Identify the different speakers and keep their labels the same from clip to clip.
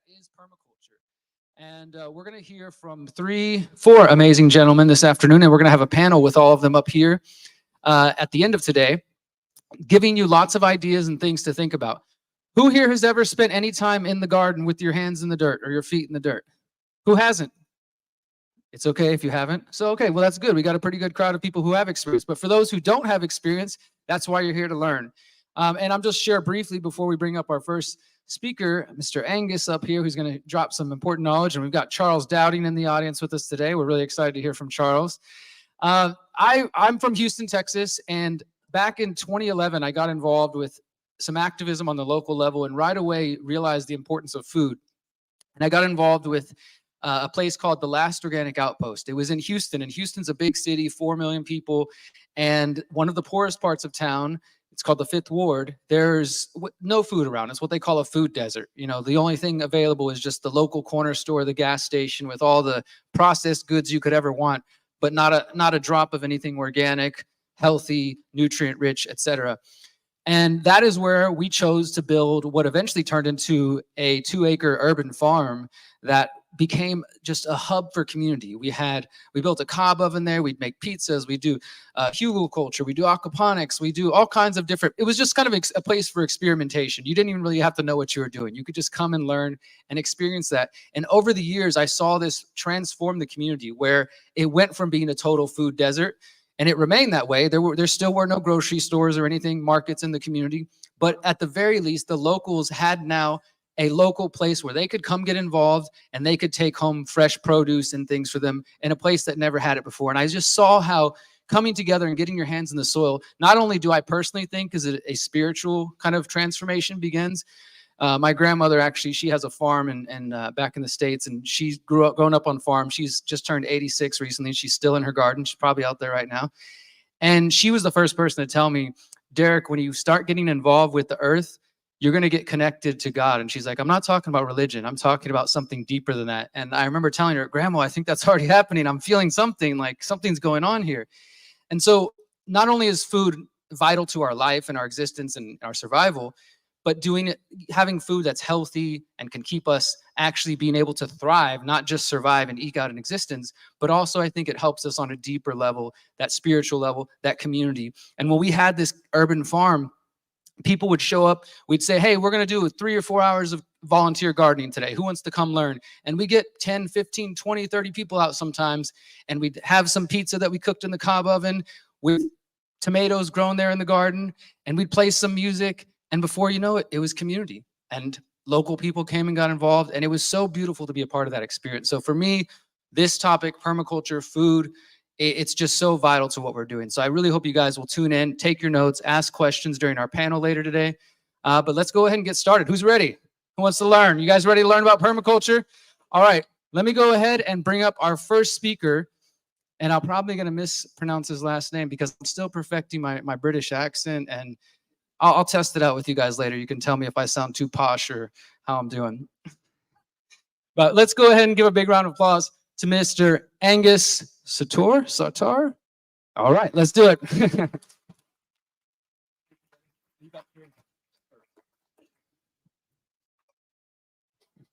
Speaker 1: that is permaculture. And we're going to hear from four amazing gentlemen this afternoon, and we're going to have a panel with all of them up here at the end of today, giving you lots of ideas and things to think about. Who here has ever spent any time in the garden with your hands in the dirt or your feet in the dirt? Who hasn't? It's okay if you haven't. So, okay, well, that's good. We got a pretty good crowd of people who have experience. But for those who don't have experience, that's why you're here to learn. And I'll just share briefly before we bring up our first speaker, Mr. Angus up here, who's going to drop some important knowledge. And we've got Charles Dowding in the audience with us today. We're really excited to hear from Charles. I'm from Houston, Texas, and back in 2011, I got involved with some activism on the local level and right away realized the importance of food. And I got involved with a place called the Last Organic Outpost. It was in Houston, and Houston's a big city, 4 million people, and one of the poorest parts of town. It's called the Fifth Ward. There's no food around. It's what they call a food desert. You know, the only thing available is just the local corner store, the gas station with all the processed goods you could ever want, but not a drop of anything organic, healthy, nutrient-rich, etc. And that is where we chose to build what eventually turned into a 2-acre urban farm that became just a hub for community. We built a cob oven there. We'd make pizzas. We do hugelkultur. We do aquaponics. We do all kinds of different. It was just kind of a place for experimentation. You didn't even really have to know what you were doing. You could just come and learn and experience that. And over the years, I saw this transform the community where it went from being a total food desert, and it remained that way. There still were no grocery stores or anything, markets in the community. But at the very least, the locals had now a local place where they could come get involved and they could take home fresh produce and things for them in a place that never had it before. And I just saw how coming together and getting your hands in the soil, not only do I personally think is it a spiritual kind of transformation begins. My grandmother, actually, she has a farm and back in the States, and she's grown up on farms. She's just turned 86 recently. She's still in her garden. She's probably out there right now. And she was the first person to tell me, Derek, when you start getting involved with the earth, you're going to get connected to God. And she's like, I'm not talking about religion. I'm talking about something deeper than that. And I remember telling her, Grandma, I think that's already happening. I'm feeling something, like something's going on here. And so not only is food vital to our life and our existence and our survival, but having food that's healthy and can keep us actually being able to thrive, not just survive and eke out an existence, but also I think it helps us on a deeper level, that spiritual level, that community. And when we had this urban farm, people would show up. We'd say, hey, we're going to do 3 or 4 hours of volunteer gardening today. Who wants to come learn? And we get 10, 15, 20, 30 people out sometimes. And we'd have some pizza that we cooked in the cob oven with tomatoes grown there in the garden. And we'd play some music. And before you know it, it was community. And local people came and got involved. And it was so beautiful to be a part of that experience. So for me, this topic, permaculture, food, it's just so vital to what we're doing. So I really hope you guys will tune in, take your notes, ask questions during our panel later today. But let's go ahead and get started. Who's ready? Who wants to learn? You guys ready to learn about permaculture? All right, let me go ahead and bring up our first speaker. And I'm probably going to mispronounce his last name because I'm still perfecting my British accent. And I'll test it out with you guys later. You can tell me if I sound too posh or how I'm doing. But let's go ahead and give a big round of applause to Mr. Angus Sartar. All right, let's do it.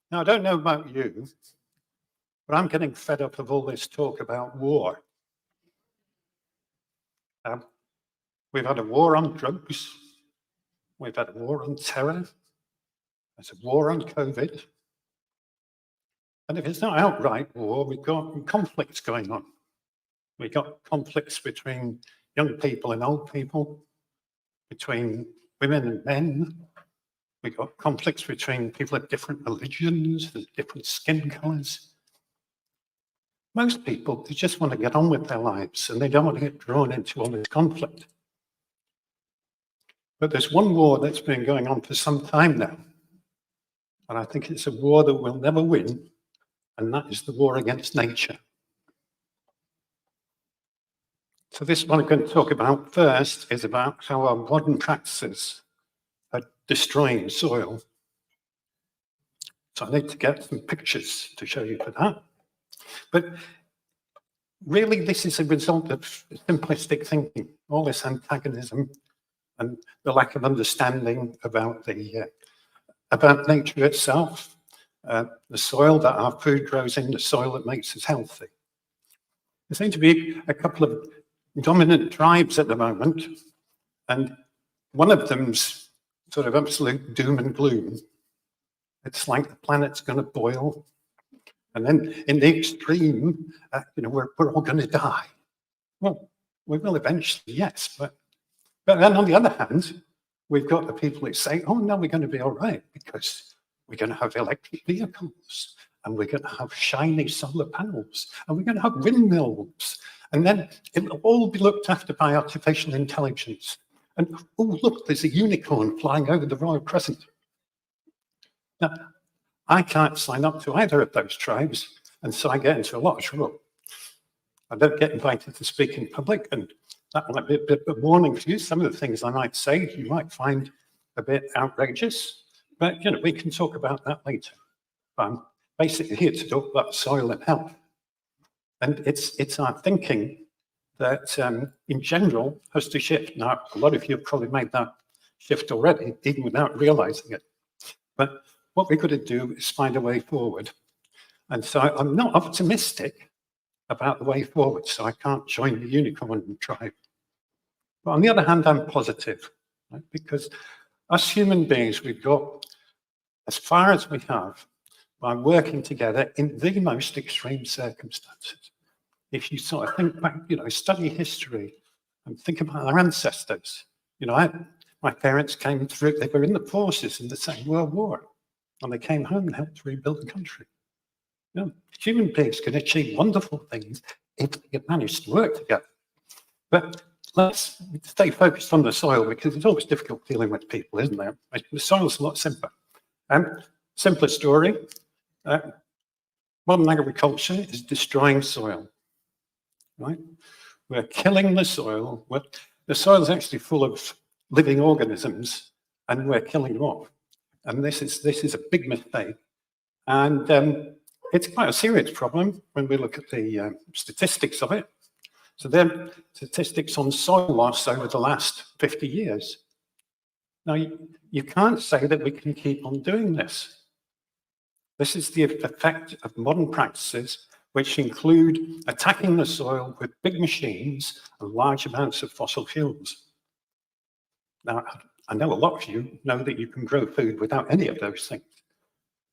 Speaker 2: Now, I don't know about you, but I'm getting fed up of all this talk about war. We've had a war on drugs. We've had a war on terror. There's a war on COVID. And if it's not outright war, we've got conflicts going on. We've got conflicts between young people and old people, between women and men. We've got conflicts between people of different religions, different skin colors. Most people, they just want to get on with their lives and they don't want to get drawn into all this conflict. But there's one war that's been going on for some time now. And I think it's a war that we'll never win. And that is the war against nature. So this one I'm going to talk about first is about how our modern practices are destroying soil. So I need to get some pictures to show you for that. But really, this is a result of simplistic thinking, all this antagonism and the lack of understanding about nature itself. the soil that our food grows in, the soil that makes us healthy. There seem to be a couple of dominant tribes at the moment, and one of them's sort of absolute doom and gloom. It's like the planet's going to boil, and then in the extreme, we're all going to die. Well, we will eventually, yes, but then on the other hand, we've got the people who say, oh no, we're going to be all right because we're going to have electric vehicles, and we're going to have shiny solar panels, and we're going to have windmills, and then it'll all be looked after by artificial intelligence. And oh, look, there's a unicorn flying over the Royal Crescent. Now, I can't sign up to either of those tribes, and so I get into a lot of trouble. I don't get invited to speak in public, and that might be a bit of a warning for you. Some of the things I might say you might find a bit outrageous, but we can talk about that later. I'm basically here to talk about soil and health. And it's our thinking that in general has to shift. Now, a lot of you have probably made that shift already, even without realizing it. But what we've got to do is find a way forward. And so I'm not optimistic about the way forward, so I can't join the unicorn tribe. But on the other hand, I'm positive, right? Because us human beings, we've got as far as we have by working together in the most extreme circumstances. If you sort of think back, study history and think about our ancestors. My parents came through, they were in the forces in the Second World War, and they came home and helped rebuild the country. Human beings can achieve wonderful things if they manage to work together. But let's stay focused on the soil, because it's always difficult dealing with people, isn't there? The soil's a lot simpler. Simpler story. Modern agriculture is destroying soil, right? We're killing the soil. The soil is actually full of living organisms, and we're killing them off. And this is a big mistake. And it's quite a serious problem when we look at the statistics of it. So then, statistics on soil loss over the last 50 years. Now, you can't say that we can keep on doing this. This is the effect of modern practices, which include attacking the soil with big machines and large amounts of fossil fuels. Now, I know a lot of you know that you can grow food without any of those things.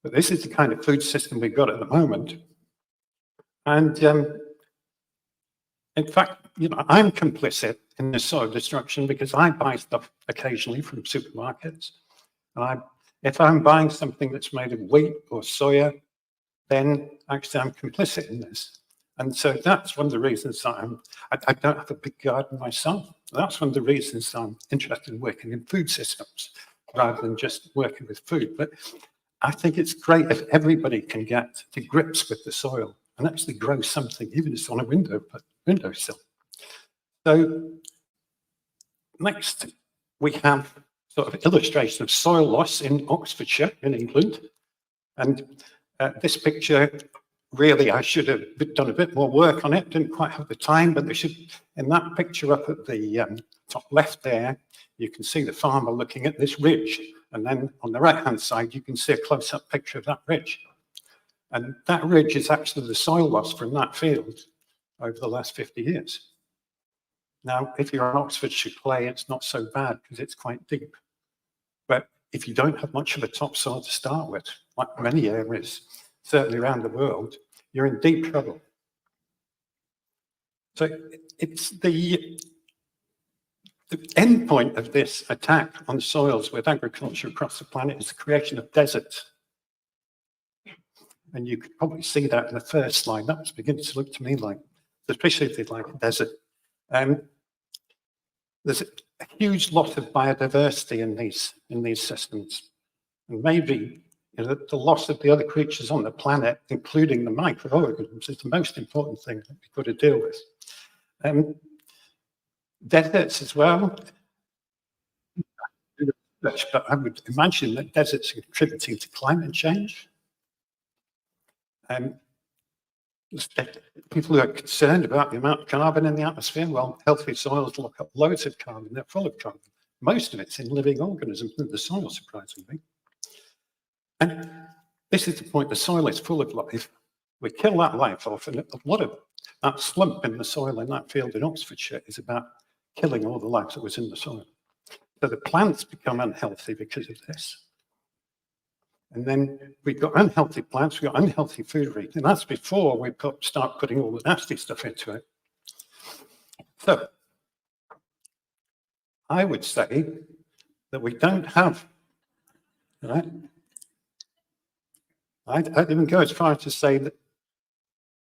Speaker 2: But this is the kind of food system we've got at the moment. And in fact, I'm complicit in this soil destruction because I buy stuff occasionally from supermarkets. And if I'm buying something that's made of wheat or soya, then actually I'm complicit in this. And so that's one of the reasons I don't have a big garden myself. That's one of the reasons I'm interested in working in food systems rather than just working with food. But I think it's great if everybody can get to grips with the soil and actually grow something, even if it's on a windowsill. So next, we have sort of illustration of soil loss in Oxfordshire in England. And this picture, really, I should have done a bit more work on it. Didn't quite have the time, but in that picture up at the top left there, you can see the farmer looking at this ridge. And then on the right-hand side, you can see a close-up picture of that ridge. And that ridge is actually the soil loss from that field over the last 50 years. Now, if you're on Oxfordshire clay, it's not so bad because it's quite deep. But if you don't have much of a topsoil to start with, like many areas, certainly around the world, you're in deep trouble. So it's the end point of this attack on soils with agriculture across the planet is the creation of deserts. And you could probably see that in the first slide. That was beginning to look to me like, especially if they like a desert. There's a huge loss of biodiversity in these systems. And maybe the loss of the other creatures on the planet, including the microorganisms, is the most important thing that we've got to deal with. Deserts as well. But I would imagine that deserts are contributing to climate change. People who are concerned about the amount of carbon in the atmosphere, well, healthy soils lock up loads of carbon. They're full of carbon. Most of it's in living organisms in the soil, surprisingly. And this is the point, the soil is full of life. We kill that life off, and a lot of that slump in the soil in that field in Oxfordshire is about killing all the life that was in the soil. So the plants become unhealthy because of this. And then we've got unhealthy plants, we've got unhealthy food region, and that's before we start putting all the nasty stuff into it. So I would say that we don't have, right? I'd even go as far as to say that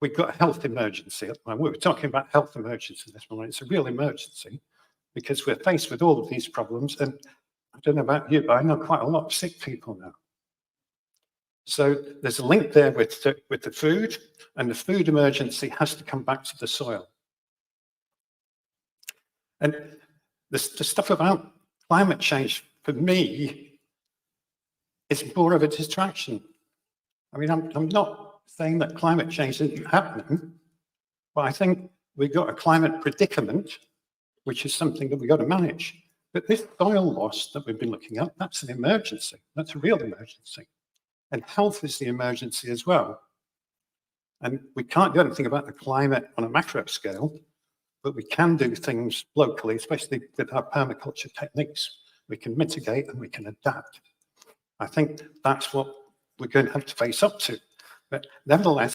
Speaker 2: we've got a health emergency at the moment. We were talking about health emergency this morning. It's a real emergency because we're faced with all of these problems. And I don't know about you, but I know quite a lot of sick people now. So there's a link there with the food, and the food emergency has to come back to the soil. And the stuff about climate change, for me, is more of a distraction. I mean, I'm not saying that climate change isn't happening, but I think we've got a climate predicament, which is something that we've got to manage. But this soil loss that we've been looking at, that's an emergency. That's a real emergency. And health is the emergency as well. And we can't do anything about the climate on a macro scale, but we can do things locally, especially with our permaculture techniques. We can mitigate and we can adapt. I think that's what we're going to have to face up to. But nevertheless,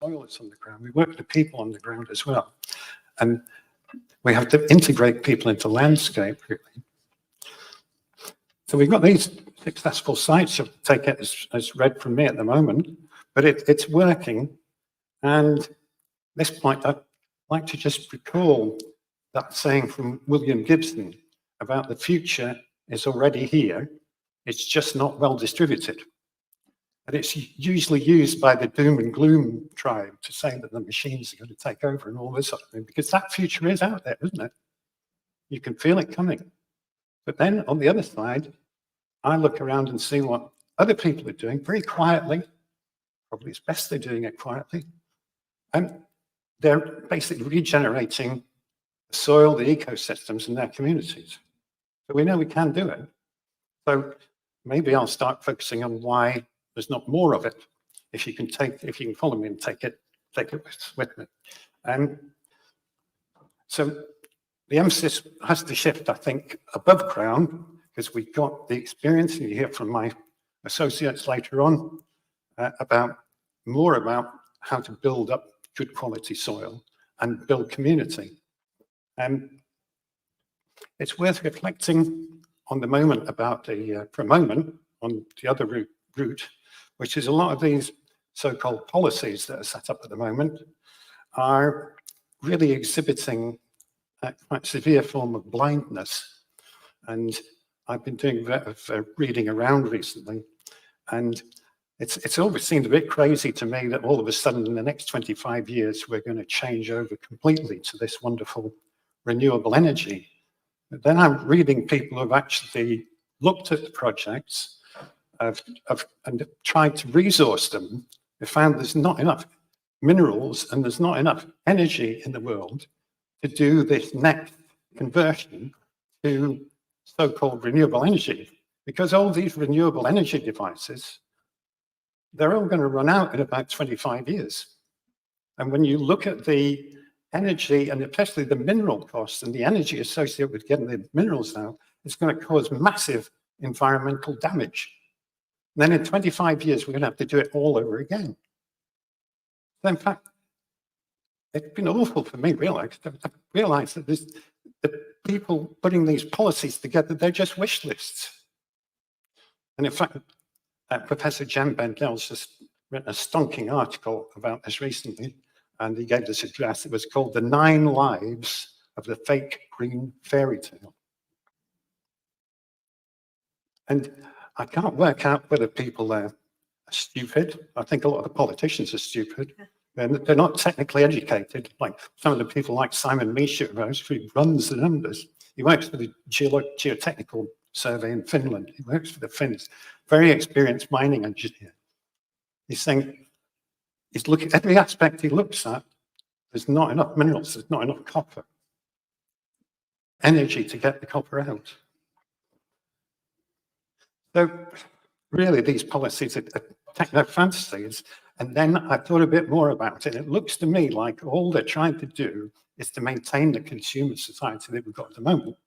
Speaker 2: soil that's on the ground. We work with the people on the ground as well. And we have to integrate people into landscape, really. So we've got these successful sites. You'll take it as read from me at the moment, but it's working. And at this point, I'd like to just recall that saying from William Gibson about the future is already here. It's just not well distributed. And it's usually used by the doom and gloom tribe to say that the machines are going to take over and all this sort of thing, because that future is out there, isn't it? You can feel it coming. But then on the other side, I look around and see what other people are doing very quietly. Probably it's best they're doing it quietly. And they're basically regenerating the soil, the ecosystems in their communities. So we know we can do it. So maybe I'll start focusing on why there's not more of it. If you can follow me and take it with me. So the emphasis has to shift, I think, above ground, because we've got the experience, and you hear from my associates later on about how to build up good quality soil and build community. It's worth reflecting on the moment about for a moment on the other route, which is a lot of these so-called policies that are set up at the moment are really exhibiting a quite severe form of blindness. And I've been doing a bit of reading around recently, and it's always seemed a bit crazy to me that all of a sudden in the next 25 years, we're going to change over completely to this wonderful renewable energy. But then I'm reading people who have actually looked at the projects and tried to resource them. They found there's not enough minerals and there's not enough energy in the world to do this next conversion to so-called renewable energy, because all these renewable energy devices, they're all going to run out in about 25 years. And when you look at the energy and especially the mineral costs and the energy associated with getting the minerals out, it's going to cause massive environmental damage. And then in 25 years, we're going to have to do it all over again. So in fact, it's been awful for me, I realized that the people putting these policies together, they're just wish lists. And in fact, Professor Jem Bendel's just written a stonking article about this recently, and he gave this address. It was called The 9 Lives of the Fake Green Fairy Tale. And I can't work out whether people are stupid. I think a lot of the politicians are stupid. And they're not technically educated, like some of the people like Simon Misha, who runs the numbers. He works for the Geotechnical Survey in Finland. He works for the Finns. Very experienced mining engineer. He's saying, he's looking at every aspect he looks at, there's not enough minerals, there's not enough copper. Energy to get the copper out. So really these policies are techno fantasies. And then I thought a bit more about it. It looks to me like all they're trying to do is to maintain the consumer society that we've got at the moment.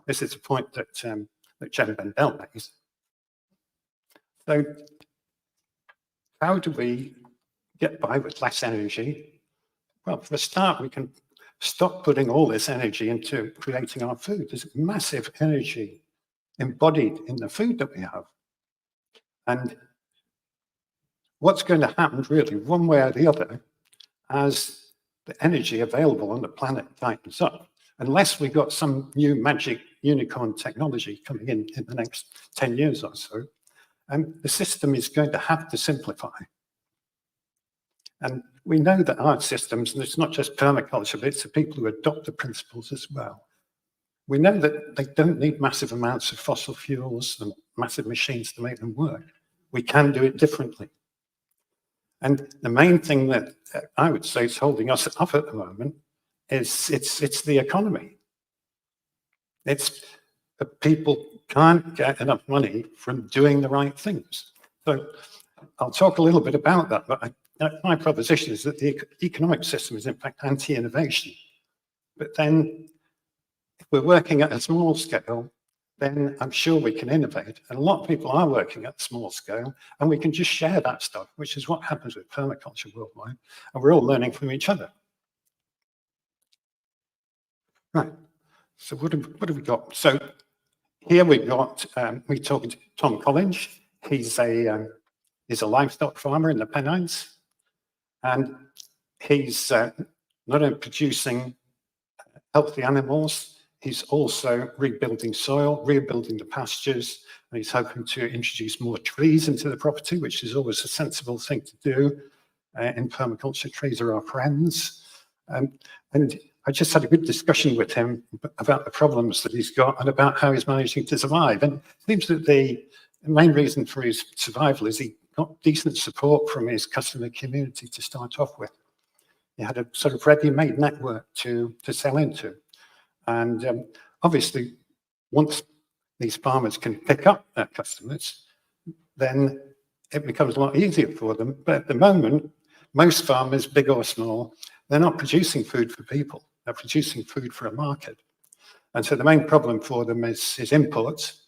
Speaker 2: This is a point that Jem Bendel makes. So how do we get by with less energy? Well, for a start, we can stop putting all this energy into creating our food. There's massive energy embodied in the food that we have. And what's going to happen really, one way or the other, as the energy available on the planet tightens up, unless we've got some new magic unicorn technology coming in the next 10 years or so, the system is going to have to simplify. And we know that our systems, and it's not just permaculture, but it's the people who adopt the principles as well. We know that they don't need massive amounts of fossil fuels and massive machines to make them work. We can do it differently. And the main thing that I would say is holding us up at the moment is it's the economy. It's that people can't get enough money from doing the right things. So I'll talk a little bit about that, but my proposition is that the economic system is in fact anti-innovation. But then if we're working at a small scale, then I'm sure we can innovate. And a lot of people are working at small scale, and we can just share that stuff, which is what happens with permaculture worldwide. And we're all learning from each other. Right. So what have we got? So here we've got, we talking to Tom Collins. He's a livestock farmer in the Pennines. And he's not only producing healthy animals, he's also rebuilding soil, rebuilding the pastures, and he's hoping to introduce more trees into the property, which is always a sensible thing to do. In permaculture, trees are our friends. And I just had a good discussion with him about the problems that he's got and about how he's managing to survive. And it seems that the main reason for his survival is he got decent support from his customer community to start off with. He had a sort of ready-made network to sell into. And obviously, once these farmers can pick up their customers, then it becomes a lot easier for them. But at the moment, most farmers, big or small, they're not producing food for people. They're producing food for a market. And so the main problem for them is imports.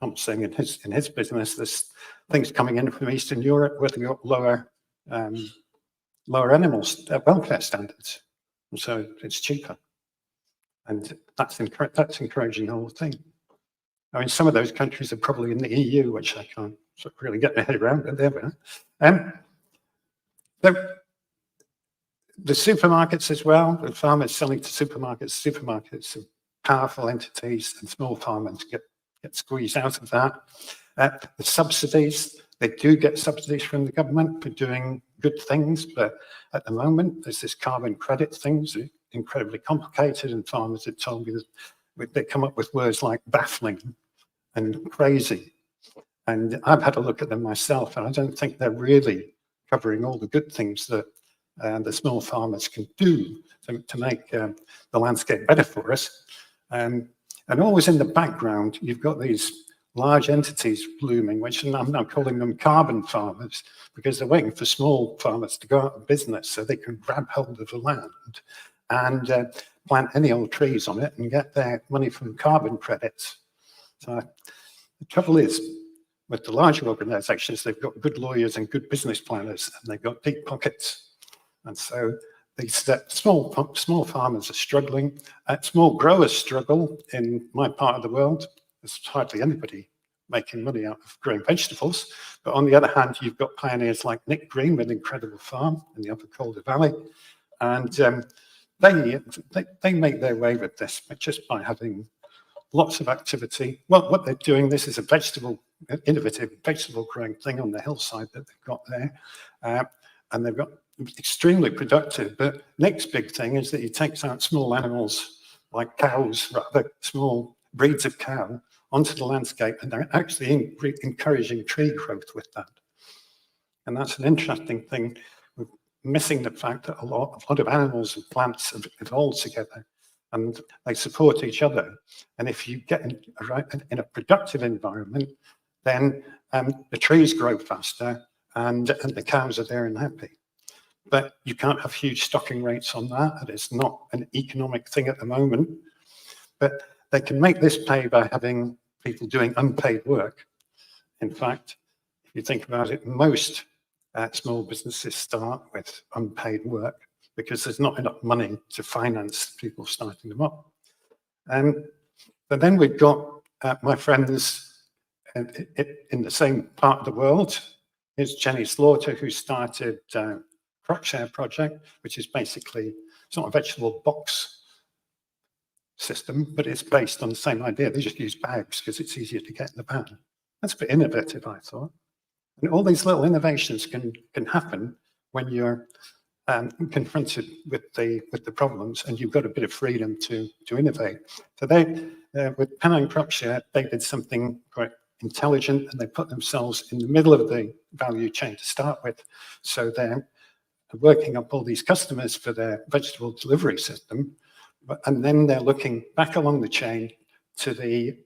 Speaker 2: Tom's saying in his business, there's things coming in from Eastern Europe where they've got lower animals welfare standards. And so it's cheaper. And that's encouraging the whole thing. I mean, some of those countries are probably in the EU, which I can't sort of really get my head around, but there we are. The supermarkets as well, the farmers selling to supermarkets are powerful entities, and small farmers get squeezed out of that. The subsidies, they do get subsidies from the government for doing good things, but at the moment, there's this carbon credit thing, it's incredibly complicated, and farmers have told me that they come up with words like baffling and crazy. And I've had a look at them myself, and I don't think they're really covering all the good things that the small farmers can do to make the landscape better for us. And always in the background, you've got these large entities blooming, which I'm now calling them carbon farmers, because they're waiting for small farmers to go out of business so they can grab hold of the land and plant any old trees on it and get their money from carbon credits. So the trouble is, with the larger organizations, they've got good lawyers and good business planners, and they've got deep pockets. And so these small farmers are struggling. Small growers struggle in my part of the world. There's hardly anybody making money out of growing vegetables. But on the other hand, you've got pioneers like Nick Green with an incredible farm in the Upper Calder Valley. And they make their way with this just by having lots of activity. Well, what they're doing, this is a innovative vegetable growing thing on the hillside that they've got there. And they've got extremely productive. But next big thing is that he takes out small animals like cows, rather small breeds of cow, onto the landscape, and they're actually encouraging tree growth with that. And that's an interesting thing. We're missing the fact that a lot of animals and plants have evolved together, and they support each other. And if you get in a productive environment, then the trees grow faster, and the cows are there and happy. But you can't have huge stocking rates on that, and it's not an economic thing at the moment. But they can make this pay by having people doing unpaid work. In fact, if you think about it, most small businesses start with unpaid work because there's not enough money to finance people starting them up. But then we've got my friends in the same part of the world. Here's Jenny Slaughter, who started Crop Share Project, which is basically, it's not a vegetable box system, but it's based on the same idea. They just use bags because it's easier to get in the pan. That's a bit innovative, I thought. And all these little innovations can happen when you're confronted with the problems, and you've got a bit of freedom to innovate. So with Pennine Crop Share, they did something quite intelligent, and they put themselves in the middle of the value chain to start with. So they're working up all these customers for their vegetable delivery system, and then they're looking back along the chain to the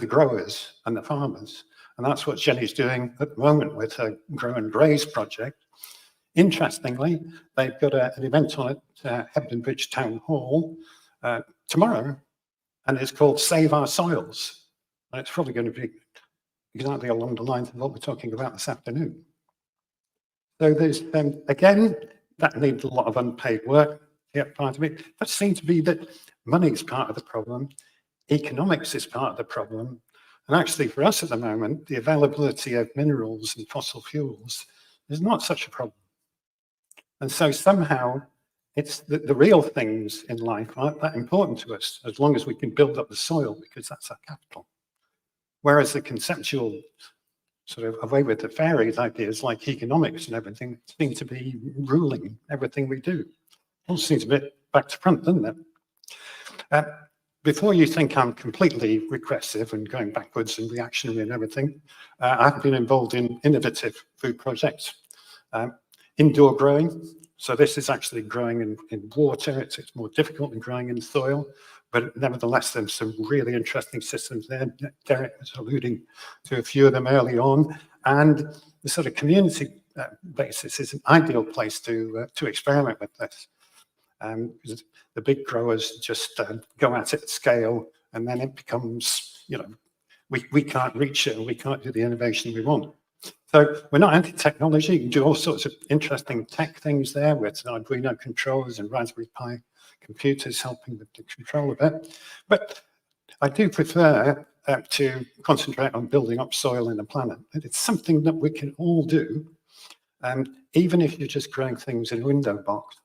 Speaker 2: growers and the farmers. And that's what Jenny's doing at the moment with her Grow and Graze project. Interestingly, they've got an event on at Hebden Bridge Town Hall tomorrow, and it's called Save Our Soils. And it's probably going to be exactly along the lines of what we're talking about this afternoon. So there's, again, that needs a lot of unpaid work. Yeah, part of it. That seems to be that money is part of the problem. Economics is part of the problem. And actually for us at the moment, the availability of minerals and fossil fuels is not such a problem. And so somehow it's the real things in life aren't that important to us, as long as we can build up the soil, because that's our capital. Whereas the conceptual sort of away with the fairies ideas like economics and everything seem to be ruling everything we do. All seems a bit back to front, doesn't it? Before you think I'm completely regressive and going backwards and reactionary and everything, I've been involved in innovative food projects. Indoor growing, so this is actually growing in water. It's more difficult than growing in soil, but nevertheless, there's some really interesting systems there. Derek was alluding to a few of them early on, and the sort of community basis is an ideal place to experiment with this. Because the big growers just go at it at scale, and then it becomes, you know, we can't reach it and we can't do the innovation we want. So we're not anti-technology. You can do all sorts of interesting tech things there with Arduino controllers and Raspberry Pi computers helping with the control of it. But I do prefer to concentrate on building up soil in the planet. It's something that we can all do, even if you're just growing things in a window box.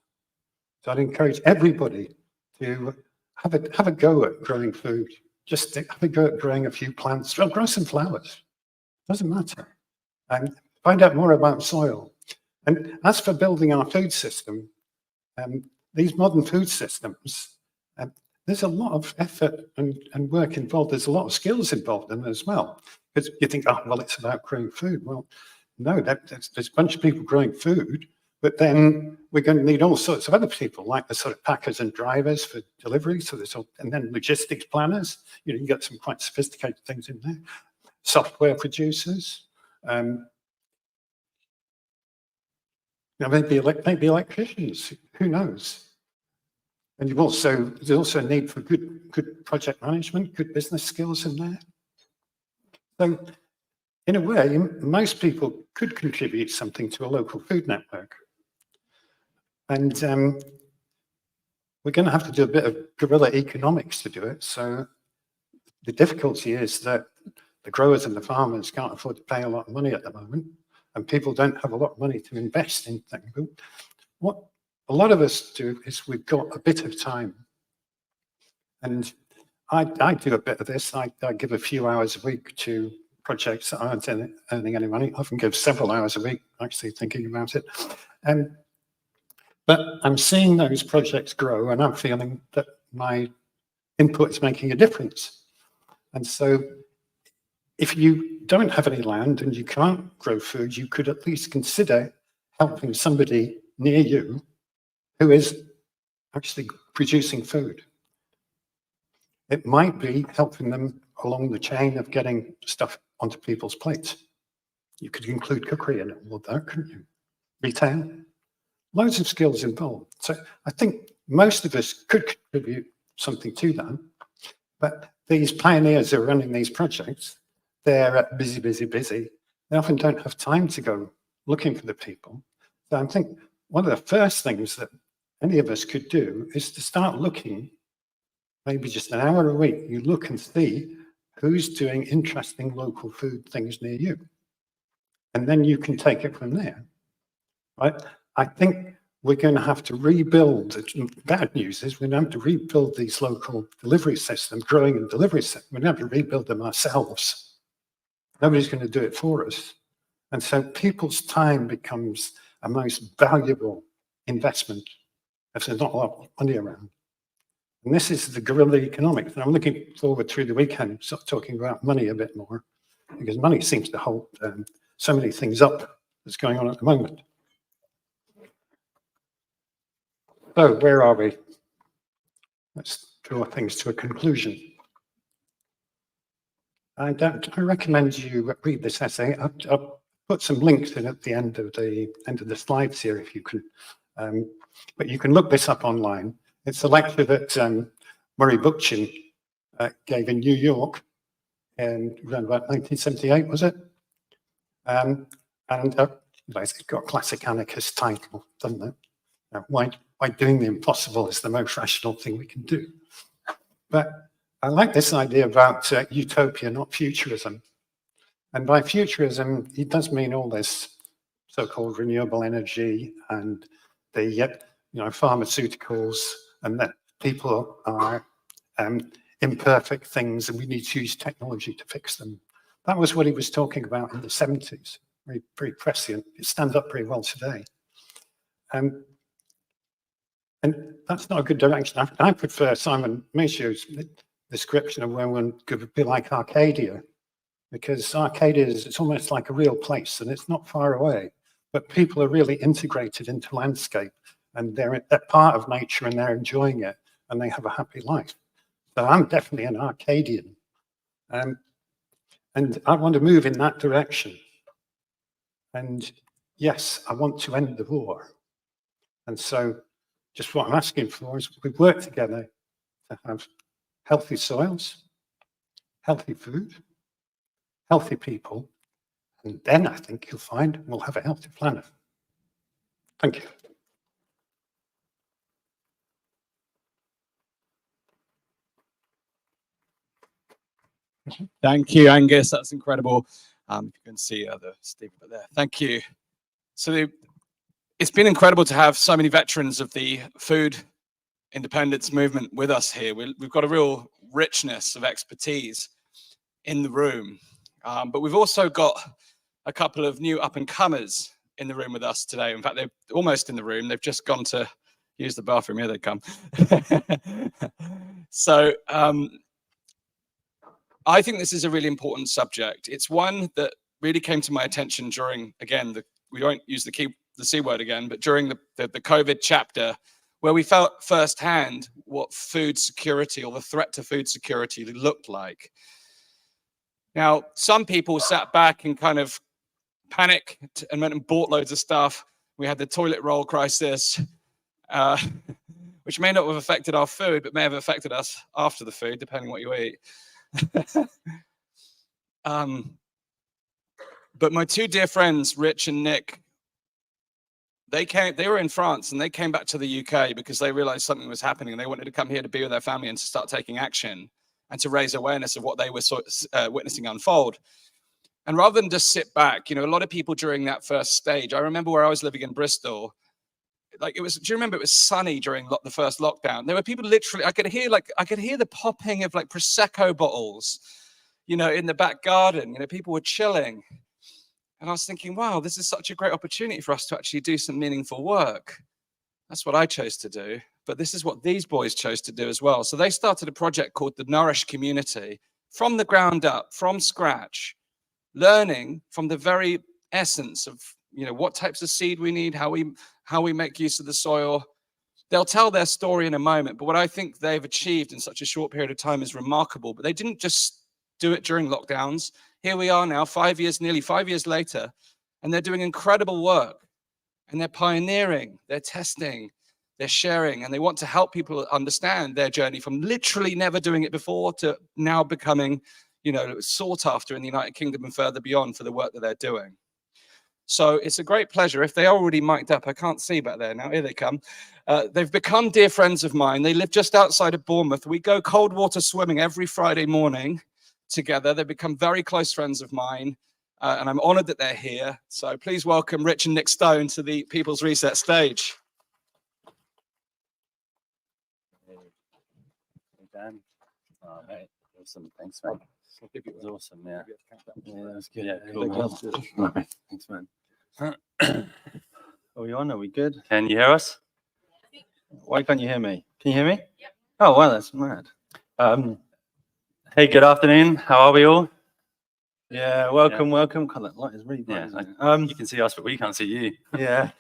Speaker 2: So I'd encourage everybody to have a go at growing food. Just have a go at growing a few plants. Well, grow some flowers. Doesn't matter. And find out more about soil. And as for building our food system, these modern food systems, there's a lot of effort and work involved. There's a lot of skills involved in them as well. Because you think, oh, well, it's about growing food. Well, no, there's a bunch of people growing food, but then we're going to need all sorts of other people, like the sort of packers and drivers for delivery. So there's all, and then logistics planners. You know, you get some quite sophisticated things in there. Software producers. Maybe electricians, who knows? And there's also a need for good project management, good business skills in there. So in a way, most people could contribute something to a local food network. And we're going to have to do a bit of guerrilla economics to do it. So the difficulty is that the growers and the farmers can't afford to pay a lot of money at the moment, and people don't have a lot of money to invest in things. But what a lot of us do is we've got a bit of time. And I do a bit of this. I give a few hours a week to projects that aren't earning any money. I often give several hours a week actually thinking about it. But I'm seeing those projects grow, and I'm feeling that my input is making a difference. And so if you don't have any land and you can't grow food, you could at least consider helping somebody near you who is actually producing food. It might be helping them along the chain of getting stuff onto people's plates. You could include cookery in all of that, couldn't you? Retail. Loads of skills involved. So I think most of us could contribute something to that. But these pioneers who are running these projects, they're busy. They often don't have time to go looking for the people. So I think one of the first things that any of us could do is to start looking, maybe just an hour a week, you look and see who's doing interesting local food things near you. And then you can take it from there, right? I think we're going to have to rebuild. The bad news is we're going to have to rebuild these local delivery systems, growing and delivery systems. We're going to have to rebuild them ourselves. Nobody's going to do it for us. And so people's time becomes a most valuable investment if there's not a lot of money around. And this is the guerrilla economics. And I'm looking forward through the weekend, sort of talking about money a bit more, because money seems to hold so many things up that's going on at the moment. So where are we? Let's draw things to a conclusion. I recommend you read this essay. I'll put some links in at the end of the slides here, if you can. But you can look this up online. It's a lecture that Murray Bookchin gave in New York in around about 1978, was it? It's got a classic anarchist title, doesn't it? Why doing the impossible is the most rational thing we can do. But I like this idea about utopia, not futurism. And by futurism, he does mean all this so-called renewable energy and the pharmaceuticals, and that people are imperfect things and we need to use technology to fix them. That was what he was talking about in the 70s. Very prescient. It stands up pretty well today. And that's not a good direction. I prefer Simon Michaux's description of where one could be like Arcadia, because Arcadia it's almost like a real place and it's not far away, but people are really integrated into landscape and they're part of nature and they're enjoying it and they have a happy life. So I'm definitely an Arcadian. And I want to move in that direction. And yes, I want to end the war. And so just what I'm asking for is we work together to have healthy soils, healthy food, healthy people, and then I think you'll find we'll have a healthy planet. Thank you.
Speaker 3: Thank you, Angus. That's incredible. You can see the Steve there. Thank you. So it's been incredible to have so many veterans of the food independence movement with us here. We've got a real richness of expertise in the room, but we've also got a couple of new up-and-comers in the room with us today. In fact, they're almost in the room. They've just gone to use the bathroom. Here they come. So I think this is a really important subject. It's one that really came to my attention during, again, we won't use the C word again, but during the COVID chapter, where we felt firsthand what food security or the threat to food security looked like. Now, some people sat back and kind of panicked and went and bought loads of stuff. We had the toilet roll crisis, which may not have affected our food, but may have affected us after the food, depending on what you eat. But my two dear friends, Rich and Nick, they were in France and they came back to the UK because they realized something was happening and they wanted to come here to be with their family and to start taking action and to raise awareness of what they were witnessing unfold. And rather than just sit back, a lot of people during that first stage, I remember where I was living in Bristol, do you remember it was sunny during the first lockdown? There were people literally, I could hear the popping of like Prosecco bottles, in the back garden, people were chilling. And I was thinking, wow, this is such a great opportunity for us to actually do some meaningful work. That's what I chose to do. But this is what these boys chose to do as well. So they started a project called the Nourish Community from the ground up, from scratch, learning from the very essence of, what types of seed we need, how we make use of the soil. They'll tell their story in a moment, but what I think they've achieved in such a short period of time is remarkable. But they didn't just do it during lockdowns. Here we are now, nearly 5 years later, and they're doing incredible work. And they're pioneering, they're testing, they're sharing, and they want to help people understand their journey from literally never doing it before to now becoming, sought after in the United Kingdom and further beyond for the work that they're doing. So it's a great pleasure. If they are already mic'd up, I can't see back there now. Here they come. They've become dear friends of mine. They live just outside of Bournemouth. We go cold water swimming every Friday morning together. They've become very close friends of mine, and I'm honored that they're here. So please welcome Rich and Nick Stone to the People's Reset stage.
Speaker 4: Hey, Dan. All right. Awesome. Thanks, man. It was awesome. Yeah. Yeah, that's good. Yeah, cool. Thanks, man. Are we on? Are we good? Can you hear us? Why can't you hear me? Can you hear me? Yep. Oh, wow, that's mad. Hey, good afternoon. How are we all? Yeah, welcome. God, that light is really bright. Yeah, you can see us, but we can't see you. Yeah.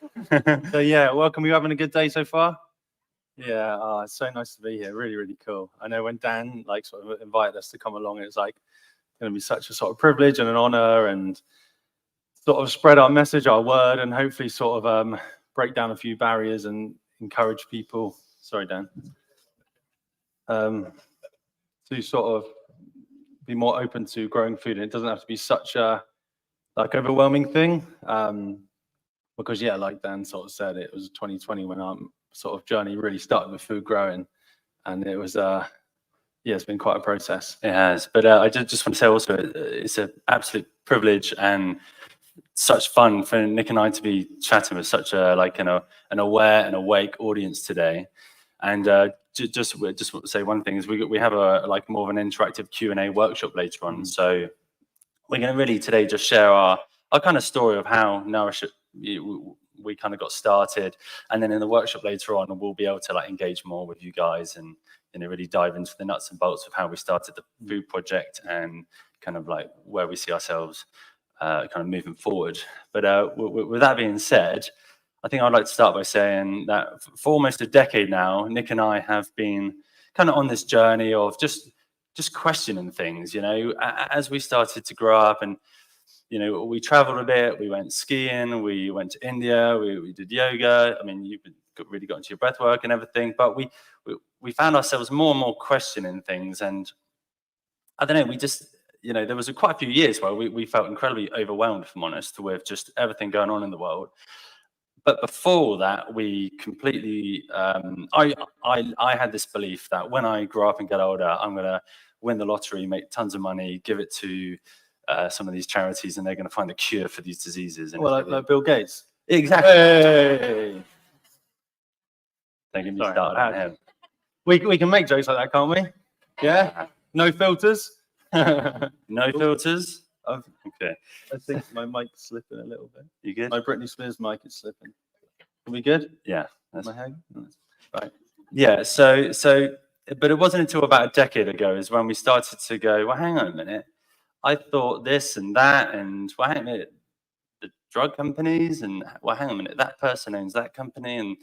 Speaker 4: So yeah, welcome. You having a good day so far? Yeah. Oh, it's so nice to be here. Really, really cool. I know when Dan sort of invited us to come along, it was going to be such a sort of privilege and an honor, and sort of spread our message, our word, and hopefully sort of break down a few barriers and encourage people. Sorry, Dan. To sort of be more open to growing food, and it doesn't have to be such a like overwhelming thing. Because yeah, like Dan sort of said, it was 2020 when our sort of journey really started with food growing, and it was yeah, it's been quite a process.
Speaker 5: It has, but I just want to say also, it's an absolute privilege and such fun for Nick and I to be chatting with such a like an aware and awake audience today. And just want to say one thing is we have a like more of an interactive Q&A workshop later on. So we're going to really today just share our kind of story of how Nourish It, we kind of got started, and then in the workshop later on we'll be able to like engage more with you guys and really dive into the nuts and bolts of how we started the food project and kind of like where we see ourselves kind of moving forward. But with that being said, I think I'd like to start by saying that for almost a decade now, Nick and I have been kind of on this journey of just questioning things, as we started to grow up. And we traveled a bit, we went skiing, we went to India, we did yoga. I mean, you've really got into your breath work and everything, but we found ourselves more and more questioning things. And I don't know, we just, there was quite a few years where we felt incredibly overwhelmed, if I'm honest, with just everything going on in the world. But before that, we completely, I had this belief that when I grow up and get older, I'm going to win the lottery, make tons of money, give it to some of these charities, and they're going to find a cure for these diseases. And
Speaker 4: Well, like Bill Gates.
Speaker 5: Exactly.
Speaker 4: Hey.
Speaker 5: Don't get me started on him.
Speaker 4: We can make jokes like that, can't we? Yeah? No filters?
Speaker 5: No filters? Okay.
Speaker 4: I think my mic's slipping a little bit.
Speaker 5: You good?
Speaker 4: My Britney Spears mic is slipping. Are we good?
Speaker 5: Yeah.
Speaker 4: My head? Right.
Speaker 5: Yeah, so, but it wasn't until about a decade ago is when we started to go, well, hang on a minute. I thought this and that, and well, hang on a minute, the drug companies, and well, hang on a minute, that person owns that company, and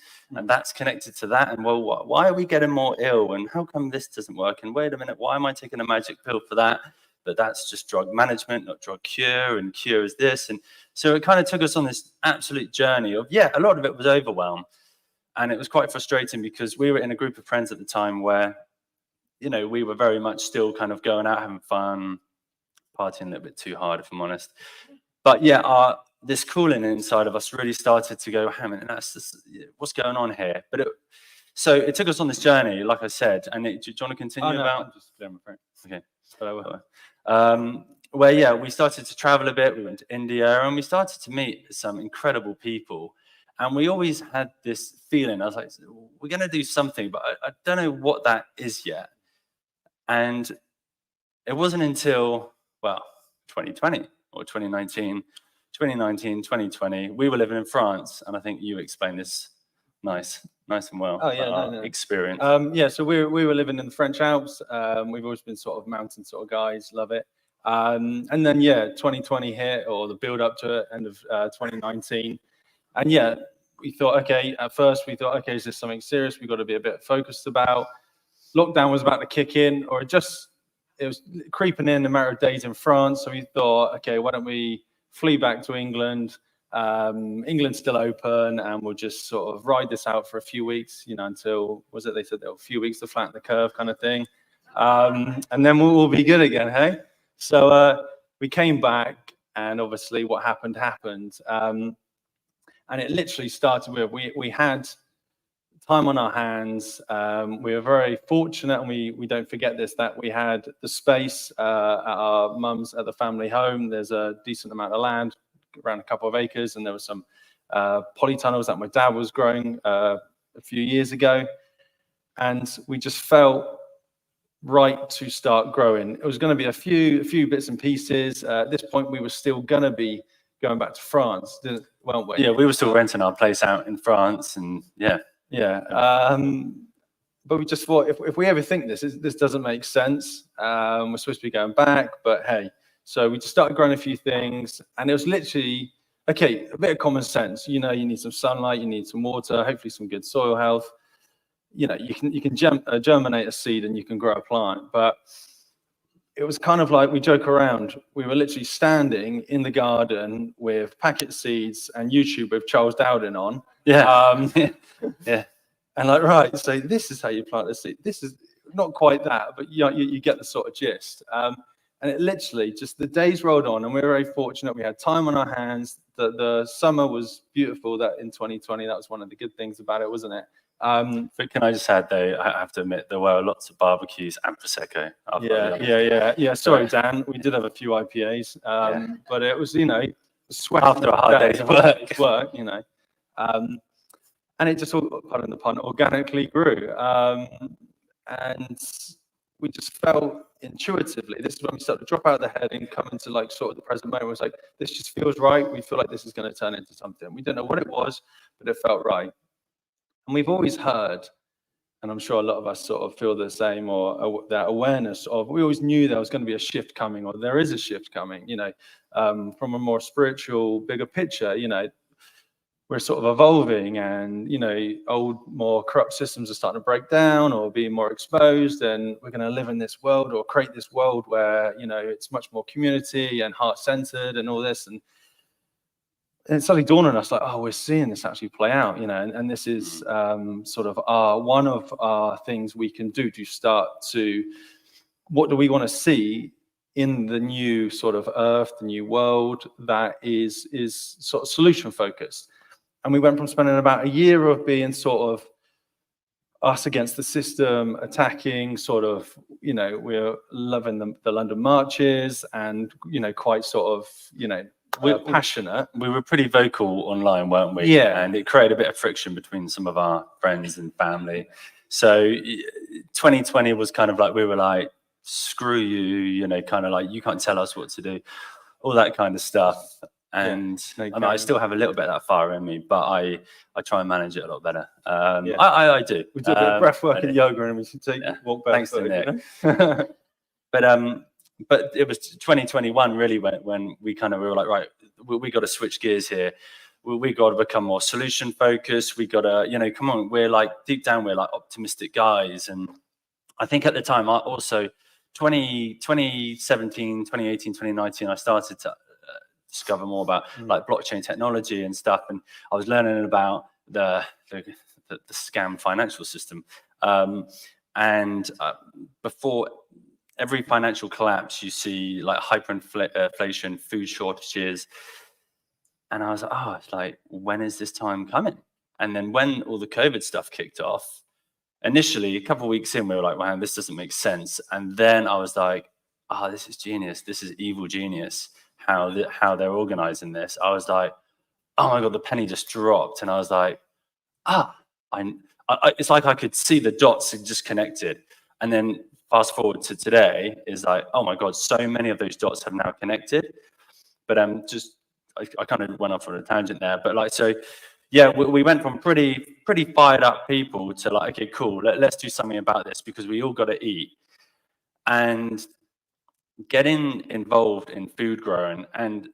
Speaker 5: that's connected to that, and well, why are we getting more ill, and how come this doesn't work, and wait a minute, why am I taking a magic pill for that? But that's just drug management, not drug cure, and cure is this. And so it kind of took us on this absolute journey of, yeah, a lot of it was overwhelm. And it was quite frustrating because we were in a group of friends at the time where, we were very much still kind of going out, having fun, partying a little bit too hard, if I'm honest. But yeah, this cooling inside of us really started to go, hey, man, that's just, what's going on here? But so it took us on this journey, like I said. And do you want to continue about?
Speaker 4: I'm just clearing my throat.
Speaker 5: Okay. But I will. Where, yeah, we started to travel a bit. We went to India and we started to meet some incredible people. And we always had this feeling, I was like, we're going to do something, but I don't know what that is yet. And it wasn't until, 2020 or 2019, 2020, we were living in France. And I think you explained this nice and well.
Speaker 4: Oh, yeah, no.
Speaker 5: Experience.
Speaker 4: Yeah, so we were living in the French Alps. We've always been sort of mountain sort of guys, love it. And then, yeah, 2020 hit, or the build up to it, end of 2019. And yeah, we thought, okay, at first we thought, okay, is this something serious we've got to be a bit focused about? Lockdown was about to kick in, or it was creeping in a matter of days in France. So we thought, okay, why don't we flee back to England? England's still open, and we'll just sort of ride this out for a few weeks, until, they said there were a few weeks to flatten the curve kind of thing. And then we'll be good again, hey? So we came back, and obviously what happened. And it literally started with, we had time on our hands. We were very fortunate, and we don't forget this, that we had the space at our mum's, at the family home. There's a decent amount of land, around a couple of acres, and there were some polytunnels that my dad was growing a few years ago. And we just felt right to start growing. It was going to be a few bits and pieces. At this point, we were still going to be going back to France, weren't we?
Speaker 5: Yeah, we were still renting our place out in France, and yeah.
Speaker 4: But we just thought, if we ever think this doesn't make sense, we're supposed to be going back, but hey. So we just started growing a few things, and it was literally, okay, a bit of common sense. You need some sunlight, you need some water, hopefully some good soil health. You can germinate a seed and you can grow a plant, but it was kind of like, we joke around, we were literally standing in the garden with packet seeds and YouTube with Charles Dowden on.
Speaker 5: Yeah.
Speaker 4: Yeah. And like, right, so this is how you plant a seed. This is not quite that, but you get the sort of gist.
Speaker 6: And it literally just, the days rolled on, and we were very fortunate. We had time on our hands. The summer was beautiful. That in 2020, that was one of the good things about it, wasn't it?
Speaker 5: But can I just add, though, I have to admit, there were lots of barbecues and Prosecco.
Speaker 6: Yeah. Sorry, Dan. We did have a few IPAs, but it was, sweat
Speaker 5: After a hard day's
Speaker 6: work, and it just all, pardon the pun, organically grew. And we just felt intuitively, this is when we started to drop out of the head and come into like sort of the present moment. It was like, this just feels right. We feel like this is going to turn into something. We don't know what it was, but it felt right. And we've always heard, and I'm sure a lot of us sort of feel the same, or that awareness of, we always knew there was going to be a shift coming, or there is a shift coming, from a more spiritual, bigger picture, we're sort of evolving, and, old, more corrupt systems are starting to break down or be more exposed, and we're going to live in this world or create this world where, it's much more community and heart-centered and all this. And it suddenly dawned on us like, oh, we're seeing this actually play out, and this is sort of one of our things we can do to start to, what do we want to see in the new sort of earth, the new world that is sort of solution focused. And we went from spending about a year of being sort of us against the system, attacking sort of, we're loving the London marches and, quite sort of, we're passionate.
Speaker 5: We were pretty vocal online, weren't we?
Speaker 6: Yeah.
Speaker 5: And it created a bit of friction between some of our friends and family. So 2020 was kind of like, we were like, screw you, kind of like, you can't tell us what to do, all that kind of stuff. And I still have a little bit of that fire in me, but I try and manage it a lot better. I do.
Speaker 6: We do a bit of breath work and yoga, and we should walk back.
Speaker 5: Thanks to Nick. But it was 2021 really when we were like, right, we got to switch gears here. We got to become more solution focused. We got to, come on, we're like, deep down, we're like optimistic guys. And I think at the time, I also 2017, 2018, 2019, I started to discover more about like blockchain technology and stuff. And I was learning about the scam financial system. Before every financial collapse, you see like hyperinflation, food shortages. And I was like, oh, it's like, when is this time coming? And then when all the COVID stuff kicked off, initially, a couple of weeks in, we were like, wow, this doesn't make sense. And then I was like, oh, this is genius. This is evil genius, how they're organizing this. I was like, oh my God, the penny just dropped. And I was like, it's like I could see the dots had just connected. And then fast forward to today is like, oh my God, so many of those dots have now connected. But I kind of went off on a tangent there. But like, so yeah, we went from pretty fired up people to like, okay, cool, let's do something about this because we all got to eat. And getting involved in food growing, and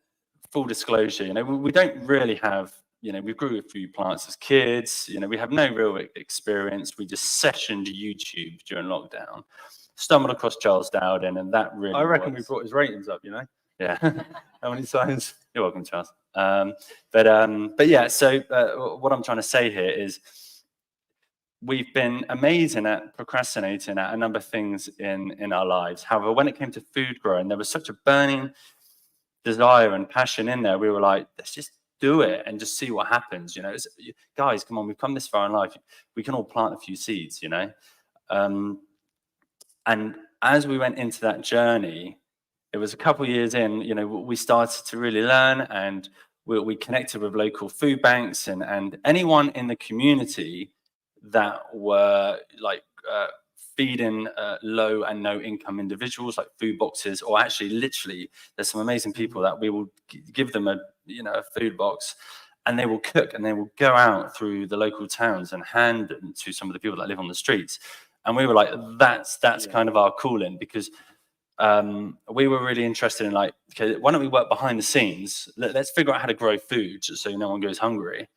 Speaker 5: full disclosure, we don't really have, we grew a few plants as kids, we have no real experience. We just sessioned YouTube during lockdown, stumbled across Charles Dowden, and that really,
Speaker 6: I reckon we brought his ratings up,
Speaker 5: Yeah.
Speaker 6: How many times?
Speaker 5: You're welcome, Charles. But yeah, so what I'm trying to say here is we've been amazing at procrastinating at a number of things in our lives. However, when it came to food growing, there was such a burning desire and passion in there. We were like, let's just do it and just see what happens. Guys, come on, we've come this far in life. We can all plant a few seeds, And as we went into that journey, it was a couple of years in, we started to really learn, and we connected with local food banks and anyone in the community that were like feeding low and no income individuals, like food boxes, or actually literally there's some amazing people that we will give them a food box, and they will cook and they will go out through the local towns and hand them to some of the people that live on the streets. And we were like, that's kind of our calling, because we were really interested in like, okay, why don't we work behind the scenes? Let's figure out how to grow food so no one goes hungry.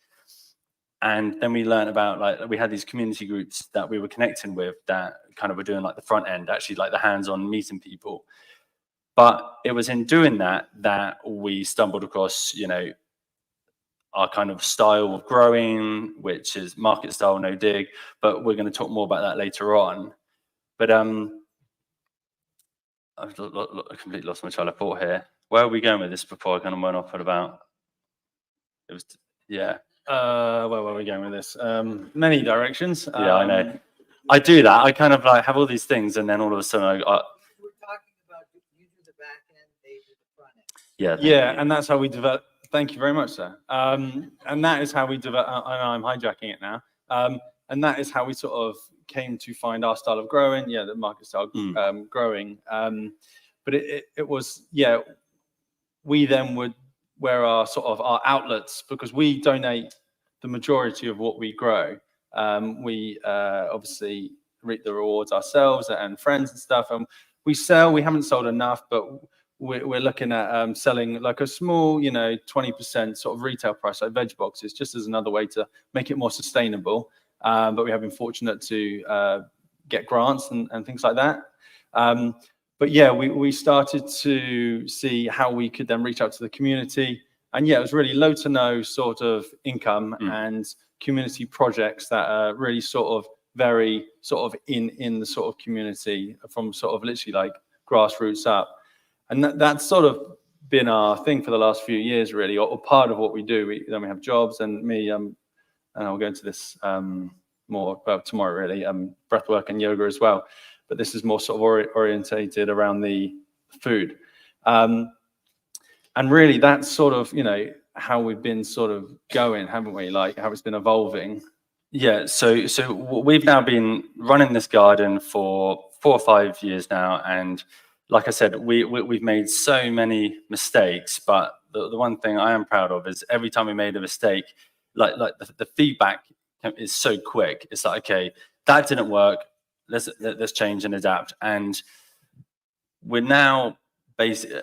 Speaker 5: And then we learned about, like, we had these community groups that we were connecting with that kind of were doing like the front end, actually like the hands-on meeting people. But it was in doing that we stumbled across, our kind of style of growing, which is market style, no dig. But we're going to talk more about that later on. But I've completely lost my train of thought here. Where are we going with this before I kind of went off at about? It was, yeah.
Speaker 4: Where were we going with this? Many directions.
Speaker 5: Yeah, I know. I do that. I kind of like have all these things, and then all of a sudden,
Speaker 7: We're talking about you do the back end, they do the front end.
Speaker 5: yeah, thank
Speaker 4: Yeah,
Speaker 5: you.
Speaker 4: and that's how we develop. Thank you very much, sir. And that is how we develop. I'm hijacking it now. And that is how we sort of came to find our style of growing. Yeah, the market style growing. But it was, yeah, we then would where our sort of our outlets, because we donate the majority of what we grow. We obviously reap the rewards ourselves and friends and stuff. And we sell. We haven't sold enough, but we're looking at selling like a small, 20% sort of retail price, like veg boxes, just as another way to make it more sustainable. But we have been fortunate to get grants and things like that. But yeah, we started to see how we could then reach out to the community. And yeah, it was really low to no sort of income and community projects that are really sort of very sort of in the sort of community from sort of literally like grassroots up. And that's sort of been our thing for the last few years, really, or part of what we do. Then we have jobs, and me, and I'll go into this more about tomorrow, really, breathwork and yoga as well. But this is more sort of orientated around the food. And really, that's sort of, how we've been sort of going, haven't we? Like how it's been evolving.
Speaker 5: Yeah, so we've now been running this garden for 4 or 5 years now, and like I said, we've made so many mistakes, but the one thing I am proud of is every time we made a mistake, like the feedback is so quick. It's like, okay, that didn't work. Let's change and adapt. And we're now basically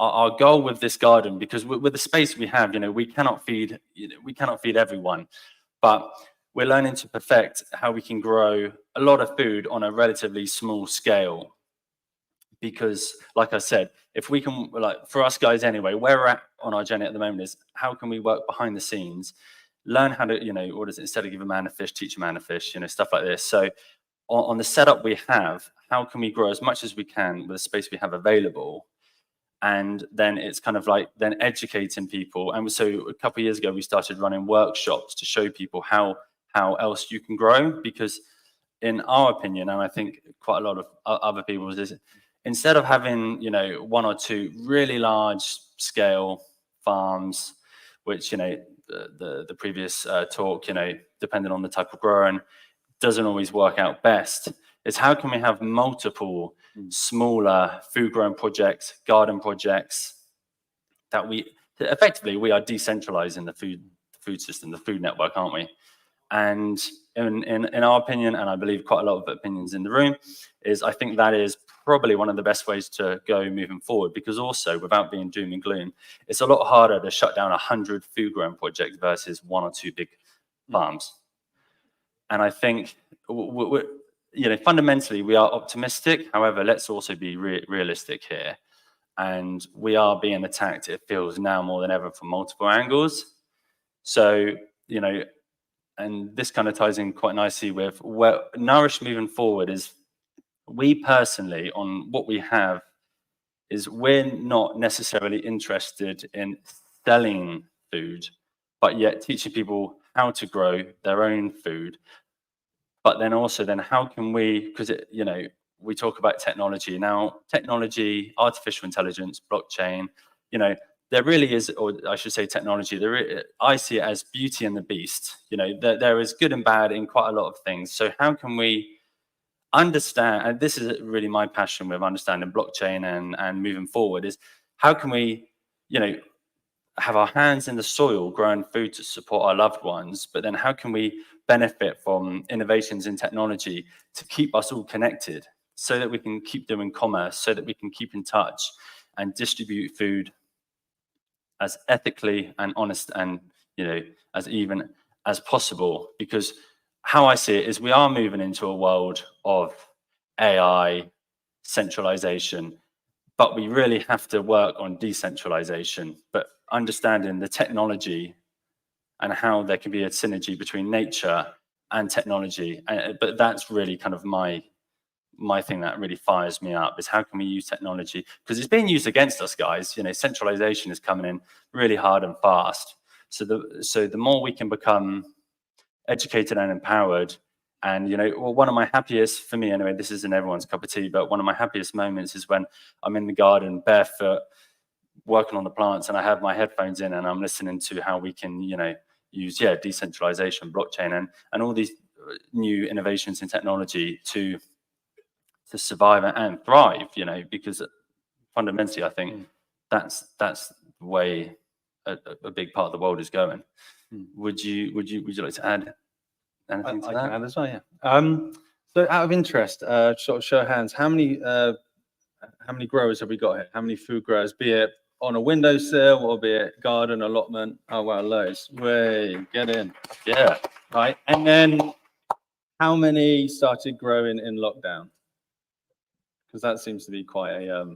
Speaker 5: our goal with this garden, because with the space we have, we cannot feed everyone, but we're learning to perfect how we can grow a lot of food on a relatively small scale. Because, like I said, if we can, like for us guys anyway, where we're at on our journey at the moment is how can we work behind the scenes, learn how to, what is it, instead of give a man a fish, teach a man a fish, stuff like this. So on the setup we have, how can we grow as much as we can with the space we have available? And then it's kind of like then educating people. And so a couple of years ago, we started running workshops to show people how else you can grow. Because in our opinion, and I think quite a lot of other people's, is instead of having, 1 or 2 really large scale farms, which, the previous talk, depending on the type of growing, doesn't always work out best, is how can we have multiple smaller food growing projects, garden projects, that we are decentralizing the food system, the food network, aren't we? And in our opinion, and I believe quite a lot of opinions in the room, is I think that is probably one of the best ways to go moving forward, because also, without being doom and gloom, it's a lot harder to shut down 100 food growing projects versus 1 or 2 big farms. And I think, fundamentally, we are optimistic. However, let's also be realistic here. And we are being attacked, it feels now more than ever, from multiple angles. So, and this kind of ties in quite nicely with where Nourish moving forward is, we personally, on what we have, is we're not necessarily interested in selling food, but yet teaching people how to grow their own food. But then also, how can we, because we talk about technology now, artificial intelligence, blockchain, there really is, or I should say technology, I see it as beauty and the beast. There is good and bad in quite a lot of things. So how can we understand, and this is really my passion with understanding blockchain and moving forward, is how can we, have our hands in the soil growing food to support our loved ones, but then how can we benefit from innovations in technology to keep us all connected, so that we can keep doing commerce, so that we can keep in touch and distribute food as ethically and honest and as even as possible. Because how I see it is, we are moving into a world of AI centralization, but we really have to work on decentralization, but understanding the technology and how there can be a synergy between nature and technology. But that's really kind of my my thing that really fires me up is how can we use technology, because it's being used against us, guys. You know, centralization is coming in really hard and fast. So the more we can become educated and empowered, and you know, well, one of my happiest, for me anyway, this isn't everyone's cup of tea, but one of my happiest moments is when I'm in the garden barefoot working on the plants, and I have my headphones in and I'm listening to how we can, you know, use decentralization, blockchain, and all these new innovations in technology to survive and thrive, you know, because fundamentally I think that's the way a big part of the world is going. Would you like to add anything to
Speaker 6: I
Speaker 5: that?
Speaker 6: can add as well, yeah. So out of interest, sort of show of hands, how many growers have we got here? How many food growers, be it on a windowsill or be it garden allotment? Oh wow, loads. Way, get in.
Speaker 5: Yeah.
Speaker 6: Right. And then how many started growing in lockdown? Because that seems to be quite a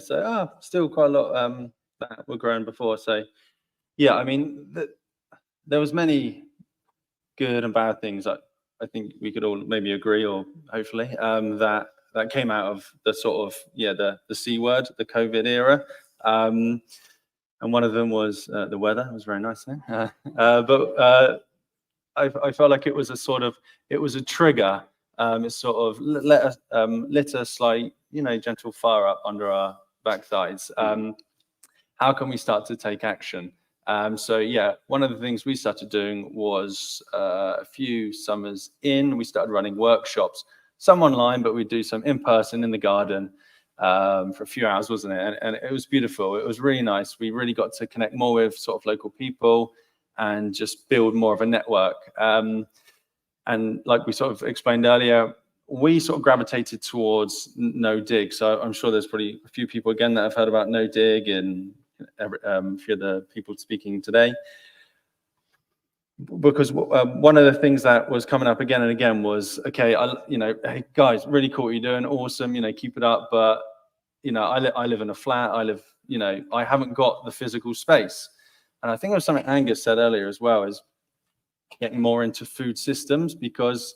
Speaker 6: so still quite a lot that were growing before. So yeah, I mean there was many good and bad things that I think we could all maybe agree, or hopefully that came out of the sort of the C word, the COVID era. And one of them was the weather. It was very nice then. But I felt like it was a trigger. It sort of lit a slight, gentle fire up under our backsides. How can we start to take action? So yeah, one of the things we started doing was a few summers in, we started running workshops, some online, but we'd do some in person in the garden for a few hours, wasn't it? And it was beautiful. It was really nice. We really got to connect more with sort of local people and just build more of a network. And like we sort of explained earlier, we sort of gravitated towards no dig. So I'm sure there's probably a few people again that have heard about no dig, and a few of the people speaking today. Because one of the things that was coming up again and again was, okay, hey guys, really cool what you're doing, awesome, keep it up. But I live in a flat. I haven't got the physical space. And I think it was something Angus said earlier as well, is getting more into food systems, because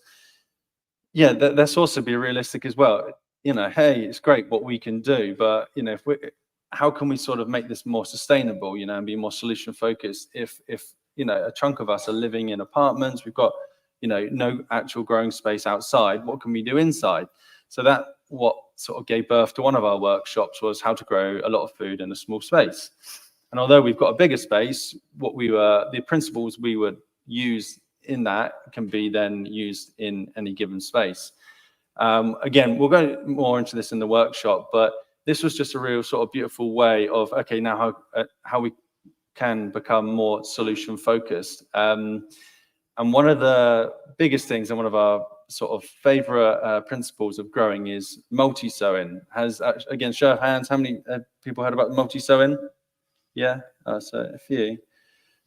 Speaker 6: let's also be realistic as well. Hey, it's great what we can do, but how can we sort of make this more sustainable, and be more solution focused? If a chunk of us are living in apartments, we've got no actual growing space outside, what can we do inside? So that what sort of gave birth to one of our workshops was how to grow a lot of food in a small space. And although we've got a bigger space, the principles we would use in that can be then used in any given space. Again, we'll go more into this in the workshop, but this was just a real sort of beautiful way of, okay, now how we can become more solution focused. And one of the biggest things, and one of our sort of favorite principles of growing, is multi-sowing. Again, show of hands, how many people heard about multi-sowing? Yeah, so a few.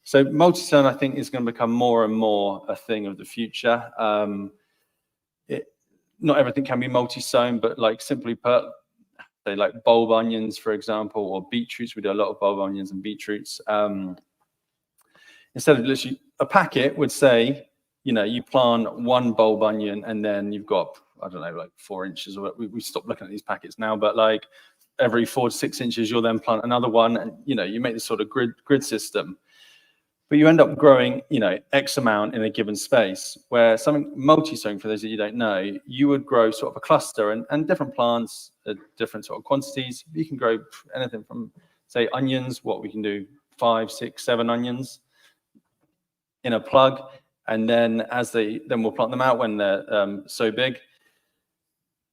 Speaker 6: So multi-sowing, I think, is going to become more and more a thing of the future. Not everything can be multi-sown, but like simply put, say like bulb onions, for example, or beetroots. We do a lot of bulb onions and beetroots. Instead of literally a packet would say, you plant one bulb onion and then you've got, I don't know, like 4 inches, or we stopped looking at these packets now, but like every 4 to 6 inches, you'll then plant another one, and you make this sort of grid system. But you end up growing, X amount in a given space, where something multi-sowing, for those of you who don't know, you would grow sort of a cluster and different plants at different sort of quantities. You can grow anything from, say, onions, what we can do, 5, 6, 7 onions in a plug. And then then we'll plant them out when they're so big.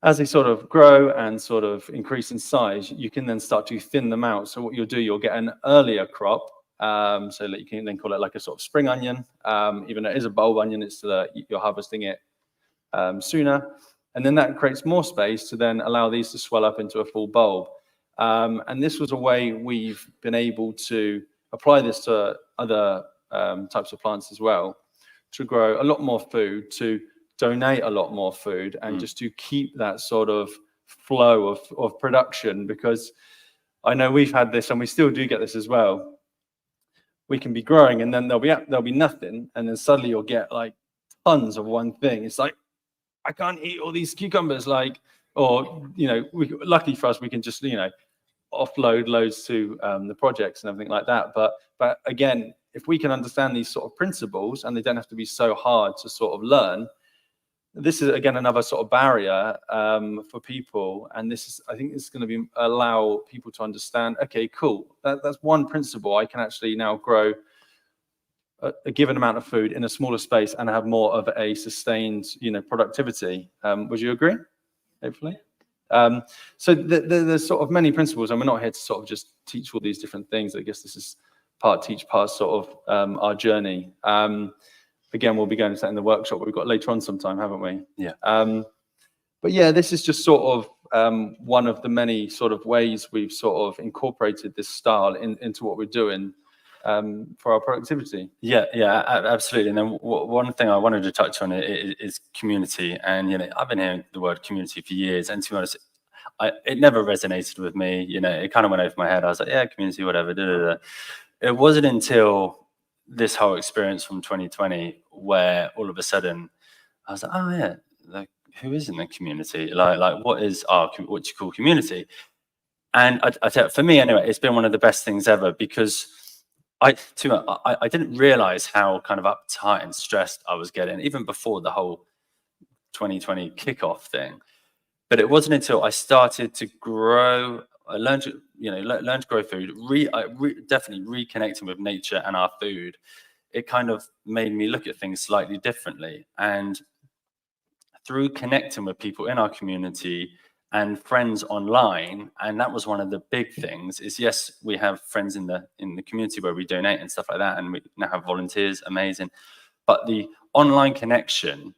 Speaker 6: As they sort of grow and sort of increase in size, you can then start to thin them out. So what you'll do, you'll get an earlier crop. So that you can then call it like a sort of spring onion. Even though it is a bulb onion, it's you're harvesting it sooner. And then that creates more space to then allow these to swell up into a full bulb. And this was a way we've been able to apply this to other types of plants as well, to grow a lot more food, to donate a lot more food, and just to keep that sort of flow of production. Because I know we've had this, and we still do get this as well. We can be growing, and then there'll be nothing, and then suddenly you'll get like tons of one thing. It's like, I can't eat all these cucumbers. Like, or, you know, luckily for us, we can just, you know, offload loads to the projects and everything like that. But again, if we can understand these sort of principles and they don't have to be so hard to sort of learn, this is again another sort of barrier for people. And this is, I think, it's going to allow people to understand. Okay, cool. That's one principle. I can actually now grow a given amount of food in a smaller space and have more of a sustained, you know, productivity. Would you agree? Hopefully. So there's sort of many principles, and we're not here to sort of just teach all these different things. I guess this is part teach, part sort of our journey. Again, we'll be going to that in the workshop we've got later on sometime, haven't we?
Speaker 5: Yeah.
Speaker 6: But yeah, this is just sort of one of the many sort of ways we've sort of incorporated this style into what we're doing for our productivity.
Speaker 5: Yeah, absolutely. And then one thing I wanted to touch on is community. And, you know, I've been hearing the word community for years, and to be honest, it never resonated with me. You know, it kind of went over my head. I was like, yeah, community, whatever. Da, da, da. It wasn't until this whole experience from 2020 where all of a sudden I was like, oh yeah, like, who is in the community? Like what is what you call community? And I tell you, for me anyway, it's been one of the best things ever, because I didn't realize how kind of uptight and stressed I was getting even before the whole 2020 kickoff thing. But it wasn't until I started to grow, I learned to grow food, definitely reconnecting with nature and our food. It kind of made me look at things slightly differently. And through connecting with people in our community and friends online, and that was one of the big things, is yes, we have friends in the community where we donate and stuff like that, and we now have volunteers, amazing. But the online connection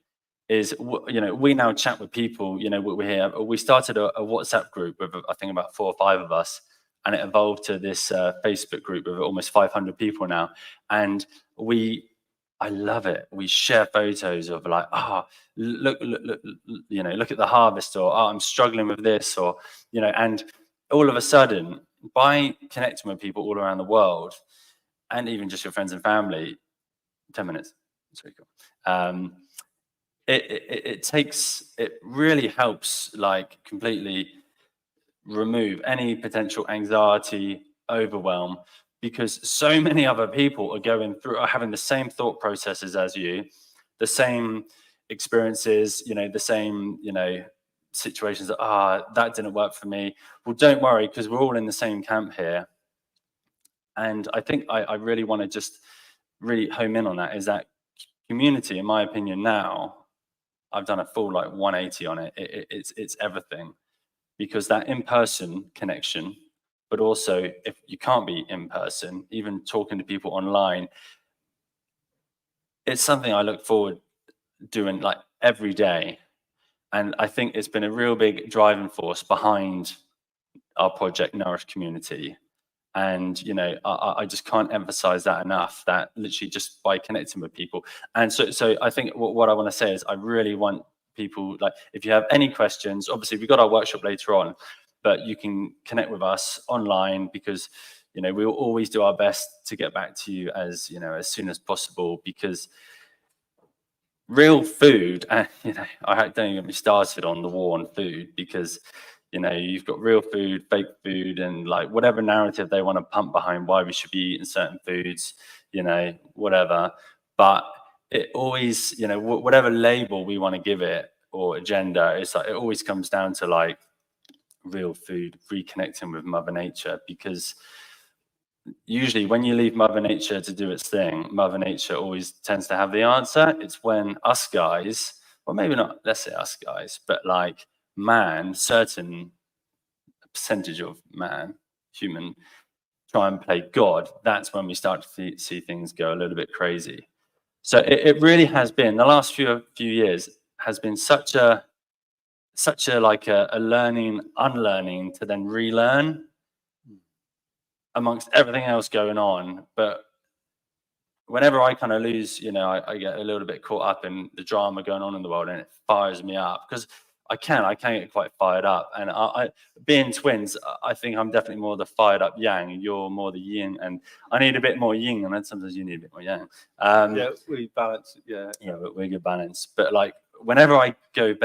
Speaker 5: is, you know, we now chat with people. You know, we're here. We started a WhatsApp group with, I think, about 4 or 5 of us, and it evolved to this Facebook group with almost 500 people now. And I love it. We share photos of like, look, you know, look at the harvest, or I'm struggling with this, or, you know, and all of a sudden, by connecting with people all around the world, and even just your friends and family, 10 minutes, it's very cool. It really helps, like, completely remove any potential anxiety, overwhelm, because so many other people are having the same thought processes as you, the same experiences, you know, the same, you know, situations that, that didn't work for me. Well, don't worry, because we're all in the same camp here. And I think I really want to just really home in on that, is that community, in my opinion, now, I've done a full like 180 on it. It's everything, because that in-person connection, but also if you can't be in person, even talking to people online, it's something I look forward doing like every day. And I think it's been a real big driving force behind our project Nourish Community. And, you know, I just can't emphasize that enough, that literally just by connecting with people. And so I think what I want to say is, I really want people, like, if you have any questions, obviously we've got our workshop later on, but you can connect with us online, because, you know, we will always do our best to get back to you as, you know, as soon as possible, because real food, and, you know, don't even get me started on the war on food, because, you know, you've got real food, fake food, and like whatever narrative they want to pump behind why we should be eating certain foods, you know, whatever. But it always, you know, whatever label we want to give it, or agenda, it's like, it always comes down to like real food, reconnecting with Mother Nature, because usually when you leave Mother Nature to do its thing, Mother Nature always tends to have the answer. It's when us guys, well, maybe not, let's say us guys, but like man, certain percentage of man, human, try and play God, that's when we start to see things go a little bit crazy. So it really has been, the last few years has been such a like a learning, unlearning to then relearn amongst everything else going on. But whenever I kind of lose, you know, I get a little bit caught up in the drama going on in the world, and it fires me up, because I can get quite fired up. And I being twins, I think I'm definitely more the fired up yang, and you're more the yin, and I need a bit more yin, and then sometimes you need a bit more yang.
Speaker 6: Yeah, we balance it. Yeah,
Speaker 5: but we're good balance. But like whenever I get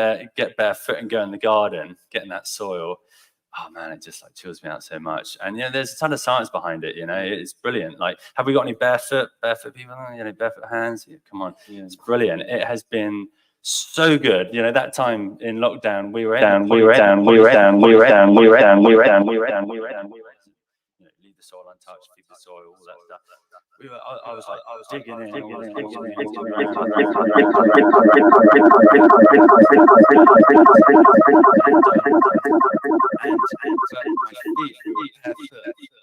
Speaker 5: barefoot and go in the garden, get in that soil, oh man, it just like chills me out so much. And there's a ton of science behind it. It's brilliant. Like, have we got any barefoot people? Barefoot hands? Yeah, come on, it's brilliant. It has been so good. That time in lockdown, we were down. Leave the soil untouched, keep the soil, all that stuff. I was like, digging in.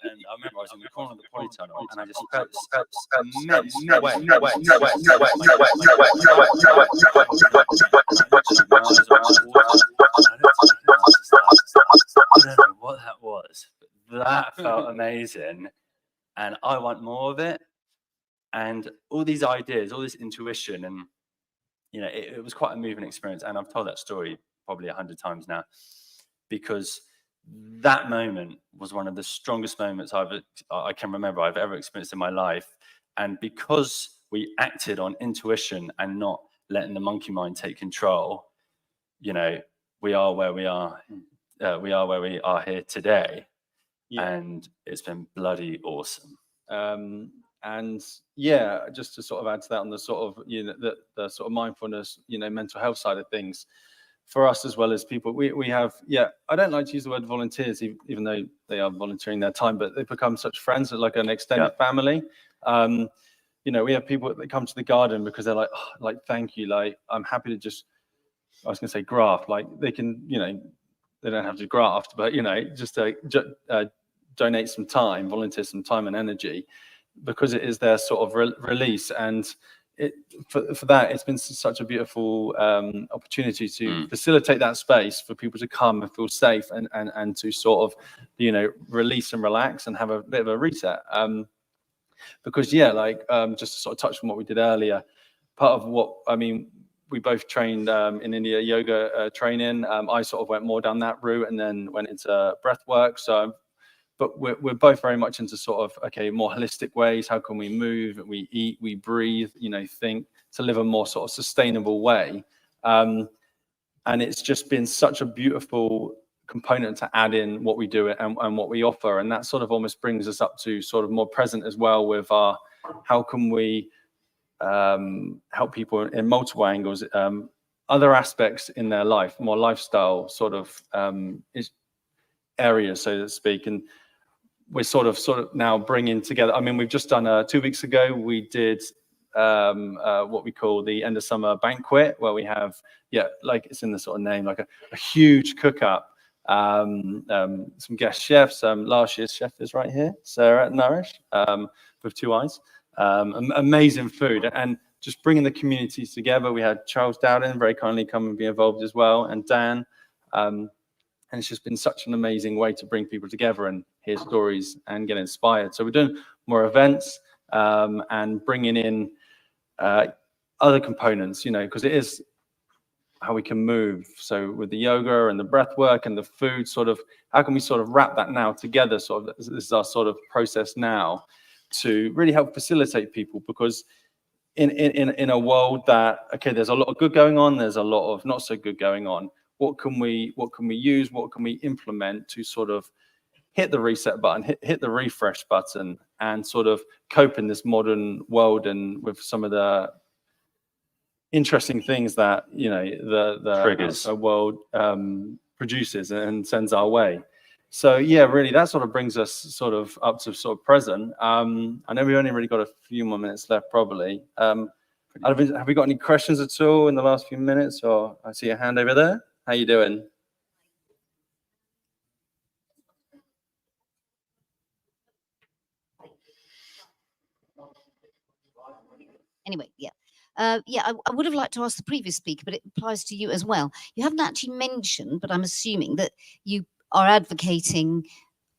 Speaker 5: And I remember I was in the corner of the polytunnel, and I just felt immense I don't know what that was, but that felt amazing, and I want more of it. And all these ideas, all this intuition, and it was quite a moving experience. And I've told that story probably 100 times now, because that moment was one of the strongest moments I can remember I've ever experienced in my life. And because we acted on intuition and not letting the monkey mind take control, we are where we are. We are where we are here today, and it's been bloody awesome.
Speaker 6: And yeah, just to sort of add to that on the sort of the sort of mindfulness, mental health side of things, for us as well as people, we have, I don't like to use the word volunteers, even though they are volunteering their time, but they've become such friends, like an extended family. We have people that come to the garden because they're like, thank you, like I'm happy to just, I was gonna say graft, like they can, they don't have to graft, but just donate some time, volunteer some time and energy, because it is their sort of release. And for that, it's been such a beautiful opportunity to facilitate that space for people to come and feel safe and to sort of, release and relax and have a bit of a reset. Because just to sort of touch on what we did earlier, part of what, we both trained in India yoga training. I sort of went more down that route and then went into breath work. But we're both very much into sort of, more holistic ways. How can we move, we eat, we breathe, think, to live a more sort of sustainable way. And it's just been such a beautiful component to add in what we do and what we offer. And that sort of almost brings us up to sort of more present as well with how can we help people in multiple angles, other aspects in their life, more lifestyle sort of areas, so to speak. And we're sort of now bringing together, we've just done 2 weeks ago, we did what we call the end of summer banquet, where we have, like it's in the sort of name, like a huge cook up, some guest chefs. Last year's chef is right here, Sarah Nourish, with 2 eyes. Amazing food, and just bringing the communities together. We had Charles Dowden very kindly come and be involved as well, and Dan. And it's just been such an amazing way to bring people together and hear stories and get inspired. So we're doing more events and bringing in other components, because it is how we can move. So with the yoga and the breath work and the food, sort of, how can we sort of wrap that now together? Sort of, this is our sort of process now to really help facilitate people, because in a world that, there's a lot of good going on, there's a lot of not so good going on. What can we use? What can we implement to sort of hit the reset button, hit the refresh button, and sort of cope in this modern world and with some of the interesting things that the
Speaker 5: Triggers.
Speaker 6: World produces and sends our way. So really that sort of brings us sort of up to sort of present. I know we only really got a few more minutes left, probably. Have we got any questions at all in the last few minutes? Or I see a hand over there. How you doing?
Speaker 8: Anyway, I would have liked to ask the previous speaker, but it applies to you as well. You haven't actually mentioned, but I'm assuming that you are advocating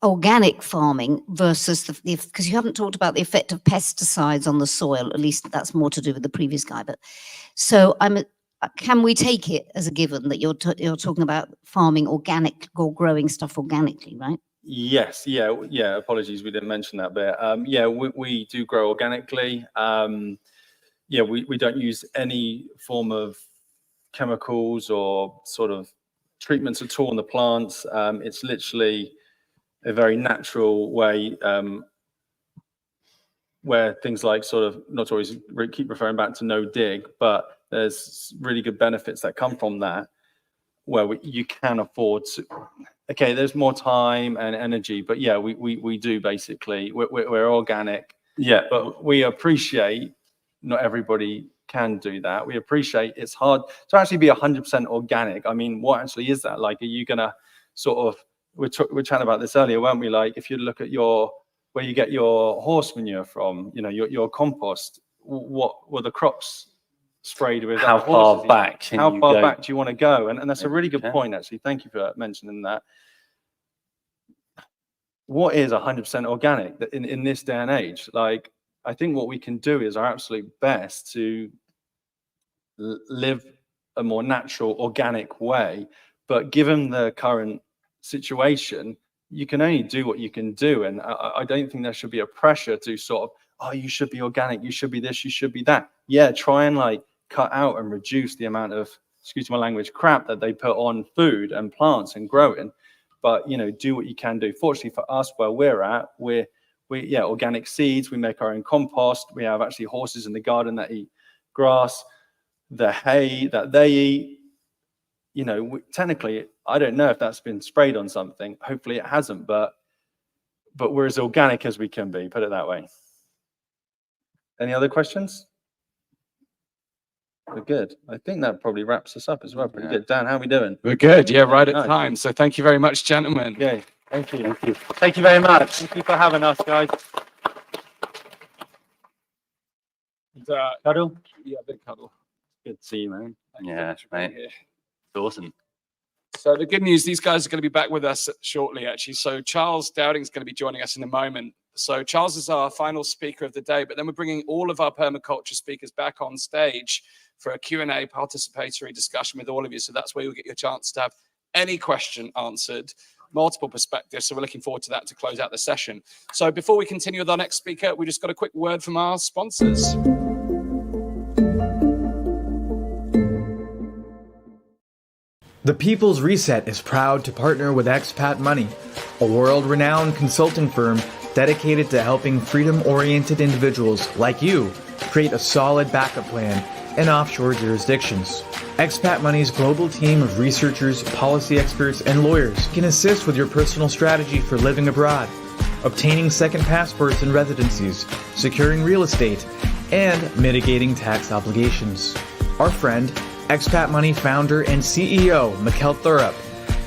Speaker 8: organic farming versus because you haven't talked about the effect of pesticides on the soil. At least that's more to do with the previous guy. But so can we take it as a given that you're talking about farming organic or growing stuff organically, right?
Speaker 6: Yes, yeah. Apologies, we didn't mention that bit. We do grow organically. We don't use any form of chemicals or sort of treatments at all on the plants. It's literally a very natural way where things like sort of, not to always keep referring back to no dig, but there's really good benefits that come from that, where you can afford to, okay, there's more time and energy, but yeah, we do basically, we're organic.
Speaker 5: Yeah.
Speaker 6: But we appreciate not everybody can do that. We appreciate it's hard to actually be 100% organic. I mean, what actually is that? Like, are you gonna sort of, we're chatting about this earlier, weren't we? Like, if you look at where you get your horse manure from, you know, your compost, what were the crops sprayed with?
Speaker 5: How far back can
Speaker 6: How
Speaker 5: you
Speaker 6: far
Speaker 5: go?
Speaker 6: back do you want to go? And that's a really good
Speaker 5: Yeah.
Speaker 6: point, actually. Thank you for mentioning that. What is 100% organic in this day and age? Like, I think what we can do is our absolute best to live a more natural, organic way. But given the current situation, you can only do what you can do. And I don't think there should be a pressure to sort of, oh, you should be organic, you should be this, you should be that. Yeah, try and like cut out and reduce the amount of, excuse my language, crap that they put on food and plants and growing. But, you know, do what you can do. Fortunately for us, where we're at, we're organic seeds. We make our own compost. We have actually horses in the garden that eat grass, the hay that they eat. You know, technically, I don't know if that's been sprayed on something. Hopefully it hasn't, but we're as organic as we can be, put it that way. Any other questions? We're good. I think that probably wraps us up as well. Pretty good. Dan, how are we doing?
Speaker 3: We're good. Yeah, right at
Speaker 6: Nice.
Speaker 3: time. So thank you very much, gentlemen.
Speaker 6: Okay, thank you.
Speaker 5: Thank you. Thank you very much.
Speaker 6: Thank you for having us, guys.
Speaker 3: Cuddle? Yeah, big cuddle.
Speaker 6: Good to see you, man.
Speaker 5: Yeah, mate. It's awesome.
Speaker 3: So the good news, these guys are going to be back with us shortly, actually. So Charles Dowding is going to be joining us in a moment. So Charles is our final speaker of the day, but then we're bringing all of our permaculture speakers back on stage for a Q&A participatory discussion with all of you. So that's where you'll get your chance to have any question answered, multiple perspectives. So we're looking forward to that to close out the session. So before we continue with our next speaker, we just got a quick word from our sponsors.
Speaker 9: The People's Reset is proud to partner with Expat Money, a world-renowned consulting firm dedicated to helping freedom-oriented individuals like you create a solid backup plan in offshore jurisdictions. Expat Money's global team of researchers, policy experts, and lawyers can assist with your personal strategy for living abroad, obtaining second passports and residencies, securing real estate, and mitigating tax obligations. Our friend, Expat Money founder and CEO Mikkel Thurup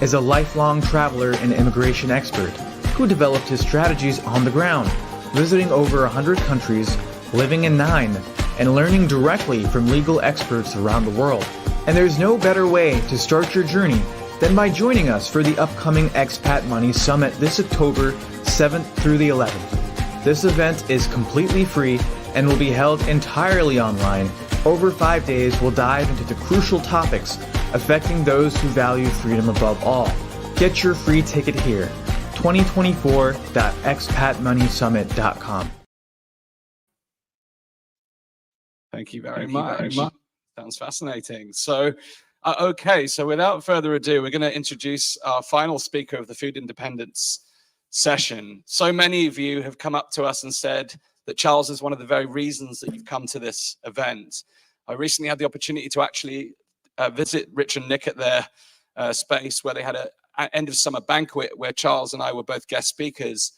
Speaker 9: is a lifelong traveler and immigration expert who developed his strategies on the ground, visiting over 100 countries, living in 9, and learning directly from legal experts around the world. And there's no better way to start your journey than by joining us for the upcoming Expat Money Summit this October 7th through the 11th. This event is completely free and will be held entirely online. Over 5 days, we'll dive into the crucial topics affecting those who value freedom above all. Get your free ticket here, 2024.expatmoneysummit.com.
Speaker 3: Thank you very much. Sounds fascinating. So, okay, so without further ado, we're going to introduce our final speaker of the Food Independence session. So many of you have come up to us and said that Charles is one of the very reasons that you've come to this event. I recently had the opportunity to actually visit Rich and Nick at their space where they had an end of summer banquet where Charles and I were both guest speakers.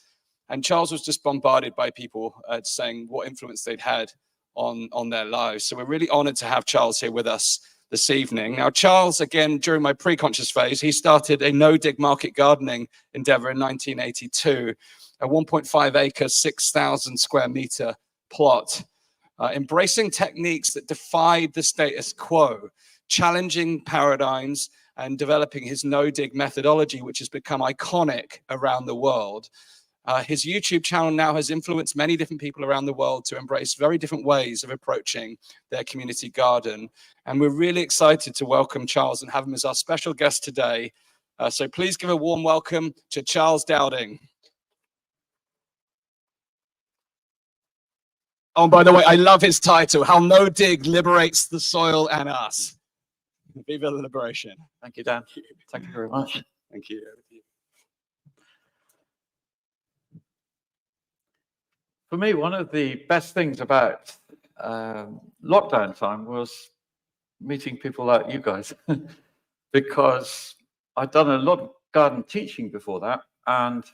Speaker 3: And Charles was just bombarded by people saying what influence they'd had on their lives. So we're really honored to have Charles here with us this evening. Now, Charles, again, during my pre-conscious phase, he started a no-dig market gardening endeavor in 1982, a 1.5 acre, 6,000 square meter plot, embracing techniques that defied the status quo, challenging paradigms and developing his no-dig methodology, which has become iconic around the world. His YouTube channel now has influenced many different people around the world to embrace very different ways of approaching their community garden. And we're really excited to welcome Charles and have him as our special guest today. So please give a warm welcome to Charles Dowding. Oh, by the way, I love his title, How No Dig Liberates the Soil and Us. Viva la liberation.
Speaker 6: Thank you, Dan. Thank you very much.
Speaker 3: Thank you.
Speaker 6: For me, one of the best things about lockdown time was meeting people like you guys, because I'd done a lot of garden teaching before that, and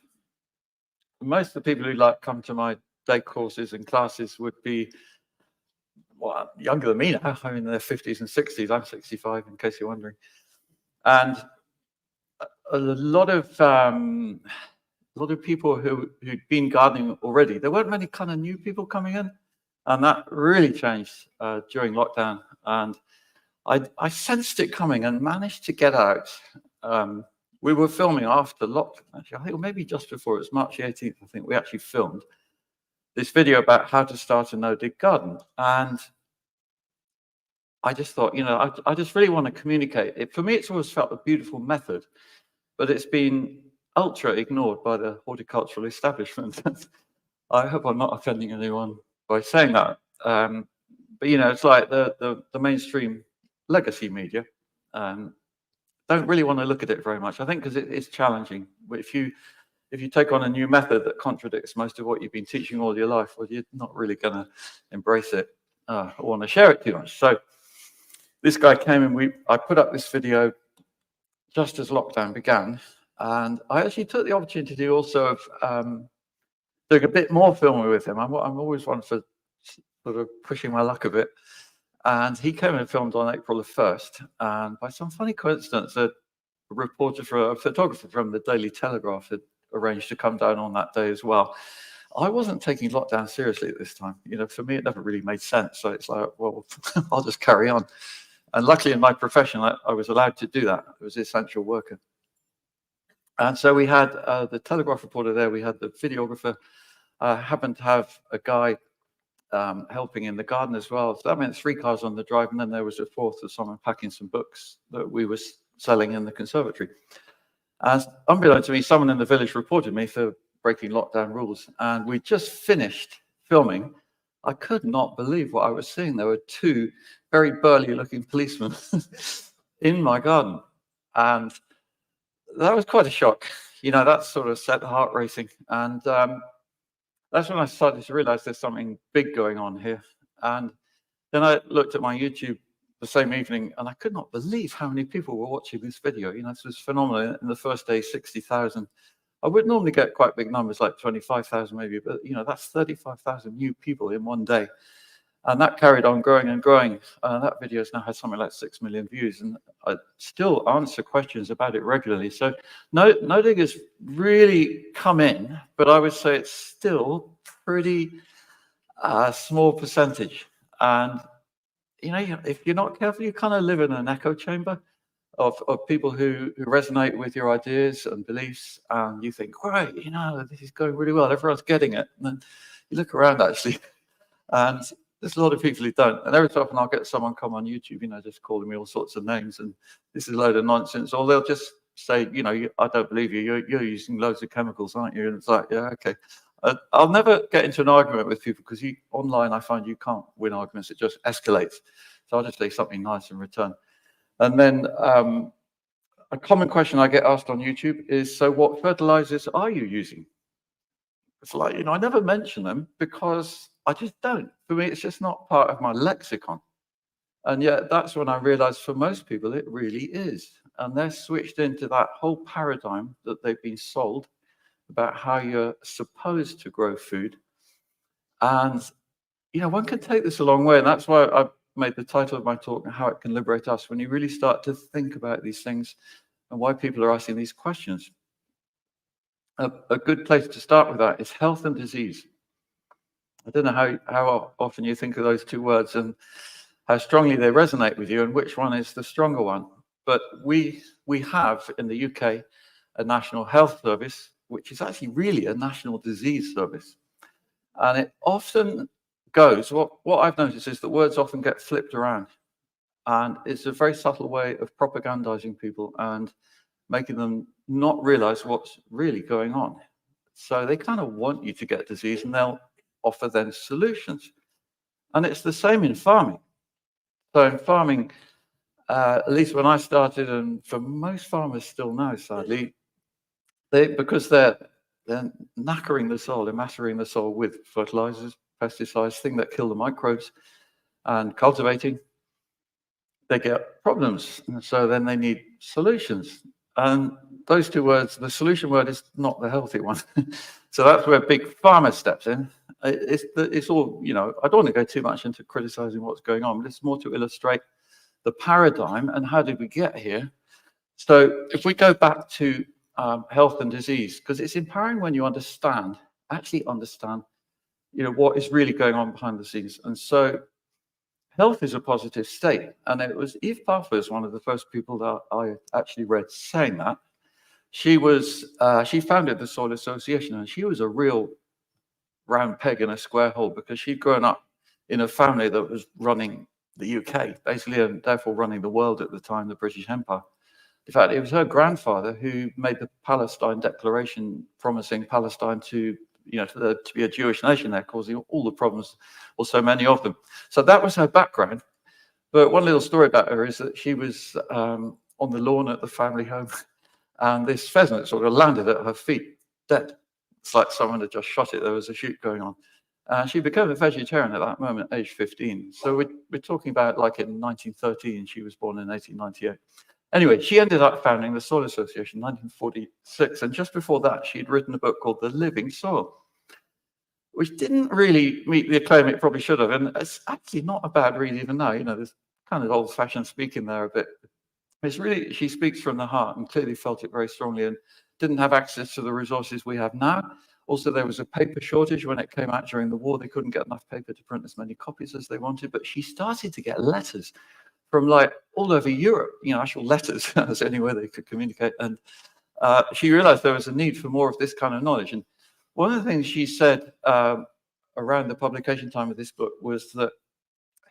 Speaker 6: most of the people who come to my day courses and classes would be younger than me now. I'm in their 50s and 60s. I'm 65, in case you're wondering. And a lot of people who'd been gardening already. There weren't many kind of new people coming in, and that really changed during lockdown. And I sensed it coming and managed to get out. We were filming after lockdown, actually. I think maybe just before. It was March the 18th, I think. We actually filmed this video about how to start a no-dig garden. And I just thought, I just really want to communicate it. For me, it's always felt a beautiful method, but it's been ultra ignored by the horticultural establishment. I hope I'm not offending anyone by saying that. But it's like the mainstream legacy media don't really want to look at it very much. I think because it's challenging. But if you take on a new method that contradicts most of what you've been teaching all your life, well, you're not really going to embrace it or want to share it too much. So this guy came and I put up this video just as lockdown began, and I actually took the opportunity also of doing a bit more filming with him. I'm always one for sort of pushing my luck a bit. And he came and filmed on April the 1st. And by some funny coincidence, a photographer from the Daily Telegraph had arranged to come down on that day as well. I wasn't taking lockdown seriously at this time. For me, it never really made sense. So it's like, well, I'll just carry on. And luckily in my profession, I was allowed to do that. I was an essential worker. And so we had the Telegraph reporter there. We had the videographer. Happened to have a guy helping in the garden as well. So that meant 3 cars on the drive, and then there was a 4th of someone packing some books that we were selling in the conservatory. As unbeknownst to me, someone in the village reported me for breaking lockdown rules, and we just finished filming. I could not believe what I was seeing. There were 2 very burly-looking policemen in my garden, and that was quite a shock. That sort of set the heart racing, and that's when I started to realize there's something big going on here. And then I looked at my YouTube the same evening, and I could not believe how many people were watching this video. This was phenomenal. In the first day, 60,000. I would normally get quite big numbers, like 25,000 maybe, but that's 35,000 new people in one day. And that carried on growing and growing. That video has now had something like 6 million views, and I still answer questions about it regularly. So no diggers really come in, but I would say it's still pretty small percentage. And if you're not careful, you kind of live in an echo chamber of people who resonate with your ideas and beliefs, and you think, right, this is going really well. Everyone's getting it. And then you look around actually, and there's a lot of people who don't. And every so often I'll get someone come on YouTube, just calling me all sorts of names, and this is a load of nonsense. Or they'll just say, I don't believe you. You're using loads of chemicals, aren't you? And it's like, yeah, okay. I'll never get into an argument with people, because online I find you can't win arguments. It just escalates. So I'll just say something nice in return. And then a common question I get asked on YouTube is, so what fertilizers are you using? It's like, I never mention them because I just don't. For me, it's just not part of my lexicon. And yet that's when I realized for most people, it really is. And they're switched into that whole paradigm that they've been sold about how you're supposed to grow food. And, one can take this a long way. And that's why I've made the title of my talk, How It Can Liberate Us, when you really start to think about these things and why people are asking these questions. A good place to start with that is health and disease. I don't know how often you think of those 2 words and how strongly they resonate with you and which one is the stronger one. But we have in the UK a National Health Service, which is actually really a national disease service. And it often goes, what I've noticed is that words often get flipped around. And it's a very subtle way of propagandizing people and making them not realize what's really going on. So they kind of want you to get disease, and they'll offer then solutions. And it's the same in farming. So in farming,
Speaker 10: at least when I started, and for most farmers still now, sadly, because they're knackering the soil, they're macerating the soil with fertilizers, pesticides, things that kill the microbes, and cultivating, they get problems. And so then they need solutions. And those two words, the solution word is not the healthy one. So that's where Big Pharma steps in. It's all, you know, I don't want to go too much into criticizing what's going on, but it's more to illustrate the paradigm and how did we get here. So if we go back to health and disease, because it's empowering when you actually understand, you know, what is really going on behind the scenes. And so health is a positive state. And it was Eve Parker was one of the first people that I actually read saying that. She founded the Soil Association, and she was a real round peg in a square hole because she'd grown up in a family that was running the UK, basically, and therefore running the world at the time, the British Empire. In fact, it was her grandfather who made the Palestine Declaration, promising Palestine to, you know, to be a Jewish nation there, causing all the problems, or so many of them. So that was her background. But one little story about her is that she was on the lawn at the family home, and this pheasant sort of landed at her feet, dead. It's like someone had just shot it. There was a shoot going on. She became a vegetarian at that moment, age 15. So we're talking about like in 1913. She was born in 1898. Anyway, she ended up founding the Soil Association in 1946. And just before that, she'd written a book called The Living Soil, which didn't really meet the acclaim it probably should have. And it's actually not a bad read even now. You know, there's kind of old-fashioned speaking there a bit. It's really, she speaks from the heart and clearly felt it very strongly and didn't have access to the resources we have now. Also, there was a paper shortage when it came out during the war. They couldn't get enough paper to print as many copies as they wanted, but she started to get letters from like all over Europe, you know, actual letters. That's the only way they could communicate. And she realized there was a need for more of this kind of knowledge. And one of the things she said around the publication time of this book was that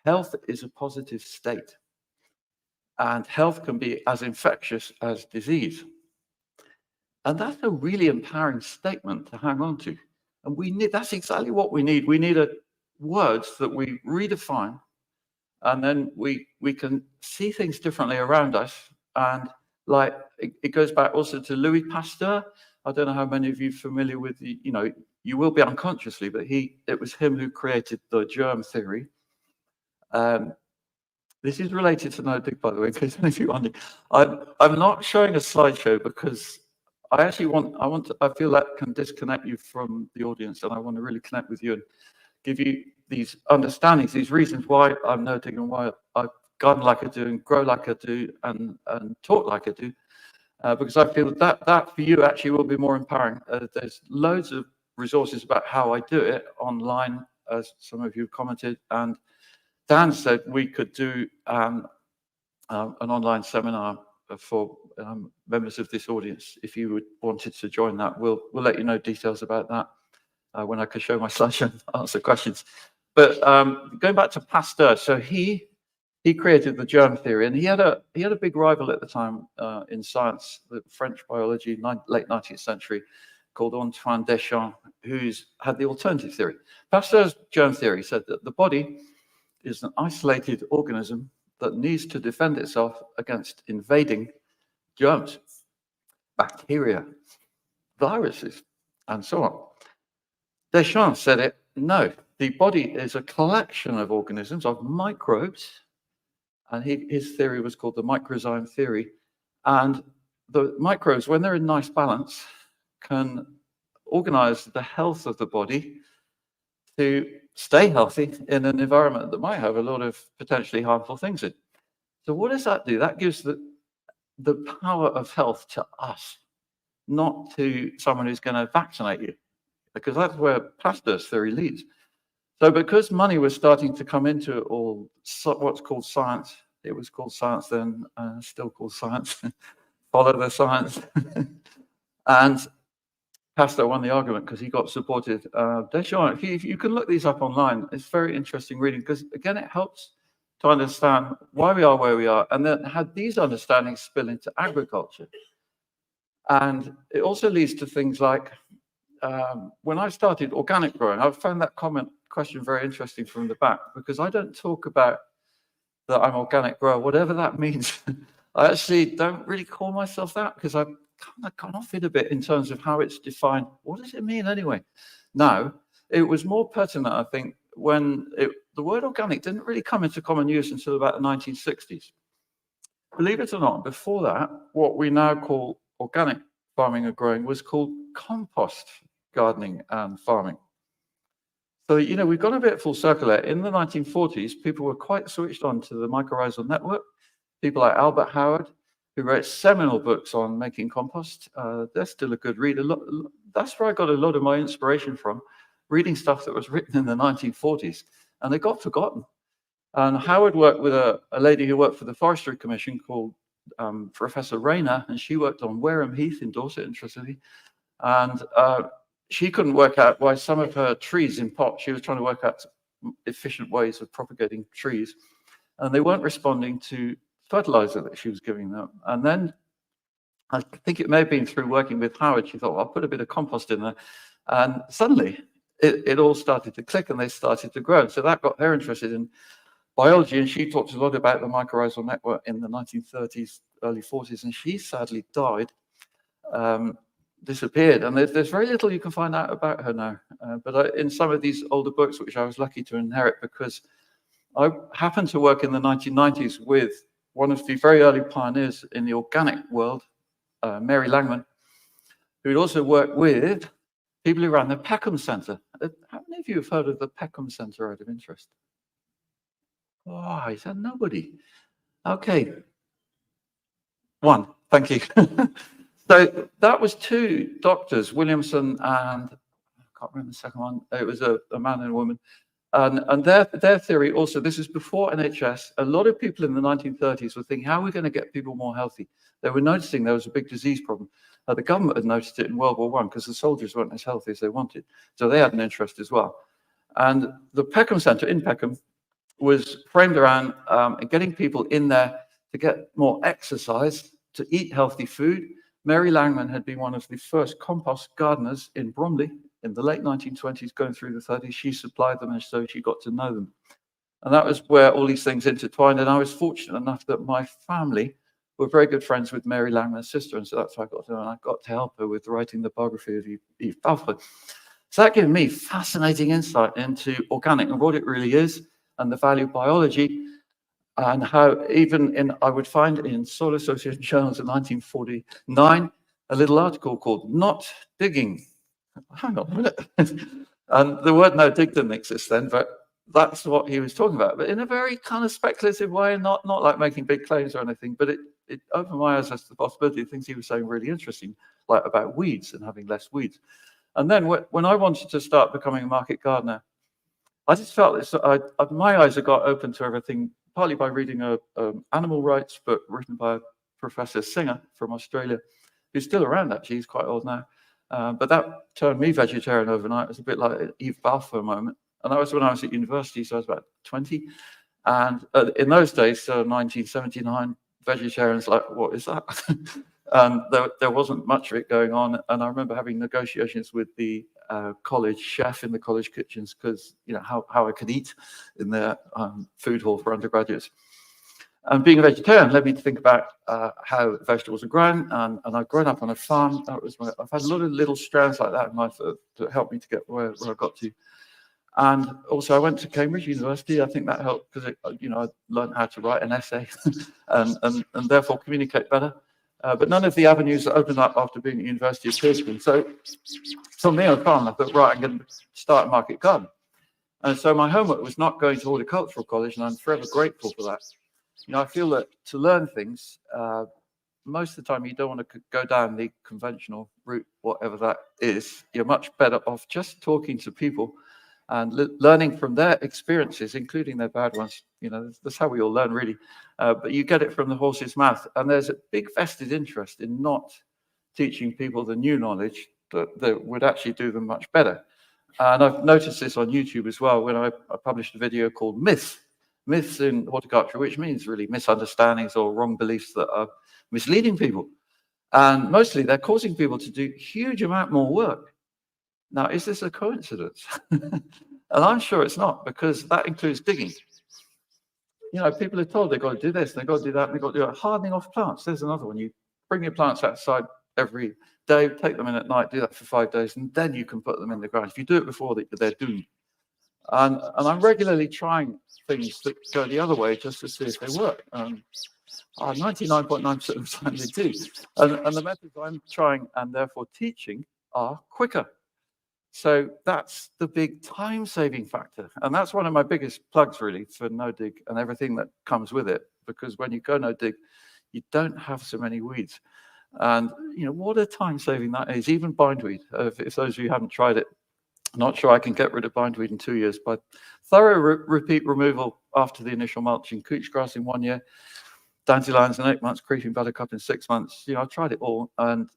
Speaker 10: health is a positive state, and health can be as infectious as disease. And that's a really empowering statement to hang on to. And we need, that's exactly what we need. We need words that we redefine, and then we can see things differently around us. And like, it goes back also to Louis Pasteur. I don't know how many of you are familiar with the, you know, you will be unconsciously, but it was him who created the germ theory. This is related to no dig, by the way, in case any of you are wondering. I'm not showing a slideshow because I feel that can disconnect you from the audience, and I want to really connect with you and give you these understandings, these reasons why I'm no dig and why I garden like I do and grow like I do and talk like I do, because I feel that for you actually will be more empowering. There's loads of resources about how I do it online, as some of you commented, and Dan said we could do an online seminar for members of this audience. If you wanted to join that, we'll let you know details about that when I can show my slideshow and answer questions. But going back to Pasteur, so he created the germ theory, and he had a big rival at the time in science, the French biology, late 19th century, called Antoine Deschamps, who's had the alternative theory. Pasteur's germ theory said that the body is an isolated organism that needs to defend itself against invading germs, bacteria, viruses, and so on. Deschamps said no, the body is a collection of organisms, of microbes, and his theory was called the microzyme theory. And the microbes, when they're in nice balance, can organize the health of the body to stay healthy in an environment that might have a lot of potentially harmful things in. So what does that do? That gives the power of health to us, not to someone who's going to vaccinate you, because that's where Pasteur's theory leads. So because money was starting to come into it all, what's called science, it was called science then, still called science, follow the science. And Pasteur won the argument because he got supported. Deschamps, if you can look these up online, it's very interesting reading, because again, it helps to understand why we are where we are, and then how these understandings spill into agriculture. And it also leads to things like, when I started organic growing, I found that question very interesting from the back, because I don't talk about that I'm organic grower, whatever that means. I actually don't really call myself that because I've kind of gone off it a bit in terms of how it's defined. What does it mean anyway? Now, it was more pertinent, I think, when the word organic didn't really come into common use until about the 1960s. Believe it or not, before that, what we now call organic farming and growing was called compost gardening and farming. So, you know, we've gone a bit full circle there. In the 1940s, people were quite switched on to the mycorrhizal network. People like Albert Howard, who wrote seminal books on making compost. They're still a good read. That's where I got a lot of my inspiration from, reading stuff that was written in the 1940s, and they got forgotten. And Howard worked with a lady who worked for the Forestry Commission called Professor Rayner, and she worked on Wareham Heath in Dorset, interestingly. And she couldn't work out why some of her trees in pots, she was trying to work out efficient ways of propagating trees, and they weren't responding to fertilizer that she was giving them. And then I think it may have been through working with Howard, she thought, well, I'll put a bit of compost in there. And suddenly it all started to click and they started to grow. So that got her interested in biology. And she talked a lot about the mycorrhizal network in the 1930s, early 40s. And she sadly died, disappeared. And there's very little you can find out about her now. But in some of these older books, which I was lucky to inherit because I happened to work in the 1990s with one of the very early pioneers in the organic world, Mary Langman, who'd also worked with people who ran the Peckham Centre. How many of you have heard of the Peckham Centre out of interest? Oh, is that nobody? Okay. One, thank you. So that was two doctors, Williamson and, I can't remember the second one. It was a man and a woman. And their theory also, this is before NHS, a lot of people in the 1930s were thinking, how are we going to get people more healthy? They were noticing there was a big disease problem. The government had noticed it in World War I because the soldiers weren't as healthy as they wanted. So they had an interest as well. And the Peckham Centre in Peckham was framed around getting people in there to get more exercise, to eat healthy food. Mary Langman had been one of the first compost gardeners in Bromley in the late 1920s, going through the 30s. She supplied them, and so she got to know them. And that was where all these things intertwined. And I was fortunate enough that my family were very good friends with Mary Langman's sister. And so that's how I got to know, and I got to help her with writing the biography of Eve Balfour. So that gave me fascinating insight into organic and what it really is, and the value of biology, and how even in, I would find in Soil Association journals in 1949, a little article called Not Digging. Hang on a minute. And the word no dig didn't exist then, but that's what he was talking about. But in a very kind of speculative way, not like making big claims or anything, but it opened my eyes as to the possibility of things he was saying really interesting, like about weeds and having less weeds. And then when I wanted to start becoming a market gardener, I just felt this, my eyes had got open to everything, partly by reading a animal rights book written by Professor Singer from Australia, who's still around actually, he's quite old now. But that turned me vegetarian overnight. It was a bit like an Eve Balfour moment. And that was when I was at university, so I was about 20. And in those days, 1979, vegetarians like, what is that? And there wasn't much of it going on. And I remember having negotiations with the college chef in the college kitchens because, you know, how I could eat in the food hall for undergraduates. And being a vegetarian led me to think about how vegetables are grown, and I've grown up on a farm. I've had a lot of little strands like that in life that helped me to get where I got to. And also I went to Cambridge University. I think that helped because, you know, I learned how to write an essay and therefore communicate better. But none of the avenues that opened up after being at university appeared to me. So from me on the farm, I thought, right, I'm going to start a market garden. And so my homework was not going to horticultural college, and I'm forever grateful for that. You know, I feel that to learn things, most of the time you don't want to go down the conventional route, whatever that is. You're much better off just talking to people and learning from their experiences, including their bad ones. You know, that's how we all learn, really. But you get it from the horse's mouth. And there's a big vested interest in not teaching people the new knowledge that would actually do them much better. And I've noticed this on YouTube as well, when I published a video called Myths in Horticulture, which means really misunderstandings or wrong beliefs that are misleading people. And mostly they're causing people to do huge amount more work. Now, is this a coincidence? And I'm sure it's not, because that includes digging. you know, people are told they've got to do this, they've got to do that, and they've got to do it. Hardening off plants. There's another one. You bring your plants outside every day, take them in at night, do that for 5 days, and then you can put them in the ground. If you do it before, they're doomed. And I'm regularly trying things that go the other way just to see if they work. 99.9% of the time they do. And the methods I'm trying and therefore teaching are quicker. So that's the big time-saving factor. And that's one of my biggest plugs, really, for no-dig and everything that comes with it. Because when you go no-dig, you don't have so many weeds. And, you know, what a time-saving that is. Even bindweed, if those of you haven't tried it, I'm not sure I can get rid of bindweed in 2 years, but thorough repeat removal after the initial mulching, couch grass in 1 year, dandelions in 8 months, creeping buttercup in 6 months. You know, I've tried it all, and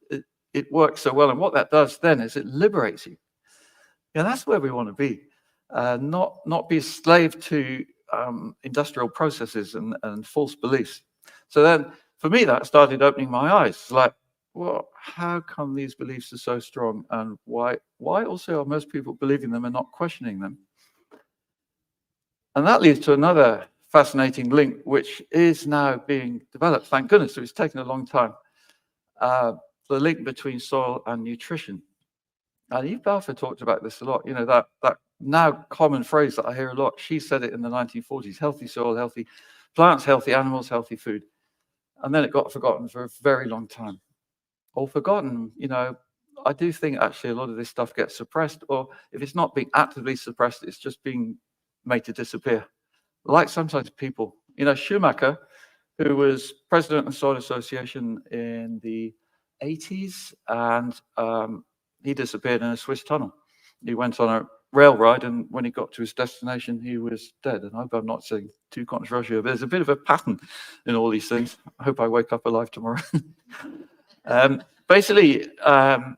Speaker 10: it works so well. And what that does then is it liberates you. Yeah, that's where we want to be, not be a slave to industrial processes and false beliefs. So then, for me, that started opening my eyes. Like, well, how come these beliefs are so strong, and why also are most people believing them and not questioning them? And that leads to another fascinating link, which is now being developed. Thank goodness, so it's taken a long time. The link between soil and nutrition. And Eve Balfour talked about this a lot. You know, that now common phrase that I hear a lot. She said it in the 1940s: healthy soil, healthy plants, healthy animals, healthy food. And then it got forgotten for a very long time. Or forgotten, you know, I do think actually a lot of this stuff gets suppressed, or if it's not being actively suppressed, it's just being made to disappear. Like sometimes people, you know, Schumacher, who was president of the Soil Association in the 80s, and he disappeared in a Swiss tunnel. He went on a rail ride, and when he got to his destination, he was dead. And I hope I'm not saying too controversial, but there's a bit of a pattern in all these things. I hope I wake up alive tomorrow. Basically, the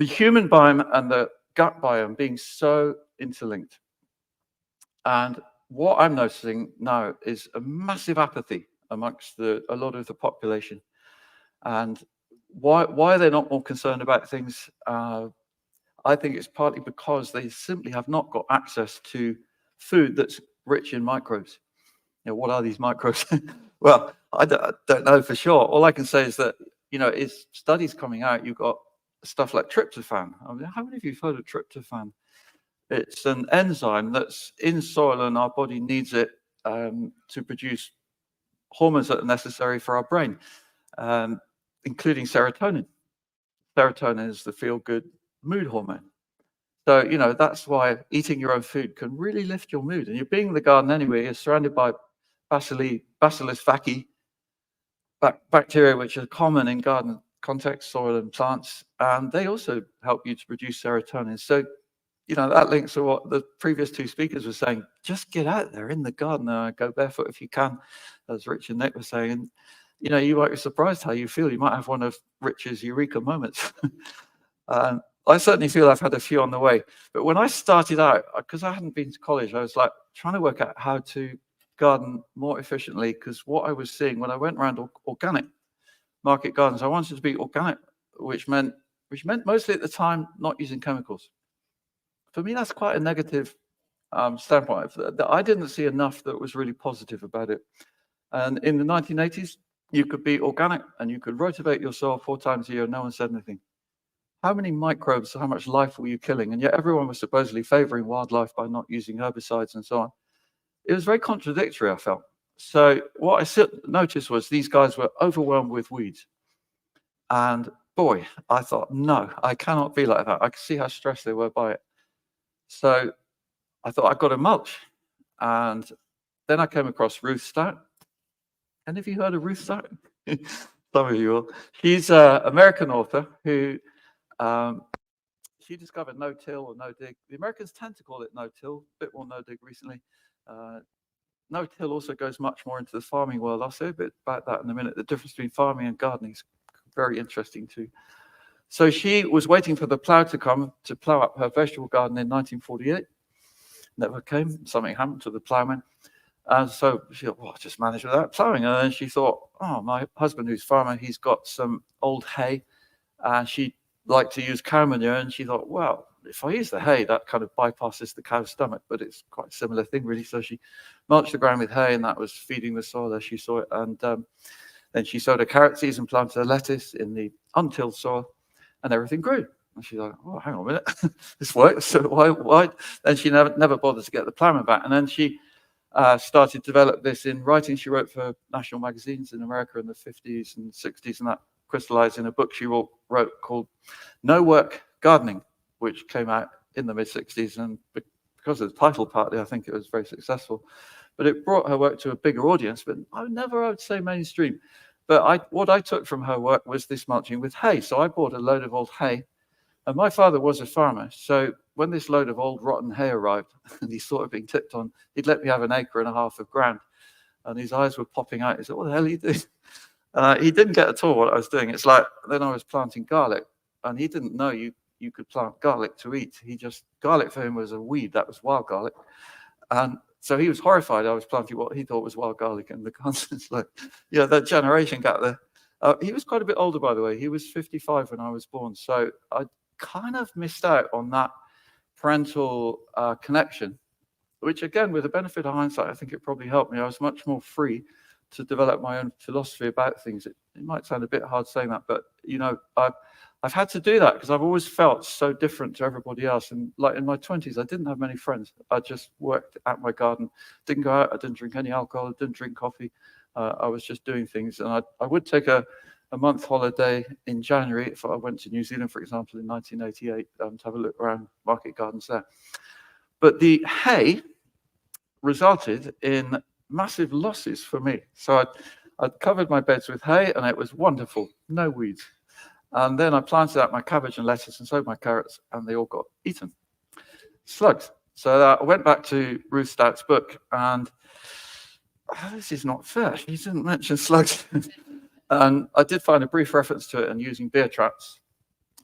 Speaker 10: human biome and the gut biome being so interlinked. And what I'm noticing now is a massive apathy amongst a lot of the population. And why they're not more concerned about things, I think it's partly because they simply have not got access to food that's rich in microbes. You know, what are these microbes? Well, I don't know for sure. All I can say is that, you know, it's studies coming out. You've got stuff like tryptophan. I mean, how many of you have heard of tryptophan? It's an enzyme that's in soil, and our body needs it to produce hormones that are necessary for our brain, including serotonin. Serotonin is the feel-good mood hormone. So, you know, that's why eating your own food can really lift your mood. And you're being in the garden anyway, you're surrounded by Bacillus vaccae, bacteria which are common in garden context, soil and plants, and they also help you to produce serotonin. So, you know, that links to what the previous two speakers were saying. Just get out there in the garden and go barefoot if you can, as Rich and Nick were saying. And, you know, you might be surprised how you feel. You might have one of Rich's eureka moments. I certainly feel I've had a few on the way. But when I started out, because I hadn't been to college, I was like trying to work out how to garden more efficiently, because what I was seeing when I went around organic market gardens, I wanted to be organic, which meant mostly at the time not using chemicals. For me, that's quite a negative standpoint. I didn't see enough that was really positive about it. And in the 1980s, you could be organic and you could rotate your soil 4 times a year and no one said anything. How many microbes, how much life were you killing? And yet everyone was supposedly favoring wildlife by not using herbicides and so on. It was very contradictory, I felt. So what I noticed was these guys were overwhelmed with weeds. And boy, I thought, no, I cannot be like that. I could see how stressed they were by it. So I thought, I've got to mulch. And then I came across Ruth Stout. Any of you heard of Ruth Stout? Some of you will. She's an American author who she discovered no-till or no-dig. The Americans tend to call it no-till, a bit more no-dig recently. No-till also goes much more into the farming world. I'll say a bit about that in a minute. The difference between farming and gardening is very interesting too. So she was waiting for the plow to come to plow up her vegetable garden in 1948. Never came. Something happened to the plowman. And so she thought, well, I'll just manage without plowing. And then she thought, oh, my husband, who's a farmer, he's got some old hay. And she liked to use cow manure. And she thought, well, if I use the hay, that kind of bypasses the cow's stomach, but it's quite a similar thing, really. So she mulched the ground with hay, and that was feeding the soil as she saw it. And then she sowed her carrot seeds and planted her lettuce in the untilled soil, and everything grew. And she's like, oh, hang on a minute, this works. So why? Then she never bothered to get the plumber back. And then she started to develop this in writing. She wrote for national magazines in America in the 50s and 60s, and that crystallized in a book she wrote called No Work Gardening, which came out in the mid-60s. And because of the title partly, I think it was very successful. But it brought her work to a bigger audience, but I would say mainstream. But what I took from her work was this mulching with hay. So I bought a load of old hay. And my father was a farmer. So when this load of old rotten hay arrived and he saw it being tipped on, he'd let me have 1.5 acres of ground. And his eyes were popping out. He said, what the hell are you doing? He didn't get at all what I was doing. It's like, then I was planting garlic. And he didn't know you could plant garlic to eat. Garlic for him was a weed. That was wild garlic. And so he was horrified I was planting what he thought was wild garlic in the constants. Like, that generation gap there. He was quite a bit older, by the way. He was 55 when I was born. So I kind of missed out on that parental connection, which again, with the benefit of hindsight, I think it probably helped me. I was much more free to develop my own philosophy about things. It might sound a bit hard saying that, but I've had to do that because I've always felt so different to everybody else. And like in my 20s, I didn't have many friends. I just worked at my garden, didn't go out, I didn't drink any alcohol, I didn't drink coffee. I was just doing things. And I would take a month holiday in January if I went to New Zealand, for example, in 1988, to have a look around market gardens there. But the hay resulted in massive losses for me. So I'd covered my beds with hay and it was wonderful, no weeds. And then I planted out my cabbage and lettuce and sowed my carrots and they all got eaten. Slugs. So I went back to Ruth Stout's book and this is not fair. She didn't mention slugs. And I did find a brief reference to it and using beer traps.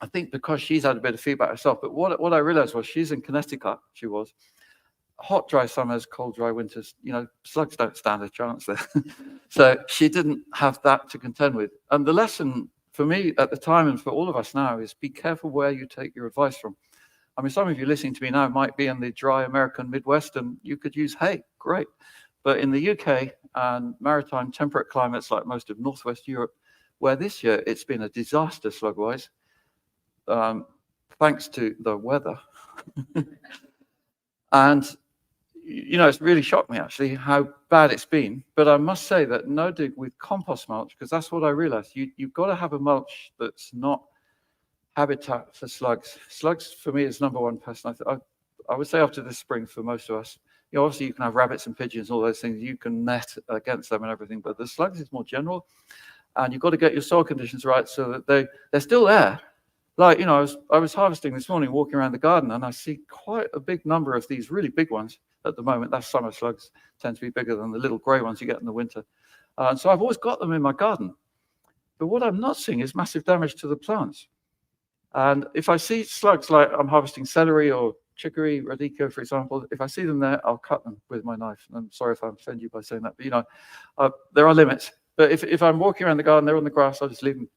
Speaker 10: I think because she's had a bit of feedback herself. But what I realized was she's in Connecticut. She was. Hot, dry summers, cold, dry winters. Slugs don't stand a chance there. So she didn't have that to contend with. And the lesson for me at the time and for all of us now is be careful where you take your advice from. I mean, some of you listening to me now might be in the dry American Midwest and you could use hay. Great. But in the UK and maritime temperate climates like most of Northwest Europe, where this year it's been a disaster slug-wise, thanks to the weather. And, it's really shocked me actually how bad it's been. But I must say that no dig with compost mulch, because that's what I realized. You've got to have a mulch that's not habitat for slugs. Slugs for me is number one pest. I would say after this spring for most of us. Obviously you can have rabbits and pigeons, all those things. You can net against them and everything, but the slugs is more general. And you've got to get your soil conditions right so that they're still there. Like, I was harvesting this morning, walking around the garden, and I see quite a big number of these really big ones at the moment. That's summer slugs, tend to be bigger than the little grey ones you get in the winter. And so I've always got them in my garden. But what I'm not seeing is massive damage to the plants. And if I see slugs, like I'm harvesting celery or chicory, radicchio, for example, if I see them there, I'll cut them with my knife. And I'm sorry if I offend you by saying that, but there are limits. But if I'm walking around the garden, they're on the grass, I'll just leave them.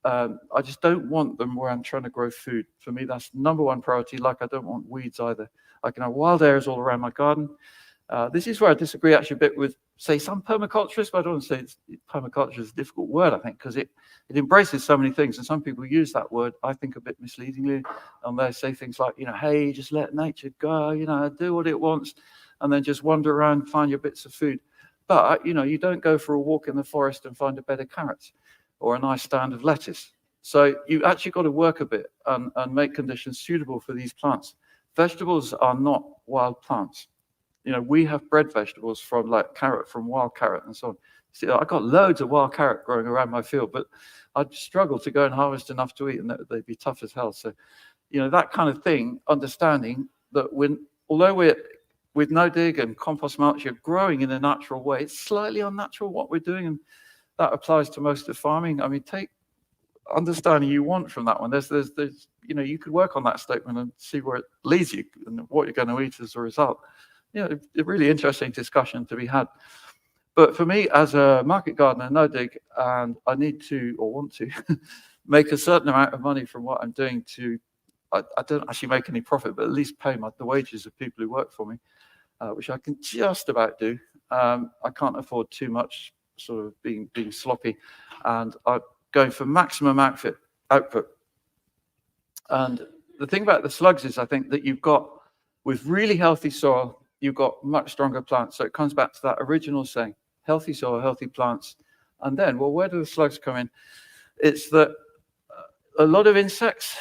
Speaker 10: I just don't want them where I'm trying to grow food. For me, that's number one priority. Like I don't want weeds either. I can have wild areas all around my garden. This is where I disagree actually a bit with, say, some permaculturists, but I don't want to say permaculture is a difficult word, I think, because it embraces so many things. And some people use that word, I think, a bit misleadingly. And they say things like, hey, just let nature go, do what it wants, and then just wander around and find your bits of food. But, you don't go for a walk in the forest and find a bed of carrots or a nice stand of lettuce. So you actually got to work a bit and make conditions suitable for these plants. Vegetables are not wild plants. We have bred vegetables from like carrot, from wild carrot and so on. See, I got loads of wild carrot growing around my field, but I'd struggle to go and harvest enough to eat, and they'd be tough as hell. So, that kind of thing, understanding that although we're with no dig and compost mulch, you're growing in a natural way. It's slightly unnatural what we're doing, and that applies to most of farming. I mean, take understanding you want from that one. There's you could work on that statement and see where it leads you and what you're going to eat as a result. A really interesting discussion to be had. But for me, as a market gardener, no dig, and I need to or want to make a certain amount of money from what I'm doing to I don't actually make any profit, but at least pay the wages of people who work for me, which I can just about do. I can't afford too much sort of being sloppy, and I'm going for maximum output. And the thing about the slugs is, I think that you've got, with really healthy soil, you've got much stronger plants. So it comes back to that original saying, healthy soil, healthy plants. And then, well, where do the slugs come in? It's that a lot of insects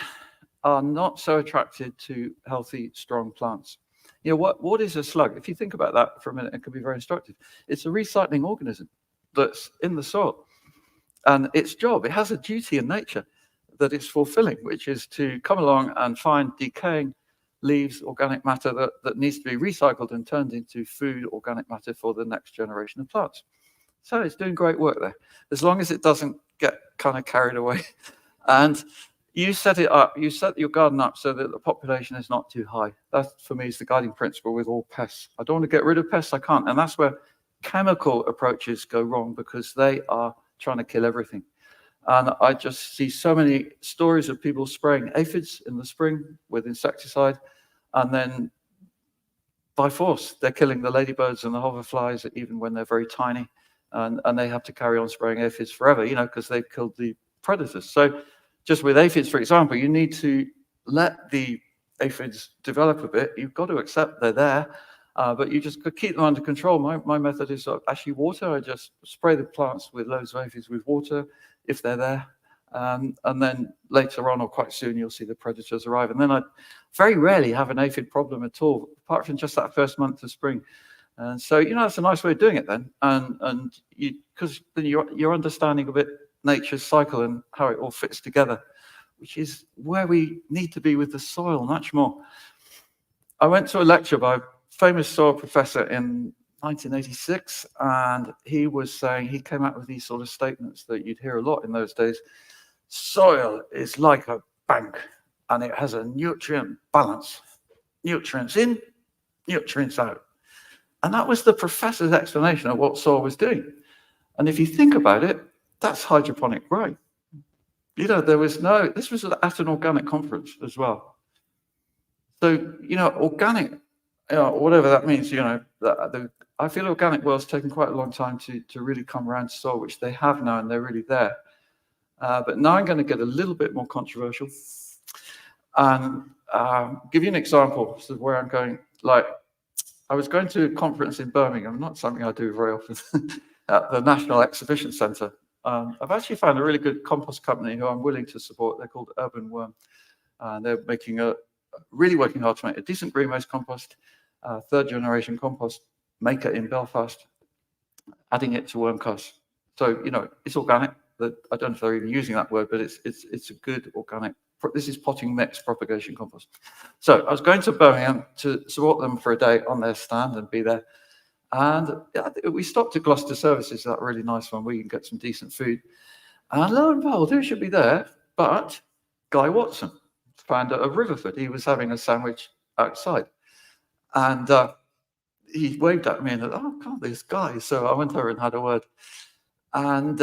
Speaker 10: are not so attracted to healthy, strong plants. You know, what is a slug? If you think about that for a minute, it can be very instructive. It's a recycling organism that's in the soil. And its job, it has a duty in nature that it's fulfilling, which is to come along and find decaying leaves, organic matter that needs to be recycled and turned into food, organic matter for the next generation of plants. So it's doing great work there, as long as it doesn't get kind of carried away. And you set it up, you set your garden up so that the population is not too high. That, for me, is the guiding principle with all pests. I don't want to get rid of pests, I can't. And that's where chemical approaches go wrong, because they are trying to kill everything. And I just see so many stories of people spraying aphids in the spring with insecticide, and then by force, they're killing the ladybirds and the hoverflies, even when they're very tiny. And they have to carry on spraying aphids forever, you know, because they've killed the predators. So just with aphids, for example, you need to let the aphids develop a bit. You've got to accept they're there, but you just keep them under control. My method is actually water. I just spray the plants with loads of aphids with water if they're there. And then later on, or quite soon, you'll see the predators arrive. And then I very rarely have an aphid problem at all, apart from just that first month of spring. And so, you know, that's a nice way of doing it then. And you, because then you're understanding a bit nature's cycle and how it all fits together, which is where we need to be with the soil much more. I went to a lecture by a famous soil professor in 1986, and he was saying, he came out with these sort of statements that you'd hear a lot in those days. Soil is like a bank, and it has a nutrient balance. Nutrients in, nutrients out. And that was the professor's explanation of what soil was doing. And if you think about it, that's hydroponic growing. You know, this was at an organic conference as well. So, you know, organic, whatever that means, you know, I feel organic world's taken quite a long time to really come around to soil, which they have now, and they're really there. But now I'm going to get a little bit more controversial and give you an example of where I'm going. Like, I was going to a conference in Birmingham, not something I do very often, at the National Exhibition Centre. I've actually found a really good compost company who I'm willing to support. They're called Urban Worm. And they're really working hard to make a decent greenhouse compost, third generation compost maker in Belfast, adding it to worm cast. So, you know, it's organic. I don't know if they're even using that word, but it's a good organic. This is potting mix propagation compost. So I was going to Birmingham to support them for a day on their stand and be there. And we stopped at Gloucester Services, that really nice one, where you can get some decent food. And lo and behold, who should be there but Guy Watson, founder of Riverford. He was having a sandwich outside. And he waved at me and said, "Oh, God, this guy." So I went over and had a word. And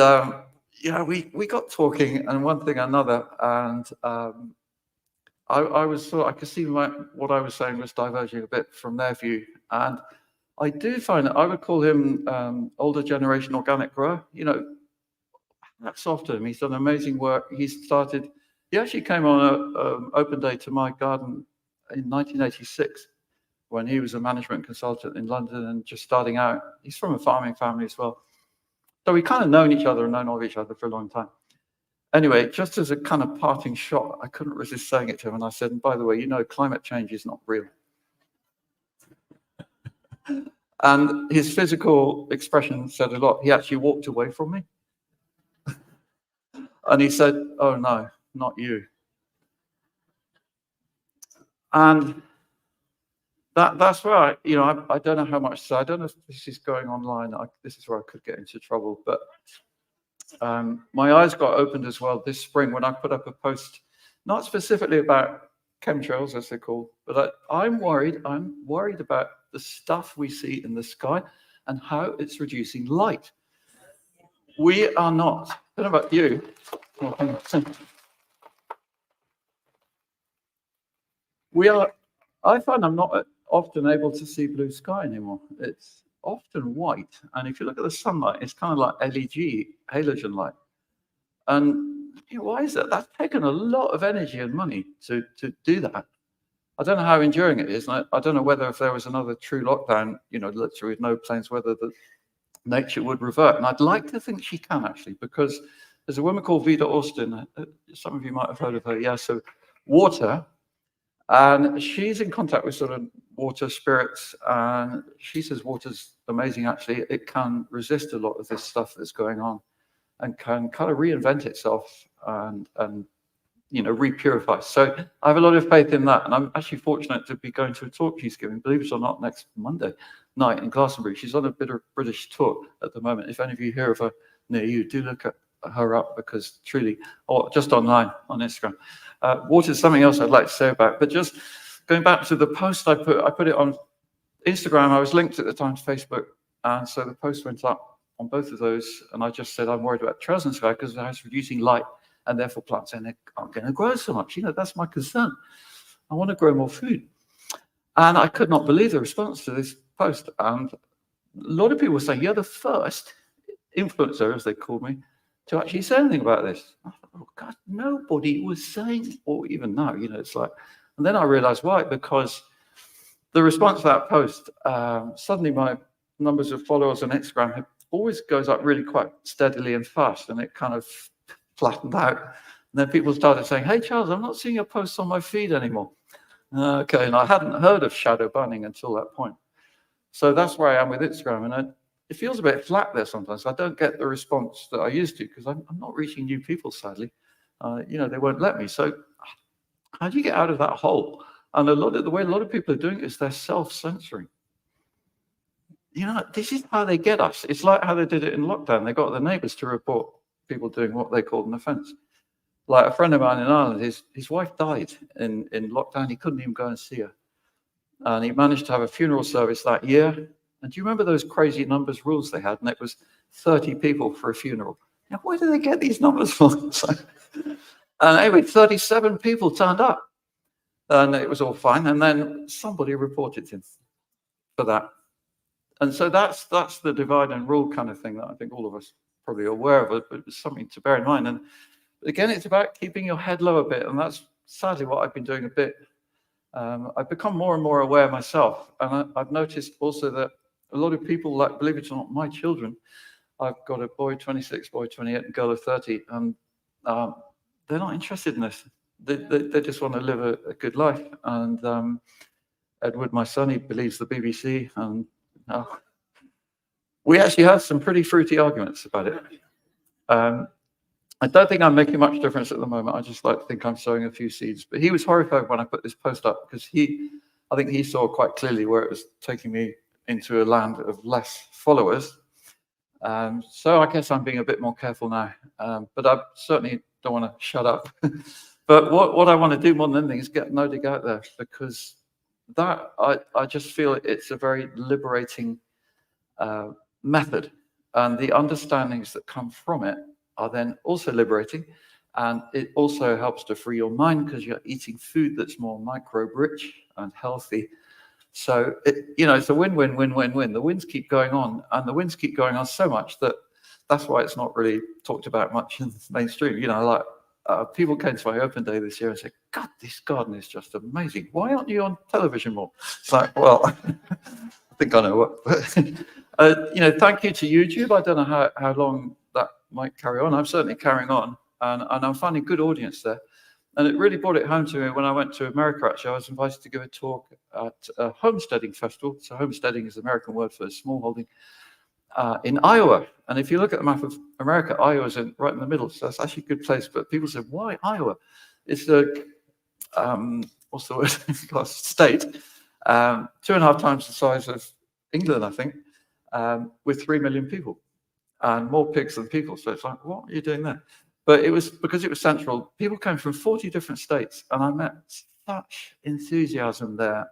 Speaker 10: yeah, we got talking, and one thing another, and I could see what I was saying was diverging a bit from their view. And I do find that I would call him older generation organic grower. You know, hats off to him. He's done amazing work. He actually came on an open day to my garden in 1986 when he was a management consultant in London and just starting out. He's from a farming family as well. So we kind of known each other and known of each other for a long time. Anyway, just as a kind of parting shot, I couldn't resist saying it to him. And I said, and by the way, you know, climate change is not real. And his physical expression said a lot. He actually walked away from me. And he said, "Oh, no, not you." And that's where I don't know how much. So I don't know if this is going online. This is where I could get into trouble. But my eyes got opened as well this spring when I put up a post, not specifically about chemtrails, as they're called, but I'm worried. I'm worried about the stuff we see in the sky and how it's reducing light. We are not. I don't know about you. I find I'm not often able to see blue sky anymore. It's often white. And if you look at the sunlight, it's kind of like LED, halogen light. And why is that? That's taken a lot of energy and money to do that. I don't know how enduring it is. And I don't know whether if there was another true lockdown, literally with no planes, whether the nature would revert. And I'd like to think she can actually, because there's a woman called Vida Austin. Some of you might have heard of her. Yeah, so water. And she's in contact with sort of water spirits. And she says water's amazing, actually. It can resist a lot of this stuff that's going on and can kind of reinvent itself and repurify. So I have a lot of faith in that. And I'm actually fortunate to be going to a talk she's giving, believe it or not, next Monday night in Glastonbury. She's on a bit of British tour at the moment. If any of you hear of her near you, do look at her up, because truly, or just online on Instagram. Water is something else I'd like to say about, but just going back to the post I put it on Instagram. I was linked at the time to Facebook, and so the post went up on both of those, and I just said I'm worried about trails and sky because it's reducing light, and therefore plants aren't going to grow so much. That's my concern. I want to grow more food. And I could not believe the response to this post. And a lot of people were saying, you're the first influencer, as they called me, to actually say anything about this. I thought, oh God, nobody was saying, or even now, it's like, and then I realized why, because the response to that post, suddenly my numbers of followers on Instagram always goes up really quite steadily and fast, and it kind of flattened out. And then people started saying, hey, Charles, I'm not seeing your posts on my feed anymore. Okay, and I hadn't heard of shadow banning until that point. So that's where I am with Instagram. And it feels a bit flat there sometimes. I don't get the response that I used to, because I'm not reaching new people, sadly. They won't let me. So how do you get out of that hole? And the way a lot of people are doing it is they're self-censoring. This is how they get us. It's like how they did it in lockdown. They got the neighbors to report people doing what they called an offense. Like a friend of mine in Ireland, his wife died in lockdown. He couldn't even go and see her. And he managed to have a funeral service that year. And do you remember those crazy numbers rules they had? And it was 30 people for a funeral. Now, where do they get these numbers from? And anyway, 37 people turned up. And it was all fine. And then somebody reported him for that. And so that's the divide and rule kind of thing that I think all of us probably are aware of, but it's something to bear in mind. And again, it's about keeping your head low a bit. And that's sadly what I've been doing a bit. I've become more and more aware myself. And I've noticed also that a lot of people, like, believe it or not, my children, I've got a boy 26, boy 28, and a girl of 30, and they're not interested in this. They just want to live a good life. And Edward, my son, he believes the BBC, and we actually have some pretty fruity arguments about it. I don't think I'm making much difference at the moment. I just like to think I'm sowing a few seeds. But he was horrified when I put this post up, because I think he saw quite clearly where it was taking me into a land of less followers. So I guess I'm being a bit more careful now. But I certainly don't want to shut up. But what I want to do more than anything is get Nodig out there, because that I just feel it's a very liberating method, and the understandings that come from it are then also liberating, and it also helps to free your mind because you're eating food that's more microbe rich and healthy. So it's a win-win-win-win-win. The wins keep going on, and the wins keep going on so much that's why it's not really talked about much in the mainstream. People came to my open day this year and said, God, this garden is just amazing. Why aren't you on television more? It's like, well, I think I know what. Thank you to YouTube. I don't know how long that might carry on. I'm certainly carrying on, and I'm finding good audience there. And it really brought it home to me when I went to America. Actually, I was invited to give a talk at a homesteading festival. So homesteading is the American word for smallholding. In Iowa. And if you look at the map of America, Iowa's right in the middle. So that's actually a good place. But people say, why Iowa? It's the, what's the word? State. 2.5 times the size of England, I think, with 3 million people and more pigs than people. So it's like, what are you doing there? But it was because it was central. People came from 40 different states, and I met such enthusiasm there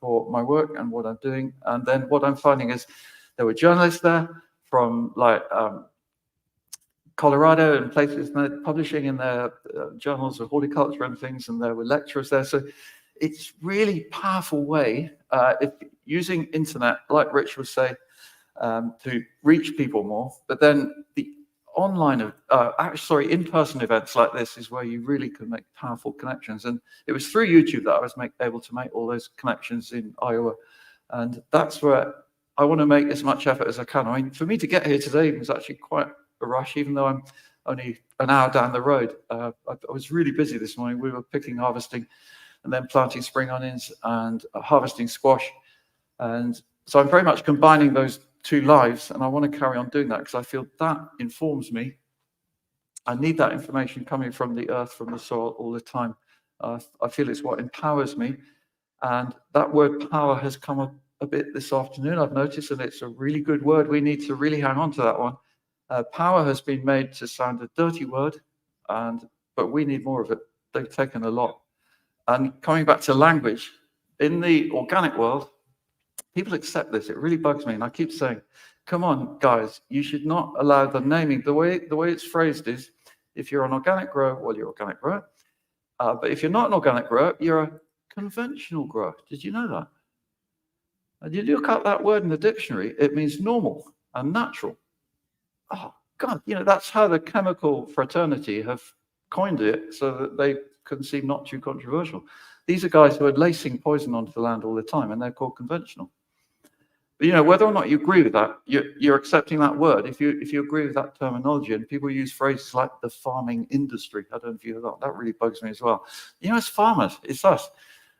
Speaker 10: for my work and what I'm doing. And then what I'm finding is there were journalists there from Colorado and places, and they're publishing in their journals of horticulture and things, and there were lecturers there. So it's really powerful way, if using internet, like Rich was saying, to reach people more. But then the online, in-person events like this is where you really can make powerful connections. And it was through YouTube that I was able to make all those connections in Iowa. And that's where I want to make as much effort as I can. I mean, for me to get here today was actually quite a rush, even though I'm only an hour down the road. I was really busy this morning. We were picking, harvesting, and then planting spring onions and harvesting squash. And so I'm very much combining those two lives, and I want to carry on doing that because I feel that informs me. I need that information coming from the earth, from the soil all the time. I feel it's what empowers me. And that word power has come up a bit this afternoon, I've noticed, and it's a really good word. We need to really hang on to that one. Power has been made to sound a dirty word, but we need more of it. They've taken a lot. And coming back to language, in the organic world, people accept this. It really bugs me. And I keep saying, come on, guys, you should not allow the naming. The way it's phrased is, if you're an organic grower, well, you're an organic grower. But if you're not an organic grower, you're a conventional grower. Did you know that? And you look up that word in the dictionary, it means normal and natural. Oh, God, that's how the chemical fraternity have coined it so that they can seem not too controversial. These are guys who are lacing poison onto the land all the time, and they're called conventional. But, whether or not you agree with that, you're accepting that word. If you agree with that terminology, and people use phrases like the farming industry, I don't know if you heard that. That really bugs me as well. It's farmers, it's us.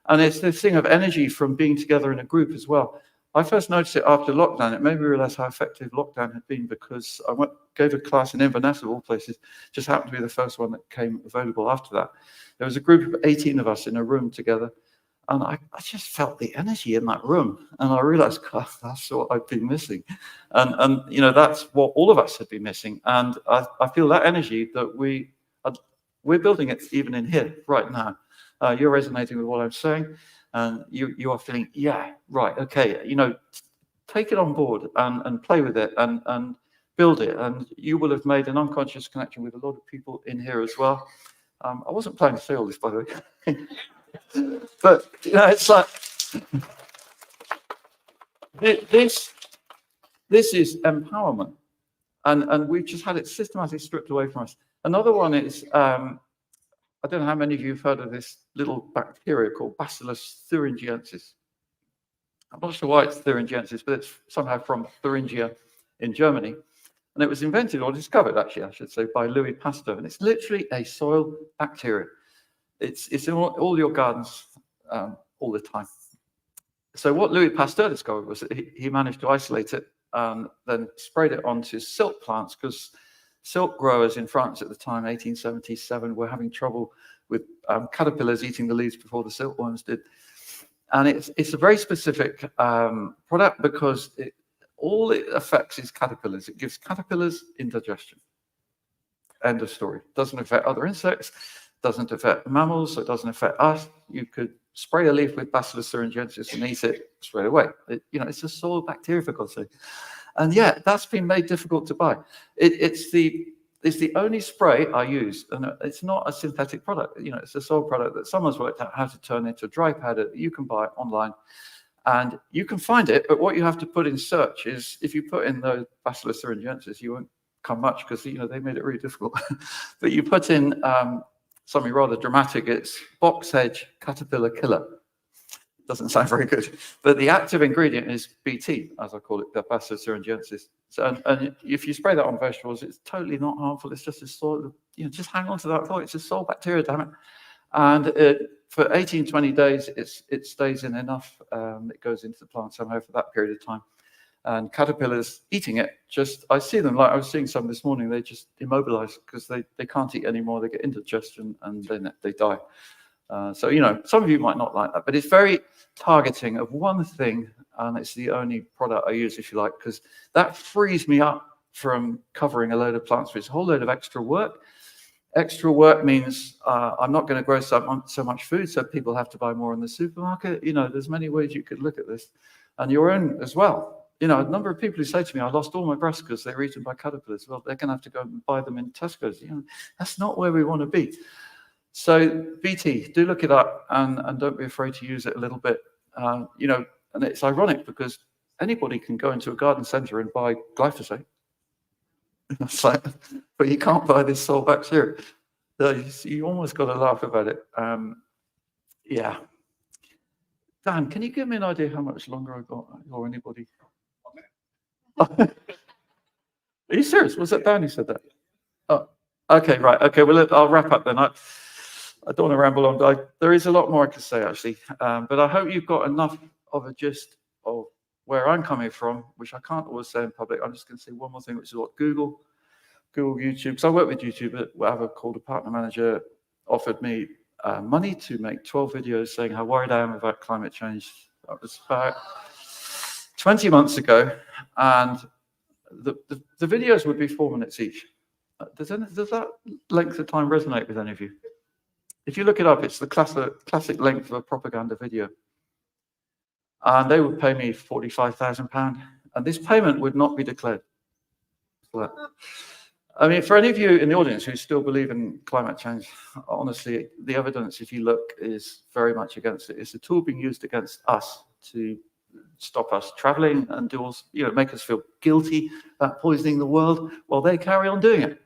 Speaker 10: And it's this thing of energy from being together in a group as well. I first noticed it after lockdown. It made me realize how effective lockdown had been, because I gave a class in Inverness, of all places, just happened to be the first one that came available after that. There was a group of 18 of us in a room together, and I just felt the energy in that room, and I realized, God, that's what I've been missing. And that's what all of us have been missing. And I feel that energy that we're building it even in here right now. You're resonating with what I'm saying, and you are feeling, yeah, right, okay, take it on board and play with it and build it, and you will have made an unconscious connection with a lot of people in here as well. I wasn't planning to say all this, by the way, but it's like this is empowerment, and we've just had it systematically stripped away from us. Another one is, I don't know how many of you have heard of this little bacteria called Bacillus thuringiensis. I'm not sure why it's thuringiensis, but it's somehow from Thuringia in Germany. And it was invented, or discovered actually, I should say, by Louis Pasteur. And it's literally a soil bacteria. It's in all your gardens all the time. So what Louis Pasteur discovered was that he managed to isolate it and then sprayed it onto silk plants, because silk growers in France at the time, 1877, were having trouble with caterpillars eating the leaves before the silkworms did. And it's a very specific product, because all it affects is caterpillars. It gives caterpillars indigestion. End of story. Doesn't affect other insects, doesn't affect mammals, so it doesn't affect us. You could spray a leaf with Bacillus thuringiensis and eat it straight away. It's a soil bacteria, for God's sake. And yeah, that's been made difficult to buy. It's the only spray I use, and it's not a synthetic product. It's a soil product that someone's worked out how to turn into dry powder that you can buy online, and you can find it. But what you have to put in search is, if you put in the Bacillus thuringiensis, you won't come much, because they made it really difficult. But you put in something rather dramatic. It's box hedge caterpillar killer. Doesn't sound very good, but the active ingredient is BT, as I call it, the Bacillus thuringiensis. So, and if you spray that on vegetables, it's totally not harmful. It's just a soil, just hang on to that thought. It's a soil bacteria, damn it. And for 18, 20 days, it stays in enough. It goes into the plant somehow for that period of time. And caterpillars eating it, I see them, like I was seeing some this morning, they just immobilize because they can't eat anymore. They get indigestion and then they die. So, some of you might not like that, but it's very targeting of one thing, and it's the only product I use, if you like, because that frees me up from covering a load of plants, which is a whole load of extra work. Extra work means I'm not going to grow so much food, so people have to buy more in the supermarket. There's many ways you could look at this, and your own as well. A number of people who say to me, I lost all my brassicas, they were eaten by caterpillars. Well, they're going to have to go and buy them in Tesco's. That's not where we want to be. So BT, do look it up and don't be afraid to use it a little bit. You know, and it's ironic because anybody can go into a garden centre and buy glyphosate. It's like, but you can't buy this soil bacteria. So you almost got to laugh about it. Yeah. Dan, can you give me an idea how much longer I got, or anybody? Are you serious? Was that Dan who said that? Oh, okay, right. Okay, well, look, I'll wrap up then. I don't want to ramble on. There is a lot more I could say, actually. But I hope you've got enough of a gist of where I'm coming from, which I can't always say in public. I'm just going to say one more thing, which is what Google, YouTube. Because I work with YouTube, but whatever, called a partner manager, offered me money to make 12 videos saying how worried I am about climate change. That was about 20 months ago. And the videos would be 4 minutes each. Does that length of time resonate with any of you? If you look it up, it's the classic length of a propaganda video. And they would pay me £45,000. And this payment would not be declared. I mean, for any of you in the audience who still believe in climate change, honestly, the evidence, if you look, is very much against it. It's a tool being used against us to stop us traveling and do all, you know, make us feel guilty about poisoning the world while they carry on doing it.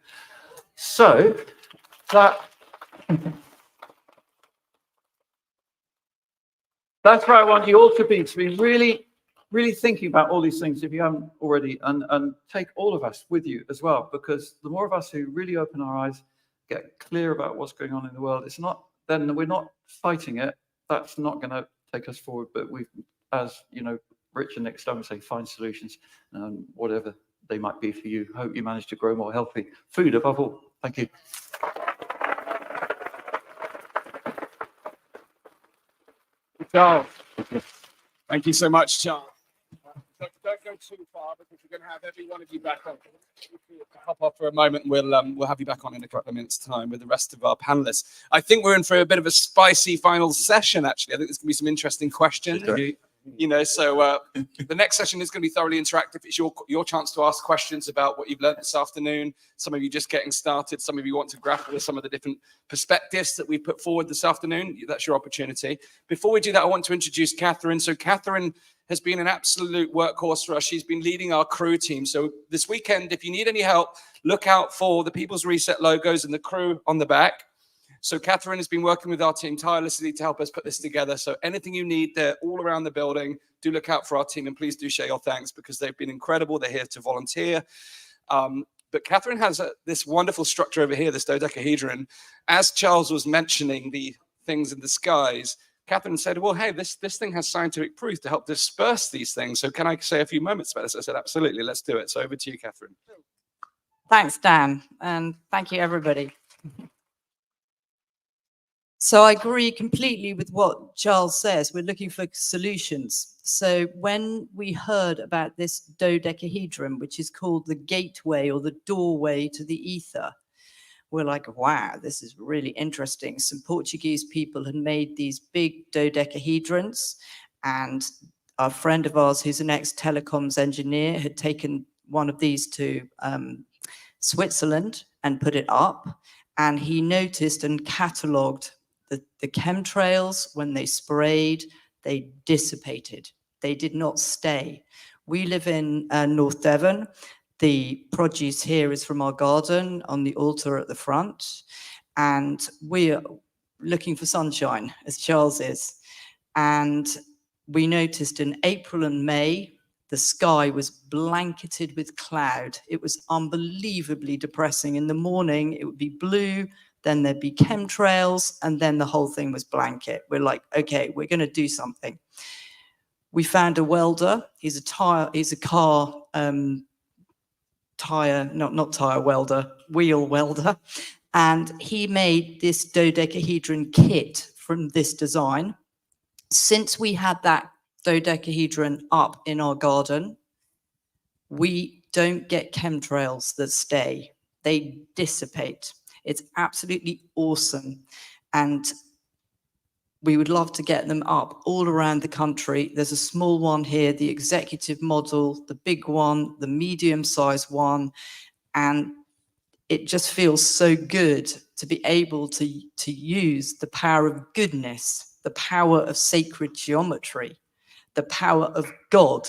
Speaker 10: So that's where I want you all to be really, really thinking about all these things if you haven't already, and take all of us with you as well, because the more of us who really open our eyes, get clear about what's going on in the world, it's not, then we're not fighting it. That's not going to take us forward, but we've, as you know, Rich and Nick Stone say, find solutions, whatever they might be for you. Hope you manage to grow more healthy food above all. Thank you.
Speaker 3: Charles. Thank you so much, Charles. Don't go too far because we're going to have every one of you back on. Hop off for a moment. We'll have you back on in a couple of minutes' time with the rest of our panelists. I think we're in for a bit of a spicy final session. Actually, I think there's going to be some interesting questions. You know, so the next session is going to be thoroughly interactive. It's your chance to ask questions about what you've learned this afternoon. Some of you just getting started. Some of you want to grapple with some of the different perspectives that we put forward this afternoon. That's your opportunity. Before we do that, I want to introduce Catherine. So Catherine has been an absolute workhorse for us. She's been leading our crew team. So this weekend, if you need any help, look out for the People's Reset logos and the crew on the back. So Catherine has been working with our team tirelessly to help us put this together. So anything you need, they're all around the building. Do look out for our team, and please do share your thanks because they've been incredible. They're here to volunteer. But Catherine has this wonderful structure over here, this dodecahedron. As Charles was mentioning the things in the skies, Catherine said, well, hey, this thing has scientific proof to help disperse these things. So can I say a few moments about this? I said, absolutely, let's do it. So over to you, Catherine.
Speaker 11: Thanks, Dan. And thank you, everybody. So I agree completely with what Charles says. We're looking for solutions. So when we heard about this dodecahedron, which is called the gateway or the doorway to the ether, we're like, wow, this is really interesting. Some Portuguese people had made these big dodecahedrons, and a friend of ours who's an ex-telecoms engineer had taken one of these to Switzerland and put it up, and he noticed and catalogued the chemtrails. When they sprayed, they dissipated. They did not stay. We live in North Devon. The produce here is from our garden on the altar at the front, and we're looking for sunshine, as Charles is. And we noticed in April and May, the sky was blanketed with cloud. It was unbelievably depressing. In the morning, it would be blue, then there'd be chemtrails, and then the whole thing was blanket. We're like, okay, we're going to do something. We found a welder. He's a car tire, not tire welder, wheel welder. And he made this dodecahedron kit from this design. Since we had that dodecahedron up in our garden, we don't get chemtrails that stay. They dissipate. It's absolutely awesome. And we would love to get them up all around the country. There's a small one here, the executive model, the big one, the medium-sized one, and it just feels so good to be able to use the power of goodness, the power of sacred geometry, the power of God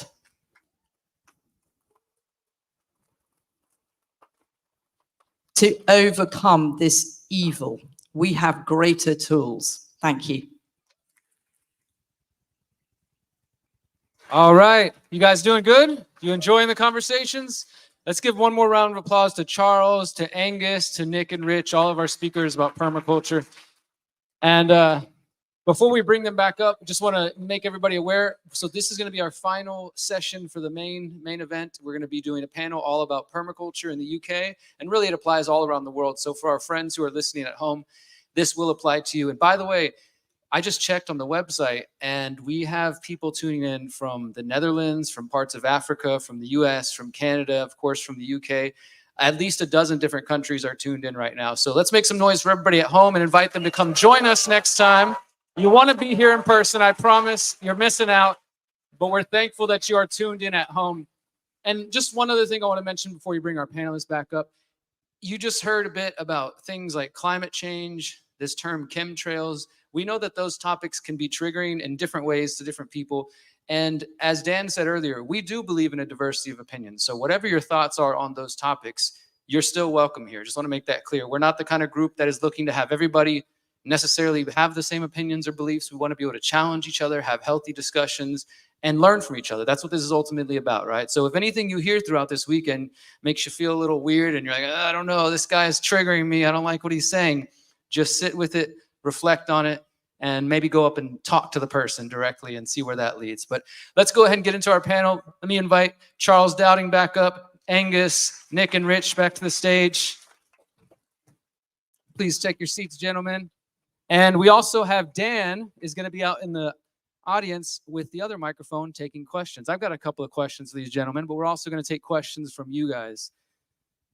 Speaker 11: to overcome this evil. We have greater tools. Thank you.
Speaker 1: All right. You guys doing good? You enjoying the conversations? Let's give one more round of applause to Charles, to Angus, to Nick and Rich, all of our speakers about permaculture. And before we bring them back up, just want to make everybody aware. So this is going to be our final session for the main event. We're going to be doing a panel all about permaculture in the UK, and really it applies all around the world. So for our friends who are listening at home, this will apply to you. And by the way, I just checked on the website, and we have people tuning in from the Netherlands, from parts of Africa, from the US, from Canada, of course, from the UK. At least a dozen different countries are tuned in right now. So let's make some noise for everybody at home and invite them to come join us next time. You want to be here in person, I promise. You're missing out, but we're thankful that you are tuned in at home. And just one other thing I want to mention before you bring our panelists back up. You just heard a bit about things like climate change, this term chemtrails. We know that those topics can be triggering in different ways to different people. And as Dan said earlier, we do believe in a diversity of opinions. So whatever your thoughts are on those topics, you're still welcome here. Just want to make that clear. We're not the kind of group that is looking to have everybody necessarily have the same opinions or beliefs. We want to be able to challenge each other, have healthy discussions, and learn from each other. That's what this is ultimately about, right? So if anything you hear throughout this weekend makes you feel a little weird and you're like, I don't know, this guy is triggering me, I don't like what he's saying, just sit with it, reflect on it, and maybe go up and talk to the person directly and see where that leads. But let's go ahead and get into our panel. Let me invite Charles Dowding back up, Angus, Nick, and Rich back to the stage. Please take your seats, gentlemen. And we also have Dan is going to be out in the audience with the other microphone taking questions. I've got a couple of questions for these gentlemen, but we're also going to take questions from you guys.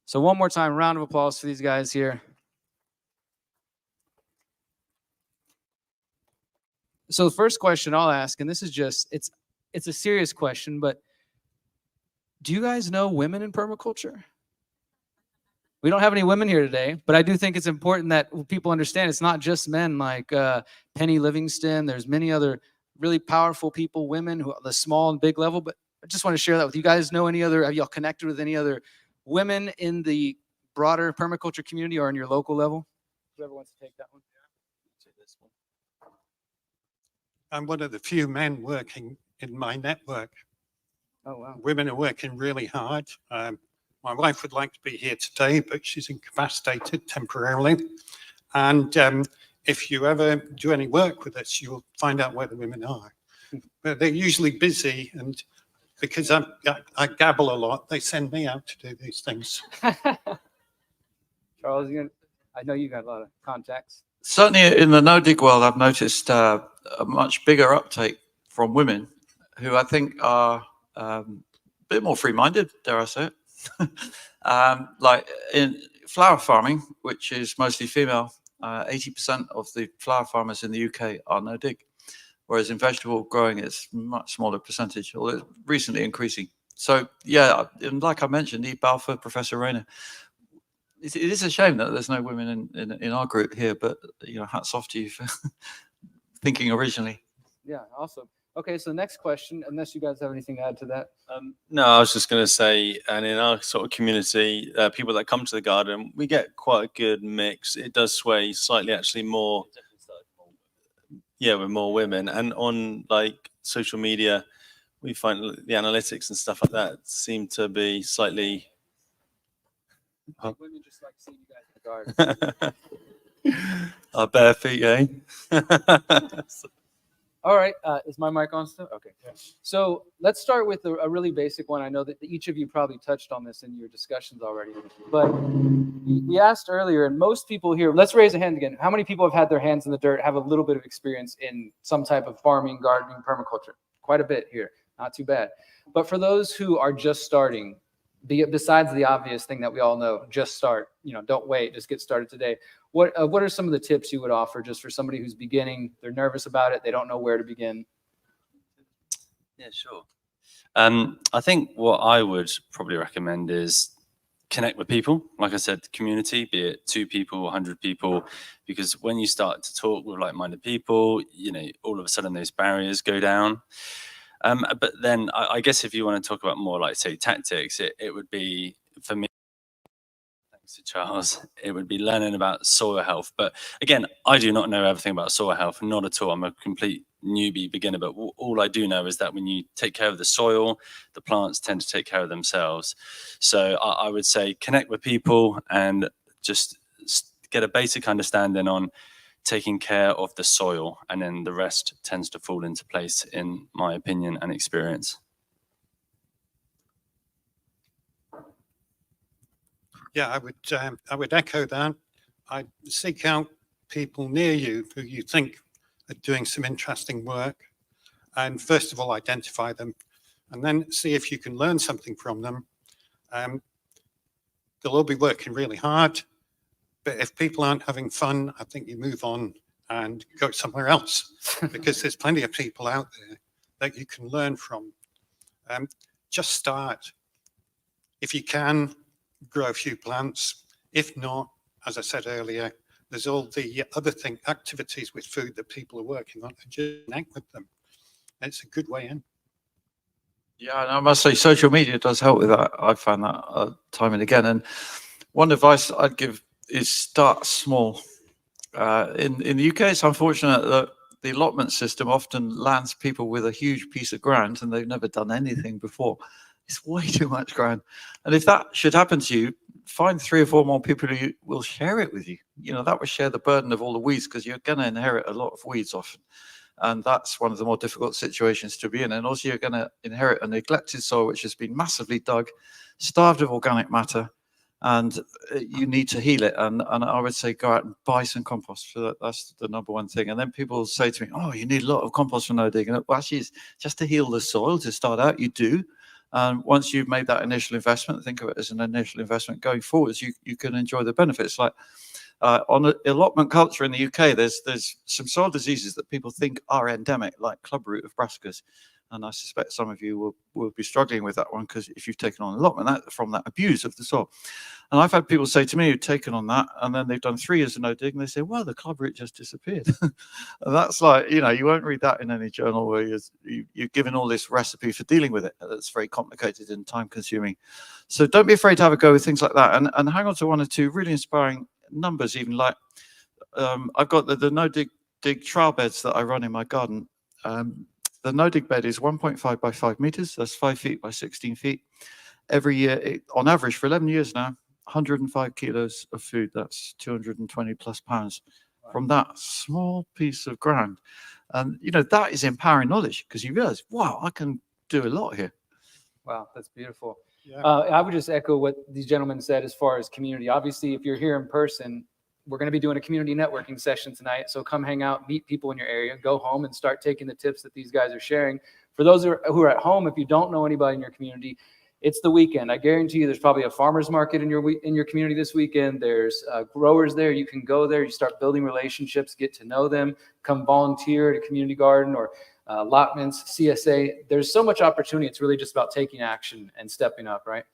Speaker 1: So one more time, round of applause for these guys here. So the first question I'll ask, and this is just, it's a serious question, but do you guys know women in permaculture? We don't have any women here today, but I do think it's important that people understand it's not just men like Penny Livingston. There's many other really powerful people, women who are the small and big level, but I just want to share that with you guys. Know any other, have y'all connected with any other women in the broader permaculture community or on your local level? Whoever wants to take that one.
Speaker 2: I'm one of the few men working in my network.
Speaker 1: Oh, wow.
Speaker 2: Women are working really hard. My wife would like to be here today, but she's incapacitated temporarily. And if you ever do any work with us, you'll find out where the women are. But they're usually busy, and because I gabble a lot, they send me out to do these things.
Speaker 1: Charles, I know you got a lot of contacts.
Speaker 10: Certainly in the no-dig world, I've noticed a much bigger uptake from women who I think are a bit more free-minded, dare I say it. Like in flower farming, which is mostly female, 80% of the flower farmers in the UK are no-dig, whereas in vegetable growing, it's a much smaller percentage, although it's recently increasing. So yeah, and like I mentioned, Eve Balfour, Professor Rayner, it is a shame that there's no women in our group here, but hats off to you for thinking originally.
Speaker 1: Yeah, awesome. Okay, so next question, unless you guys have anything to add to that.
Speaker 5: No, I was just going to say, and in our sort of community, people that come to the garden, we get quite a good mix. It does sway slightly, actually more. Yeah, with more women, and on like social media, we find the analytics and stuff like that seem to be slightly.
Speaker 1: Women just like seeing you guys in the garden.
Speaker 5: Our bare feet, eh?
Speaker 1: All right, is my mic on still? Okay. So let's start with a really basic one. I know that each of you probably touched on this in your discussions already, but we asked earlier, and most people here, let's raise a hand again. How many people have had their hands in the dirt, have a little bit of experience in some type of farming, gardening, permaculture? Quite a bit here, not too bad. But for those who are just starting, besides the obvious thing that we all know, just start, don't wait, just get started today. What are some of the tips you would offer just for somebody who's beginning, they're nervous about it, they don't know where to begin?
Speaker 5: Yeah, sure. I think what I would probably recommend is connect with people. Like I said, community, be it 2 people, 100 people, because when you start to talk with like-minded people, you know, all of a sudden those barriers go down. But then I guess if you want to talk about more like, say, tactics, it would be, for me, thanks to Charles, it would be learning about soil health. But again, I do not know everything about soil health, not at all. I'm a complete newbie beginner, but all I do know is that when you take care of the soil, the plants tend to take care of themselves. So I would say connect with people and just get a basic understanding on taking care of the soil, and then the rest tends to fall into place, in my opinion and experience.
Speaker 2: Yeah, I would echo that. I'd seek out people near you who you think are doing some interesting work, and first of all, identify them, and then see if you can learn something from them. They'll all be working really hard, but if people aren't having fun, I think you move on and go somewhere else, because there's plenty of people out there that you can learn from. Just start. If you can, grow a few plants. If not, as I said earlier, there's all the other activities with food that people are working on, and just connect with them. It's a good way in.
Speaker 10: Yeah, and I must say social media does help with that. I've found that time and again. And one advice I'd give is start small. In the UK, it's unfortunate that the allotment system often lands people with a huge piece of ground and they've never done anything before. It's way too much ground. And if that should happen to you, find 3 or 4 more people who will share it with you. You know, that will share the burden of all the weeds, because you're going to inherit a lot of weeds often. And that's one of the more difficult situations to be in. And also you're going to inherit a neglected soil, which has been massively dug, starved of organic matter, and you need to heal it. And I would say go out and buy some compost. So that's the number one thing. And then people say to me, oh, you need a lot of compost for no dig. And well, actually, it's just to heal the soil to start out, you do. And once you've made that initial investment, think of it as an initial investment going forwards, you can enjoy the benefits. Like on allotment culture in the UK, there's some soil diseases that people think are endemic, like clubroot of brassicas. And I suspect some of you will be struggling with that one, because if you've taken on allotment from that abuse of the soil. And I've had people say to me who've taken on that, and then they've done 3 years of no dig, and they say, well, the clubroot just disappeared. And that's like, you know, you won't read that in any journal where you're given all this recipe for dealing with it. That's very complicated and time consuming. So don't be afraid to have a go with things like that, and hang on to 1 or 2 really inspiring numbers, even like I've got the no dig trial beds that I run in my garden. The no dig bed is 1.5 by 5 meters. That's 5 feet by 16 feet. Every year, on average, for 11 years now, 105 kilos of food. That's 220 plus pounds from that small piece of ground. And, you know, that is empowering knowledge, because you realize, wow, I can do a lot here.
Speaker 1: Wow, that's beautiful.
Speaker 2: Yeah.
Speaker 1: I would just echo what these gentlemen said as far as community. Obviously, if you're here in person, we're going to be doing a community networking session tonight. So come hang out, meet people in your area, go home and start taking the tips that these guys are sharing. For those who are at home, if you don't know anybody in your community, it's the weekend. I guarantee you there's probably a farmer's market in your community this weekend. There's growers there. You can go there. You start building relationships, get to know them, come volunteer at a community garden or allotments, CSA. There's so much opportunity. It's really just about taking action and stepping up, right?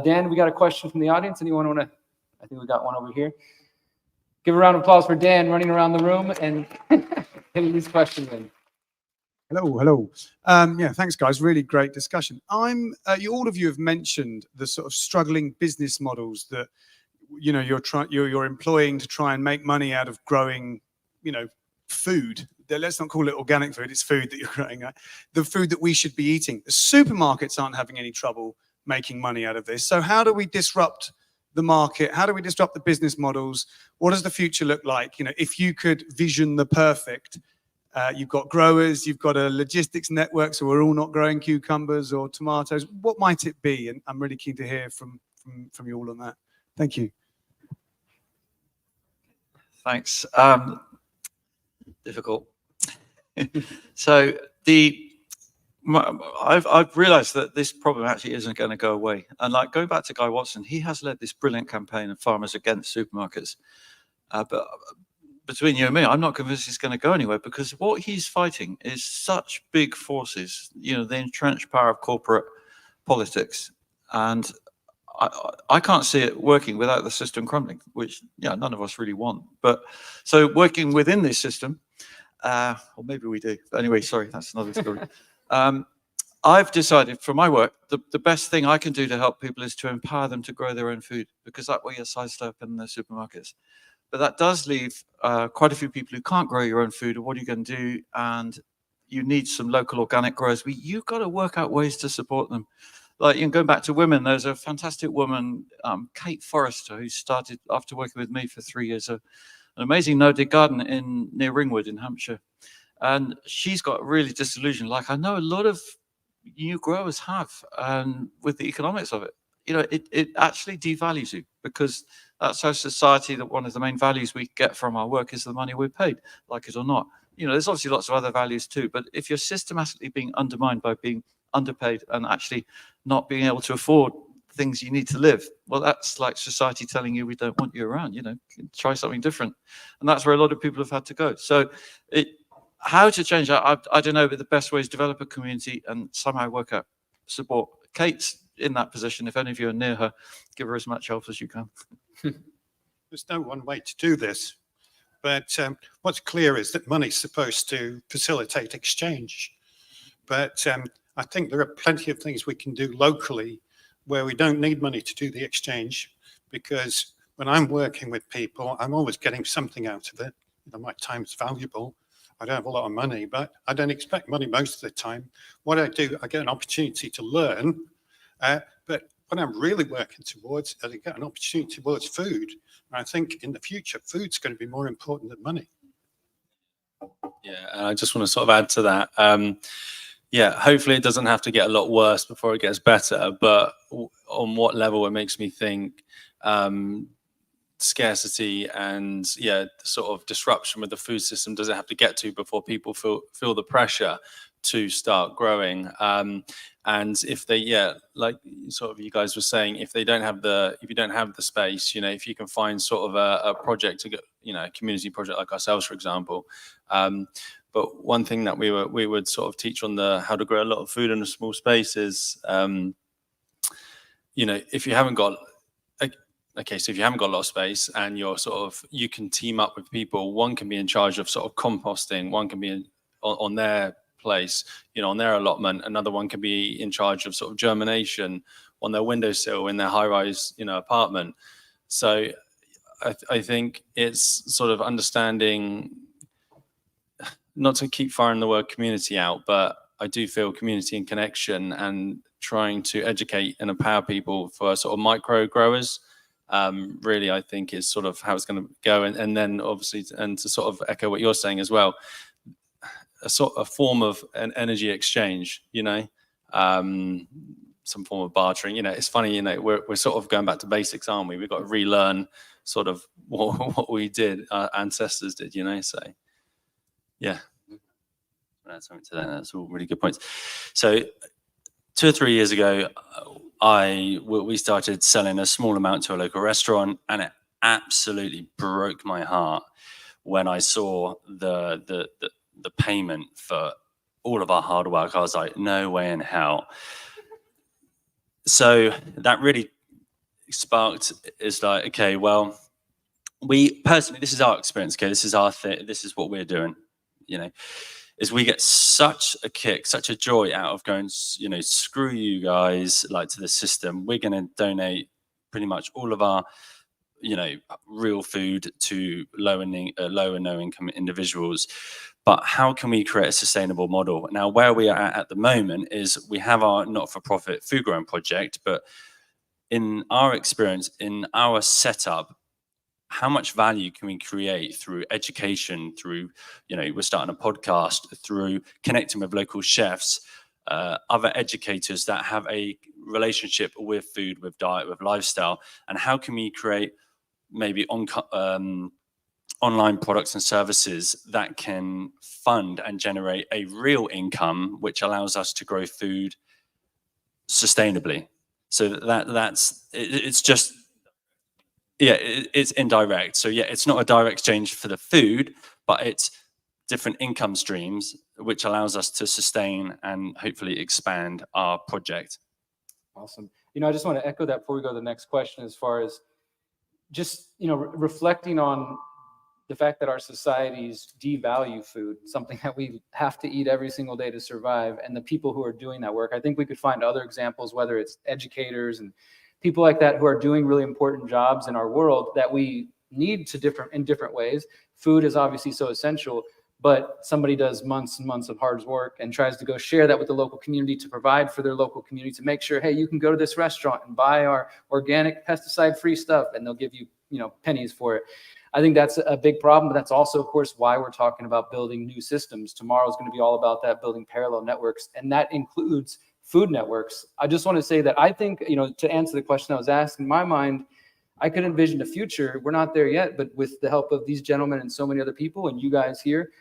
Speaker 1: Dan, we got a question from the audience. Anyone want to? I think we got one over here. Give a round of applause for Dan running around the room and getting these questions in.
Speaker 12: Hello. Yeah, thanks, guys. Really great discussion. All of you have mentioned the sort of struggling business models that you're employing to try and make money out of growing, food. Let's not call it organic food. It's food that you're growing. The food that we should be eating. The supermarkets aren't having any trouble making money out of this. So how do we disrupt the market? How do we disrupt the business models? What does the future look like? If you could vision the perfect. You've got growers, you've got a logistics network, so we're all not growing cucumbers or tomatoes. What might it be? And I'm really keen to hear from you all on that. Thank you.
Speaker 10: Thanks. Difficult. So I've realized that this problem actually isn't going to go away. And like going back to Guy Watson, he has led this brilliant campaign of Farmers Against Supermarkets. But between you and me, I'm not convinced it's going to go anywhere, because what he's fighting is such big forces, the entrenched power of corporate politics. And I can't see it working without the system crumbling, which none of us really want. But so working within this system, or maybe we do. But anyway, sorry, that's another story. I've decided for my work, the best thing I can do to help people is to empower them to grow their own food, because that way you're sized up in the supermarkets. But that does leave quite a few people who can't grow your own food. And what are you going to do? And you need some local organic growers. You've got to work out ways to support them. Like, going back to women, there's a fantastic woman, Kate Forrester, who started after working with me for 3 years, an amazing no-dig garden near Ringwood in Hampshire. And she's got really disillusioned. Like, I know a lot of new growers have, and with the economics of it, it actually devalues you, because that's how society, that one of the main values we get from our work is the money we're paid, like it or not. There's obviously lots of other values too, but if you're systematically being undermined by being underpaid and actually not being able to afford things you need to live, well, that's like society telling you we don't want you around, try something different. And that's where a lot of people have had to go. So how to change that, I don't know, but the best way is develop a community and somehow work out support. Kate's in that position. If any of you are near her, give her as much help as you can.
Speaker 2: There's no one way to do this, but what's clear is that money's supposed to facilitate exchange. But I think there are plenty of things we can do locally where we don't need money to do the exchange, because when I'm working with people, I'm always getting something out of it. My time's valuable. I don't have a lot of money, but I don't expect money most of the time. What I do, I get an opportunity to learn, but what I'm really working towards is I get an opportunity towards food. And I think in the future, food's going to be more important than money.
Speaker 5: Yeah, and I just want to sort of add to that. Yeah, hopefully it doesn't have to get a lot worse before it gets better, but on what level it makes me think scarcity and the sort of disruption with the food system does it have to get to before people feel the pressure to start growing. And if they like sort of you guys were saying, if you don't have the space, if you can find sort of a project to get, a community project like ourselves, for example. But one thing that we would sort of teach on how to grow a lot of food in a small space is if you haven't got so if you haven't got a lot of space and you can team up with people. One can be in charge of sort of composting, one can be on their place, on their allotment. Another one can be in charge of sort of germination on their windowsill in their high-rise, apartment. So I think it's sort of understanding, not to keep firing the word community out, but I do feel community and connection and trying to educate and empower people for sort of micro growers. Really, I think is sort of how it's going to go. And then obviously, and to sort of echo what you're saying as well, a form of an energy exchange, some form of bartering. It's funny, we're sort of going back to basics, aren't we? We've got to relearn sort of what we did, our ancestors did, so yeah. That's something to that. That's all really good points. So 2 or 3 years ago, we started selling a small amount to a local restaurant, and it absolutely broke my heart when I saw the payment for all of our hard work. I was like, no way in hell. So that really sparked, is like, okay, well, we personally, this is our experience, okay, this is our thing, this is what we're doing, is we get such a kick, such a joy out of going, screw you guys, like, to the system. We're going to donate pretty much all of our, real food to low and no income individuals. But how can we create a sustainable model? Now, where we are at the moment is we have our not-for-profit food growing project, but in our experience, in our setup, how much value can we create through education, through, we're starting a podcast, through connecting with local chefs, other educators that have a relationship with food, with diet, with lifestyle, and how can we create maybe online products and services that can fund and generate a real income, which allows us to grow food sustainably. So it's just, it's indirect. So it's not a direct exchange for the food, but it's different income streams, which allows us to sustain and hopefully expand our project.
Speaker 1: Awesome. I just want to echo that before we go to the next question, as far as just, reflecting on the fact that our societies devalue food, something that we have to eat every single day to survive, and the people who are doing that work. I think we could find other examples, whether it's educators and people like that who are doing really important jobs in our world that we need in different ways. Food is obviously so essential, but somebody does months and months of hard work and tries to go share that with the local community, to provide for their local community, to make sure, hey, you can go to this restaurant and buy our organic pesticide-free stuff, and they'll give you, pennies for it. I think that's a big problem, but that's also, of course, why we're talking about building new systems. Tomorrow is going to be all about that, building parallel networks, and that includes food networks. I just want to say that I think, to answer the question I was asked, in my mind, I could envision a future. We're not there yet, but with the help of these gentlemen and so many other people and you guys here,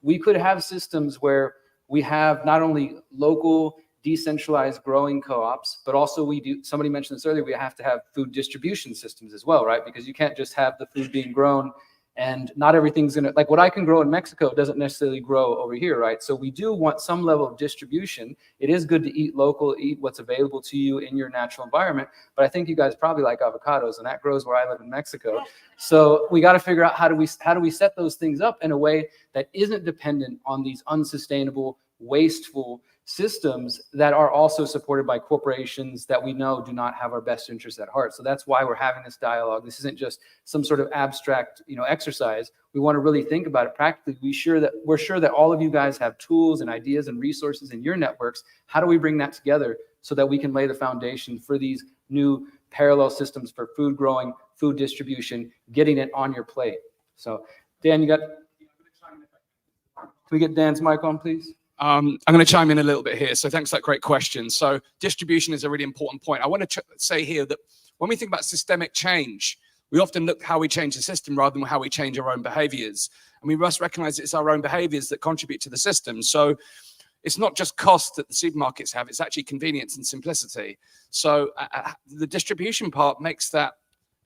Speaker 1: we could have systems where we have not only local decentralized growing co-ops, but also somebody mentioned this earlier, we have to have food distribution systems as well, right? Because you can't just have the food being grown and not everything's gonna, like what I can grow in Mexico doesn't necessarily grow over here, right? So we do want some level of distribution. It is good to eat local, eat what's available to you in your natural environment, but I think you guys probably like avocados, and that grows where I live in Mexico. So we got to figure out how do we set those things up in a way that isn't dependent on these unsustainable, wasteful systems that are also supported by corporations that we know do not have our best interests at heart. So that's why we're having this dialogue. This isn't just some sort of abstract, exercise. We want to really think about it practically. We're sure that all of you guys have tools and ideas and resources in your networks. How do we bring that together so that we can lay the foundation for these new parallel systems for food growing, food distribution, getting it on your plate? So Dan, can we get Dan's mic on, please?
Speaker 3: I'm going to chime in a little bit here. So thanks for that great question. So distribution is a really important point. I want to say here that when we think about systemic change, we often look how we change the system rather than how we change our own behaviors. And we must recognize it's our own behaviors that contribute to the system. So it's not just cost that the supermarkets have, it's actually convenience and simplicity. So the distribution part makes that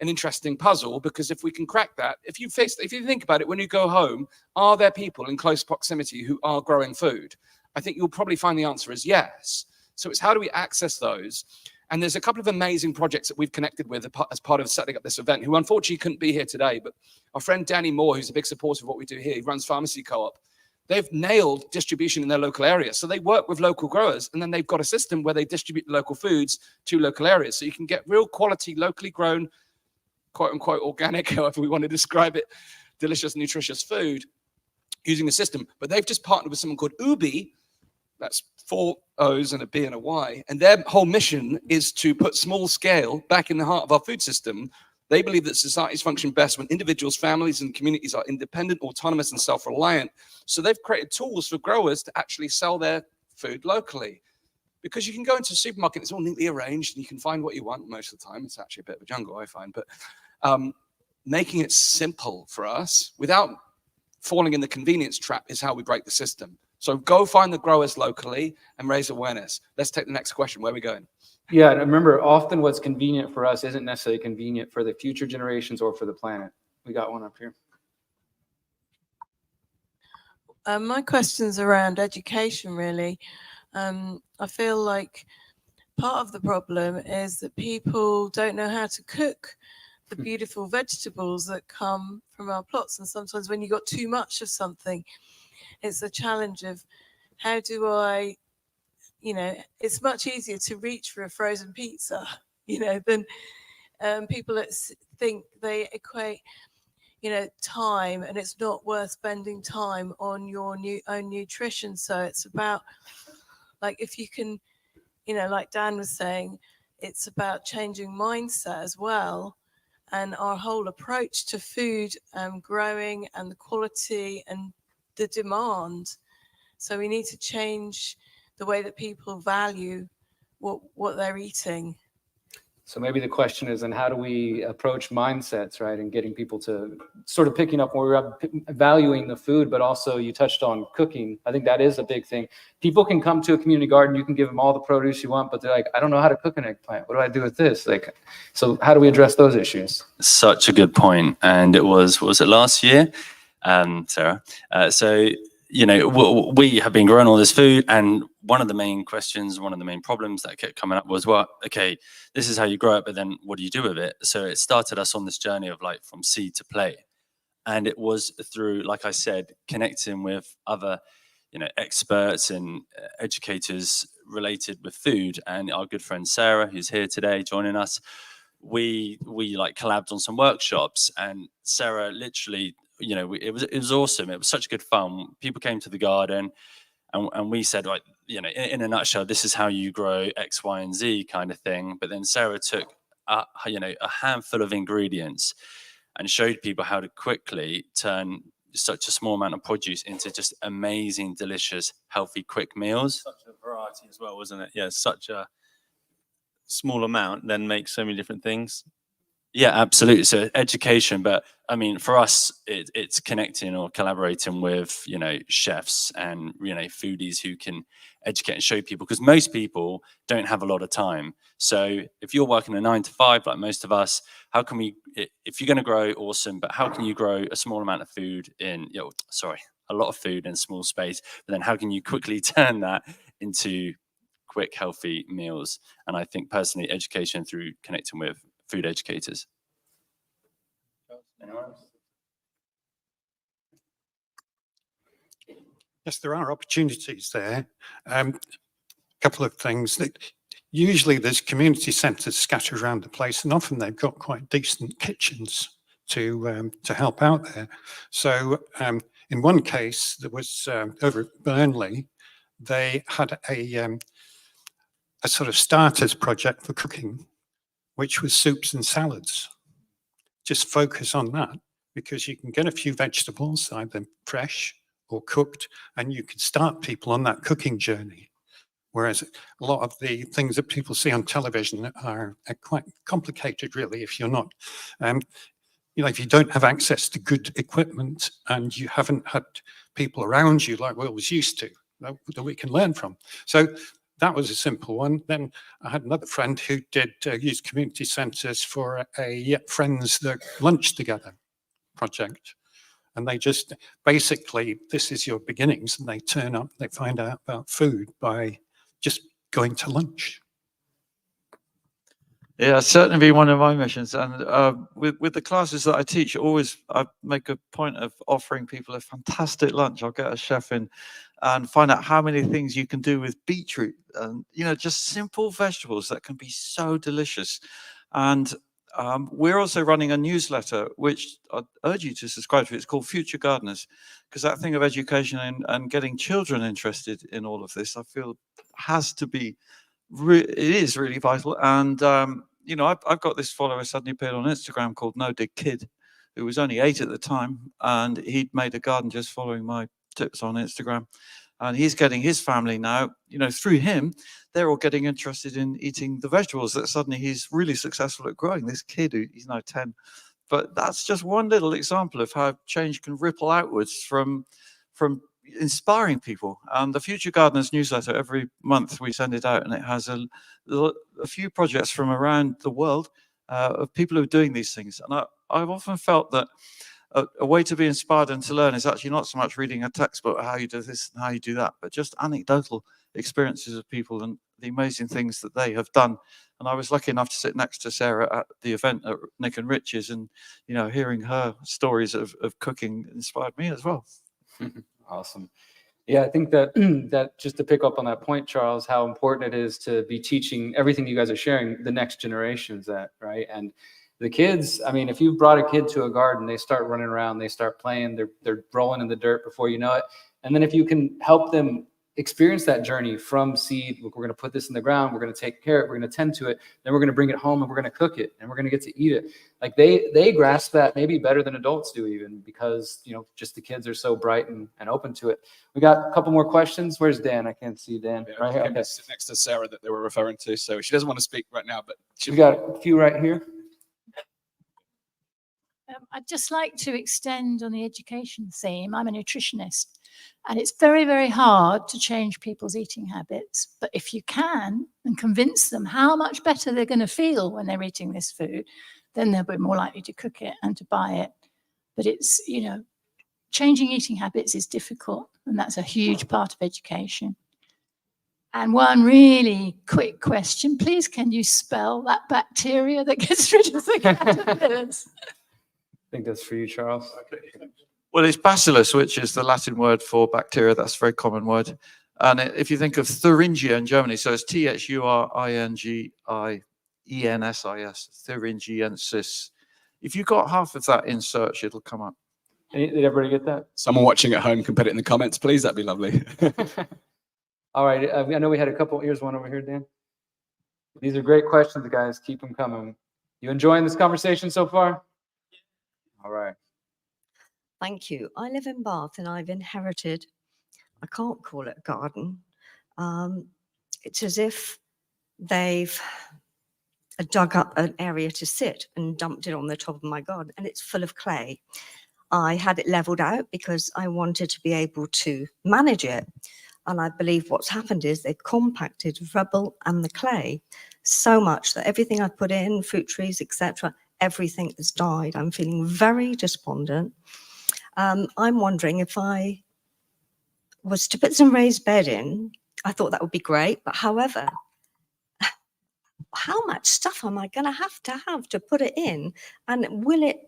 Speaker 3: an interesting puzzle, because if we can crack that, if you think about it, when you go home, are there people in close proximity who are growing food? I think you'll probably find the answer is yes. So it's how do we access those? And there's a couple of amazing projects that we've connected with as part of setting up this event, who unfortunately couldn't be here today, but our friend Danny Moore, who's a big supporter of what we do here, he runs Pharmacy Co-op. They've nailed distribution in their local area. So they work with local growers, and then they've got a system where they distribute local foods to local areas. So you can get real quality, locally grown, quote unquote organic, however we want to describe it, delicious, nutritious food using the system. But they've just partnered with someone called Ubi, that's 4 O's and a B and a Y. And their whole mission is to put small scale back in the heart of our food system. They believe that societies function best when individuals, families, and communities are independent, autonomous, and self-reliant. So they've created tools for growers to actually sell their food locally. Because you can go into a supermarket, it's all neatly arranged, and you can find what you want most of the time. It's actually a bit of a jungle, I find. But making it simple for us without falling in the convenience trap is how we break the system. So go find the growers locally and raise awareness. Let's take the next question. Where are we going?
Speaker 1: Yeah, and remember, often what's convenient for us isn't necessarily convenient for the future generations or for the planet. We got one up here.
Speaker 13: My question's around education, really. I feel like part of the problem is that people don't know how to cook the beautiful vegetables that come from our plots. And sometimes when you've got too much of something, it's a challenge of how do I, it's much easier to reach for a frozen pizza, than people that think they equate, time, and it's not worth spending time on your own nutrition. So it's about, like, if you can, like Dan was saying, it's about changing mindset as well, and our whole approach to food growing and the quality and the demand. So we need to change the way that people value what they're eating.
Speaker 1: So maybe the question is, and how do we approach mindsets, right? And getting people to sort of picking up where we're valuing the food, but also you touched on cooking. I think that is a big thing. People can come to a community garden, you can give them all the produce you want, but they're like, I don't know how to cook an eggplant. What do I do with this? So how do we address those issues?
Speaker 5: Such a good point. And it was it last year, Sarah? So we have been growing all this food, and one of the main questions, one of the main problems that kept coming up was, well, okay, this is how you grow it, but then what do you do with it? So it started us on this journey of like from seed to plate. And it was through, like I said, connecting with other, experts and educators related with food. And our good friend Sarah, who's here today joining us, we like collabed on some workshops, and Sarah literally, it was awesome. It was such good fun. People came to the garden, and we said, right, in a nutshell, this is how you grow X, Y, and Z kind of thing. But then Sarah took a handful of ingredients and showed people how to quickly turn such a small amount of produce into just amazing, delicious, healthy, quick meals.
Speaker 4: Such a variety as well, wasn't it? Yeah, such a small amount then makes so many different things.
Speaker 5: Yeah, absolutely. So education, but I mean, for us, it's connecting or collaborating with, chefs and, foodies who can educate and show people, because most people don't have a lot of time. So if you're working a 9 to 5, like most of us, how can we, if you're going to grow, awesome, but how can you grow a small amount of food in, a lot of food in small space, but then how can you quickly turn that into quick, healthy meals? And I think personally, education through connecting with food educators.
Speaker 2: Yes, there are opportunities there. A couple of things. Usually there's community centres scattered around the place, and often they've got quite decent kitchens to help out there. So in one case, there was over at Burnley, they had a sort of starters project for cooking, which was soups and salads. Just focus on that, because you can get a few vegetables, either fresh or cooked, and you can start people on that cooking journey. Whereas a lot of the things that people see on television are quite complicated, really, if you're not, if you don't have access to good equipment and you haven't had people around you like we always used to, that we can learn from. So that was a simple one. Then I had another friend who did use community centres for a Friends That Lunch Together project. And they just, basically, this is your beginnings, and they turn up, they find out about food by just going to lunch.
Speaker 10: Yeah, certainly be one of my missions. And with the classes that I teach, I make a point of offering people a fantastic lunch. I'll get a chef in and find out how many things you can do with beetroot, and just simple vegetables that can be so delicious. And we're also running a newsletter, which I urge you to subscribe to. It's called Future Gardeners, because that thing of education and getting children interested in all of this, I feel has to be, it is really vital. And, I've got this follower suddenly appeared on Instagram called No Dig Kid, who was only 8 at the time, and he'd made a garden just following my tips on Instagram. And he's getting his family now, through him, they're all getting interested in eating the vegetables that suddenly he's really successful at growing. This kid, he's now 10. But that's just one little example of how change can ripple outwards from inspiring people. And the Future Gardeners newsletter, every month we send it out, and it has a few projects from around the world of people who are doing these things. And I've often felt that a way to be inspired and to learn is actually not so much reading a textbook, how you do this and how you do that, but just anecdotal experiences of people and the amazing things that they have done. And I was lucky enough to sit next to Sarah at the event at Nick and Rich's, and hearing her stories of cooking inspired me as well.
Speaker 1: Awesome. Yeah, I think that that just to pick up on that point, Charles, how important it is to be teaching everything you guys are sharing the next generations that, right? And the kids, I mean, if you brought a kid to a garden, they start running around, they start playing, they're rolling in the dirt before you know it. And then if you can help them experience that journey from seed, we're going to put this in the ground, we're going to take care of it, we're going to tend to it, then we're going to bring it home and we're going to cook it and we're going to get to eat it. Like they grasp that maybe better than adults do, even because, just the kids are so bright and open to it. We got a couple more questions. Where's Dan? I can't see Dan.
Speaker 3: Yeah,
Speaker 1: right here. Okay.
Speaker 3: Next to Sarah that they were referring to. So she doesn't want to speak right now, but
Speaker 1: We got a few right here.
Speaker 14: I'd just like to extend on the education theme. I'm a nutritionist, and it's very, very hard to change people's eating habits. But if you can and convince them how much better they're going to feel when they're eating this food, then they'll be more likely to cook it and to buy it. But it's, changing eating habits is difficult. And that's a huge part of education. And one really quick question, please, can you spell that bacteria that gets rid of the caterpillars?
Speaker 4: I think that's for you, Charles.
Speaker 10: Well, it's bacillus, which is the Latin word for bacteria. That's a very common word. And if you think of Thuringia in Germany, so it's Thuringiensis, Thuringiensis. If you got half of that in search, it'll come up.
Speaker 4: Did everybody get that?
Speaker 3: Someone watching at home can put it in the comments, please. That'd be lovely.
Speaker 5: All right, I know we had a couple. Here's one over here, Dan. These are great questions, guys. Keep them coming. You enjoying this conversation so far? All right.
Speaker 15: Thank you. I live in Bath and I've inherited, I can't call it a garden. It's as if they've dug up an area to sit and dumped it on the top of my garden, and it's full of clay. I had it leveled out because I wanted to be able to manage it. And I believe what's happened is they've compacted rubble and the clay so much that everything I put in, fruit trees, etc., everything has died. I'm feeling very despondent. I'm wondering if I was to put some raised bed in, I thought that would be great. But however, how much stuff am I going to have to put it in? And will it,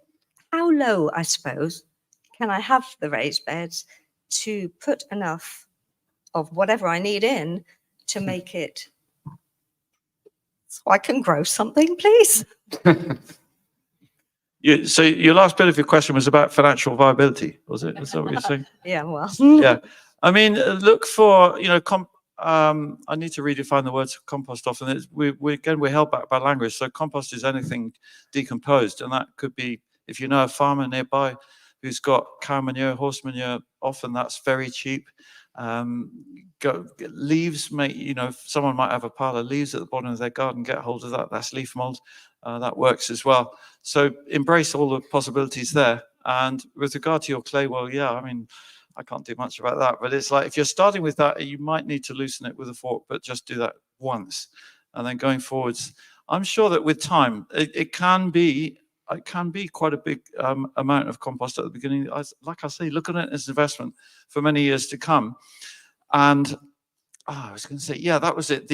Speaker 15: how low, I suppose, can I have the raised beds to put enough of whatever I need in to make it so I can grow something, please?
Speaker 10: So your last bit of your question was about financial viability, was it? Is that what you're saying?
Speaker 15: Yeah, well.
Speaker 10: Yeah. I mean, look for, you know, I need to redefine the words compost often. We're held back by language. So compost is anything decomposed. And that could be, if you know a farmer nearby who's got cow manure, horse manure, often that's very cheap. Leaves, you know, someone might have a pile of leaves at the bottom of their garden, get hold of that. That's leaf mold. That works as well. So embrace all the possibilities there. And with regard to your clay, well, yeah, I mean, I can't do much about that, but it's like, if you're starting with that, you might need to loosen it with a fork, but just do that once. And then going forwards, I'm sure that with time, it can be quite a big amount of compost at the beginning. Like I say, look at it as an investment for many years to come. And I was going to say, yeah, that was it.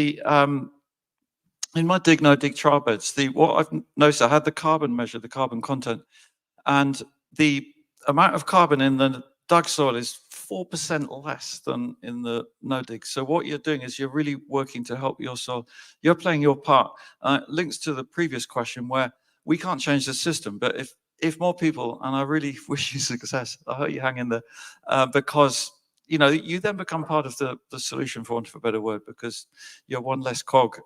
Speaker 10: In my dig no dig trial beds, what I've noticed, I had the carbon measure, the carbon content, and the amount of carbon in the dug soil is 4% less than in the no dig. So what you're doing is you're really working to help your soil. You're playing your part. Links to the previous question where we can't change the system, but if more people, and I really wish you success, I hope you hang in there, because you know, you then become part of the solution, for want of a better word, because you're one less cog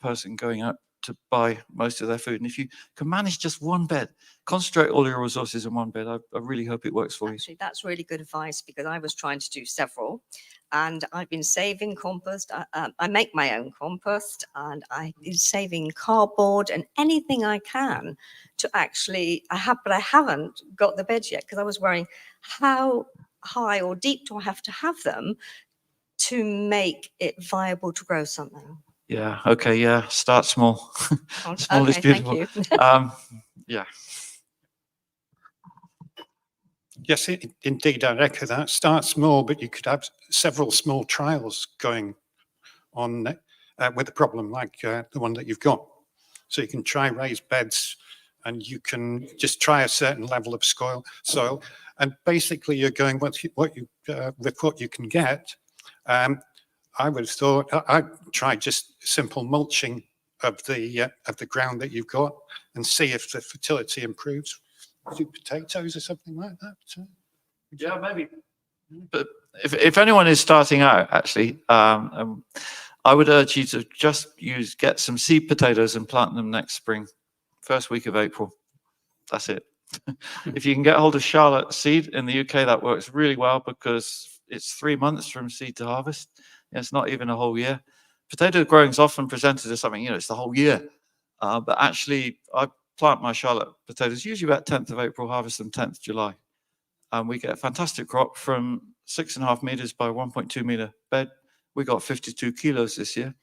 Speaker 10: person going out to buy most of their food. And if you can manage just one bed, concentrate all your resources in one bed, I really hope it works for you.
Speaker 15: Actually, that's really good advice, because I was trying to do several, and I've been saving compost. I make my own compost, and I've been saving cardboard and anything I can to actually, but I haven't got the beds yet, because I was worrying how high or deep do I have to have them to make it viable to grow something?
Speaker 10: Yeah. Okay. Yeah. Start small. Small is beautiful.
Speaker 15: Thank you.
Speaker 10: Yeah.
Speaker 2: Yes, indeed, I echo that. Start small, but you could have several small trials going on with a problem like the one that you've got. So you can try raised beds, and you can just try a certain level of soil, and basically you're going with what you can get. I would have thought I'd try just simple mulching of the ground that you've got and see if the fertility improves. Do potatoes or something like that?
Speaker 10: Yeah, maybe. But if anyone is starting out, actually, I would urge you to just get some seed potatoes and plant them next spring, first week of April. That's it. If you can get hold of Charlotte seed in the UK, that works really well, because it's 3 months from seed to harvest. It's not even a whole year. Potato growing is often presented as something, you know, it's the whole year. But actually, I plant my Charlotte potatoes usually about 10th of April, harvest them 10th July. And we get a fantastic crop from 6.5 meters by 1.2 meter bed. We got 52 kilos this year.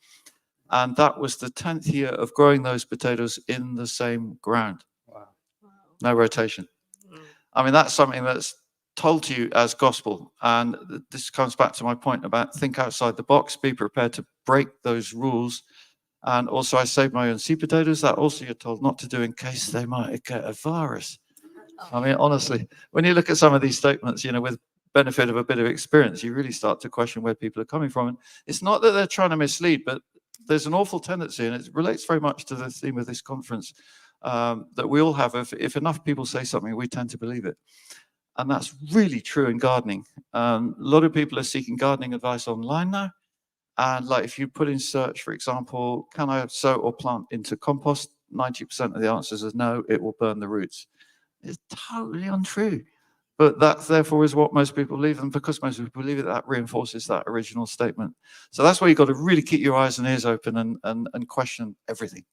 Speaker 10: And that was the 10th year of growing those potatoes in the same ground.
Speaker 2: Wow.
Speaker 10: No rotation. I mean, that's something that's told to you as gospel. And this comes back to my point about think outside the box, be prepared to break those rules. And also, I save my own sweet potatoes. That also you're told not to do in case they might get a virus. I mean, honestly, when you look at some of these statements, you know, with benefit of a bit of experience, you really start to question where people are coming from. And it's not that they're trying to mislead, but there's an awful tendency, and it relates very much to the theme of this conference, that we all have. If enough people say something, we tend to believe it. And that's really true in gardening. A lot of people are seeking gardening advice online now. And like if you put in search, for example, can I sow or plant into compost? 90% of the answers is no, it will burn the roots. It's totally untrue. But that therefore is what most people believe. And because most people believe it, that reinforces that original statement. So that's why you've got to really keep your eyes and ears open and question everything.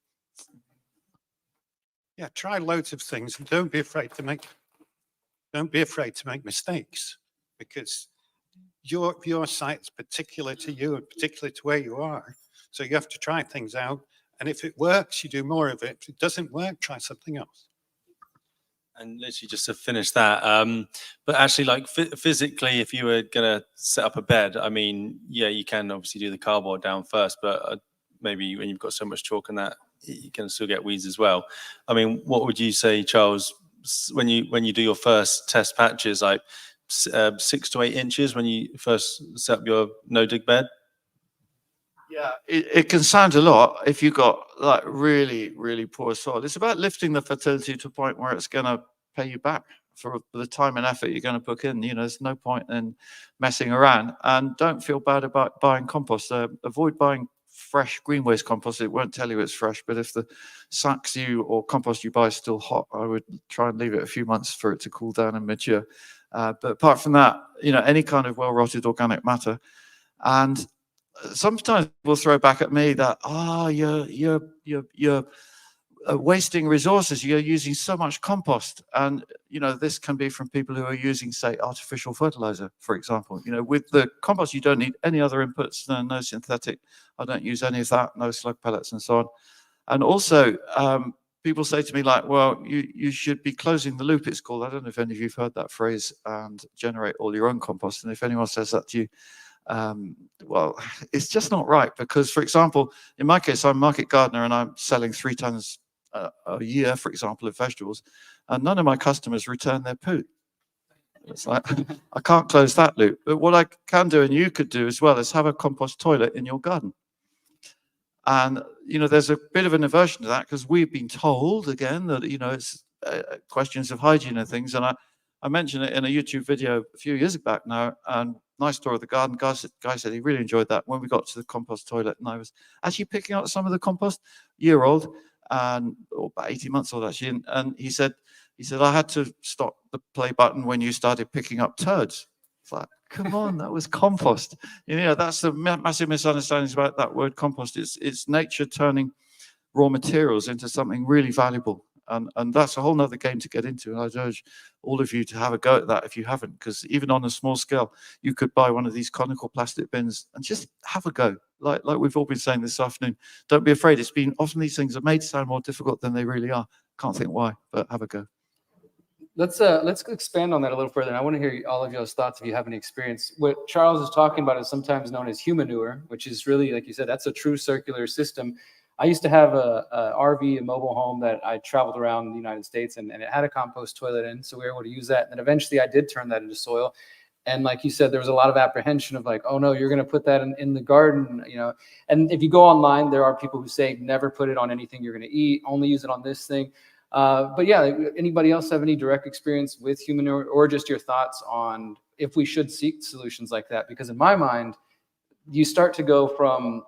Speaker 2: Yeah, try loads of things and don't be afraid to make mistakes, because your site is particular to you and particular to where you are. So you have to try things out. And if it works, you do more of it. If it doesn't work, try something else.
Speaker 5: And literally just to finish that, but actually like physically, if you were going to set up a bed, I mean, yeah, you can obviously do the cardboard down first, but maybe when you've got so much chalk and that, you can still get weeds as well. I mean, what would you say, Charles, when you do your first test patches, like 6 to 8 inches when you first set up your no-dig bed?
Speaker 10: Yeah, it can sound a lot if you've got like really, really poor soil. It's about lifting the fertility to a point where it's going to pay you back for the time and effort you're going to put in. You know, there's no point in messing around. And don't feel bad about buying compost. Avoid buying fresh green waste compost. It won't tell you it's fresh, but if the sacks or compost you buy is still hot, I would try and leave it a few months for it to cool down and mature. But apart from that, you know, any kind of well-rotted organic matter. And sometimes people throw back at me that, you're wasting resources. You're using so much compost. And, you know, this can be from people who are using, say, artificial fertilizer, for example. You know, with the compost, you don't need any other inputs, no synthetic. I don't use any of that, no slug pellets and so on. And also, people say to me like, well, you should be closing the loop, it's called. I don't know if any of you have heard that phrase, and generate all your own compost. And if anyone says that to you, well, it's just not right, because, for example, in my case, I'm a market gardener and I'm selling 3 tons a year, for example, of vegetables, and none of my customers return their poo. It's like, I can't close that loop. But what I can do, and you could do as well, is have a compost toilet in your garden. And, you know, there's a bit of an aversion to that because we've been told, again, that, you know, it's questions of hygiene and things. And I mentioned it in a YouTube video a few years back now, and nice tour of the garden. Guy said he really enjoyed that when we got to the compost toilet. And I was actually picking out some of the compost, year-old, and or about 18 months old actually. And he said, I had to stop the play button when you started picking up turds. It's like, come on, that was compost. You know, that's the massive misunderstandings about that word compost. It's nature turning raw materials into something really valuable. And that's a whole nother game to get into. And I'd urge all of you to have a go at that if you haven't, because even on a small scale, you could buy one of these conical plastic bins and just have a go. Like we've all been saying this afternoon, don't be afraid. Often these things are made to sound more difficult than they really are. Can't think why, but have a go.
Speaker 1: Let's expand on that a little further. And I want to hear all of y'all's thoughts if you have any experience. What Charles is talking about is sometimes known as humanure, which is really, like you said, that's a true circular system. I used to have a RV, a mobile home that I traveled around the United States, and it had a compost toilet in, so we were able to use that. And then eventually I did turn that into soil. And like you said, there was a lot of apprehension of like, oh no, you're going to put that in the garden, you know. And if you go online, there are people who say never put it on anything you're going to eat, only use it on this thing. But yeah, anybody else have any direct experience with humanure, or just your thoughts on if we should seek solutions like that? Because in my mind, you start to go from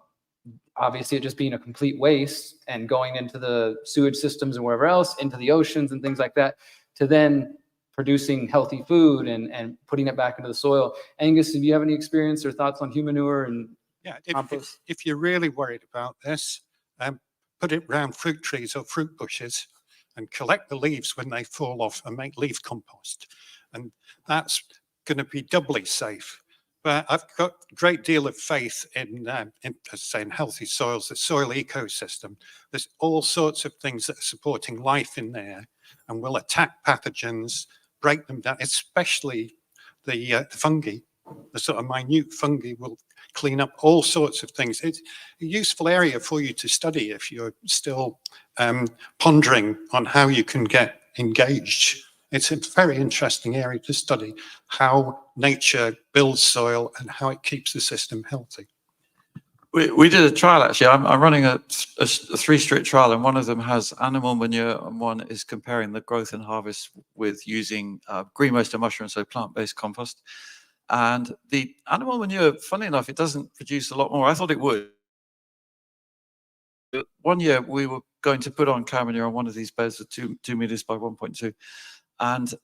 Speaker 1: obviously it just being a complete waste and going into the sewage systems and wherever else, into the oceans and things like that, to then producing healthy food and putting it back into the soil. Angus, do you have any experience or thoughts on humanure and compost?
Speaker 2: If you're really worried about this, put it around fruit trees or fruit bushes and collect the leaves when they fall off and make leaf compost. And that's going to be doubly safe. But I've got a great deal of faith in healthy soils, the soil ecosystem. There's all sorts of things that are supporting life in there and will attack pathogens, break them down, especially the fungi, the sort of minute fungi will clean up all sorts of things. It's a useful area for you to study if you're still pondering on how you can get engaged. It's a very interesting area to study, how nature builds soil and how it keeps the system healthy.
Speaker 10: We did a trial actually. I'm running a 3-street trial, and one of them has animal manure, and one is comparing the growth and harvest with using green waste and mushrooms, so plant-based compost. And the animal manure, funny enough, it doesn't produce a lot more. I thought it would. One year we were going to put on cow manure on one of these beds of 2 meters by 1.2, and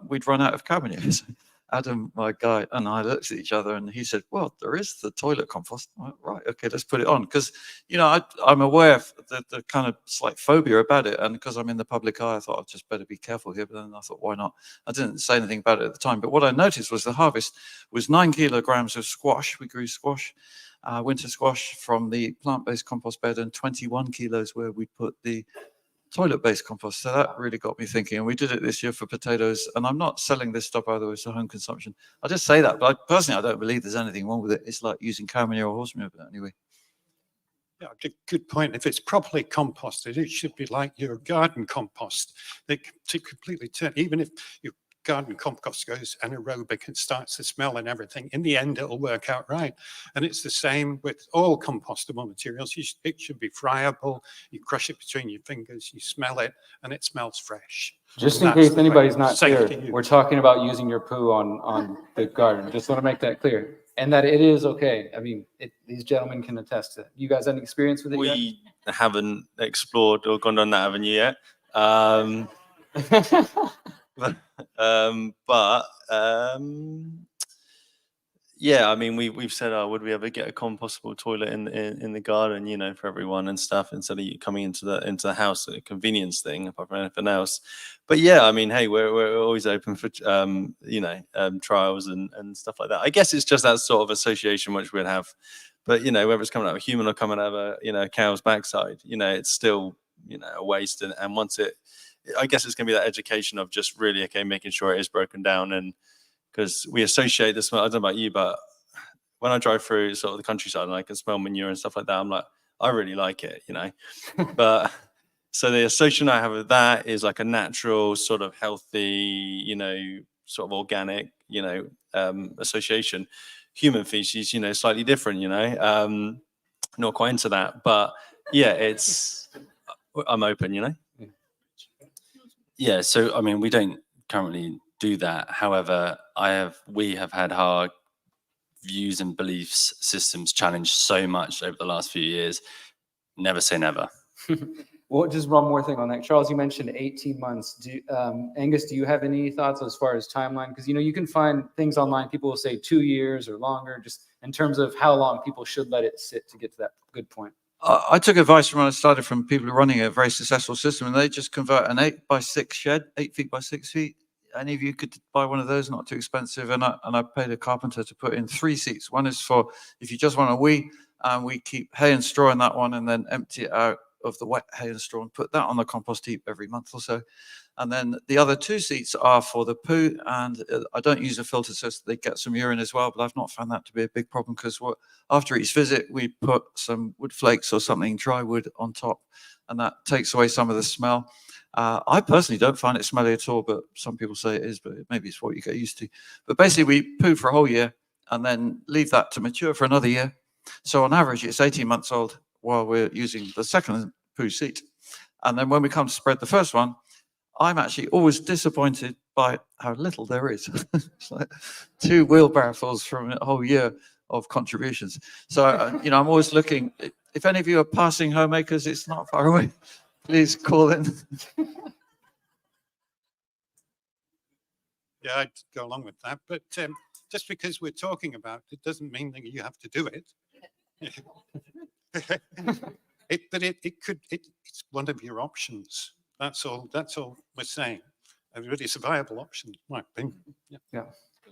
Speaker 10: we'd run out of cow manure. So Adam, my guy, and I looked at each other, and he said, well, there is the toilet compost. I went, right, okay, let's put it on. Because, you know, I'm aware of the kind of slight phobia about it. And because I'm in the public eye, I thought I'd just better be careful here. But then I thought, why not? I didn't say anything about it at the time. But what I noticed was the harvest was 9 kilograms of squash. We grew squash, winter squash from the plant-based compost bed, and 21 kilos where we put the toilet-based compost. So that really got me thinking. And we did it this year for potatoes. And I'm not selling this stuff, by the way, it's for home consumption. I just say that, but personally, I don't believe there's anything wrong with it. It's like using cow manure or horse manure, but anyway.
Speaker 2: Yeah, good point. If it's properly composted, it should be like your garden compost. They completely turn, even if your garden compost goes anaerobic and starts to smell and everything, in the end, it'll work out right. And it's the same with all compostable materials. It should be friable. You crush it between your fingers, you smell it, and it smells fresh.
Speaker 1: Just
Speaker 2: And
Speaker 1: in
Speaker 2: that's
Speaker 1: case
Speaker 2: the
Speaker 1: anybody's
Speaker 2: way
Speaker 1: not
Speaker 2: safe
Speaker 1: clear,
Speaker 2: to use.
Speaker 1: we're talking about using your poo on the garden. Just want to make that clear. And that it is okay. I mean, these gentlemen can attest to it. You guys have any experience with it yet?
Speaker 5: We haven't explored or gone down that avenue yet. Yeah, I mean, we've said, oh, would we ever get a compostable toilet in the garden, you know, for everyone and stuff, instead of you coming into the house, a convenience thing, apart from anything else. But yeah, I mean, hey, we're always open for trials and stuff like that. I guess it's just that sort of association which we'd have. But you know, whether it's coming out of a human or coming out of a cow's backside, you know, it's still a waste. And once I guess it's going to be that education of just really making sure it is broken down. And because we associate the smell, I don't know about you, but when I drive through sort of the countryside and I can smell manure and stuff like that, I'm like, I really like it, you know. But so the association I have with that is like a natural sort of healthy, sort of organic, association. Human feces, slightly different, not quite into that, but yeah, I'm open, Yeah, so I mean, we don't currently do that. However, we have had our views and beliefs systems challenged so much over the last few years. Never say never.
Speaker 1: Well, just one more thing on that. Charles, you mentioned 18 months. Angus, do you have any thoughts as far as timeline? Because, you can find things online. People will say 2 years or longer, just in terms of how long people should let it sit to get to that good point.
Speaker 10: I took advice from when I started from people who are running a very successful system, and they just convert an 8x6 shed, 8 feet by 6 feet. Any of you could buy one of those, not too expensive. And I paid a carpenter to put in 3 seats. One is for if you just want a wee, and we keep hay and straw in that one, and then empty it out of the wet hay and straw and put that on the compost heap every month or so. And then the other 2 seats are for the poo, and I don't use a filter so they get some urine as well, but I've not found that to be a big problem, because after each visit we put some wood flakes or something, dry wood on top, and that takes away some of the smell. I personally don't find it smelly at all, but some people say it is, but maybe it's what you get used to. But basically we poo for a whole year and then leave that to mature for another year. So on average it's 18 months old while we're using the second poo seat. And then when we come to spread the first one, I'm actually always disappointed by how little there is. It's like 2 wheelbarrows from a whole year of contributions. So, I'm always looking. If any of you are passing homemakers, it's not far away. Please call in.
Speaker 2: Yeah, I'd go along with that. But just because we're talking about it doesn't mean that you have to do it. It's one of your options. That's all we're saying. It's a viable option, in my opinion.
Speaker 1: Yeah.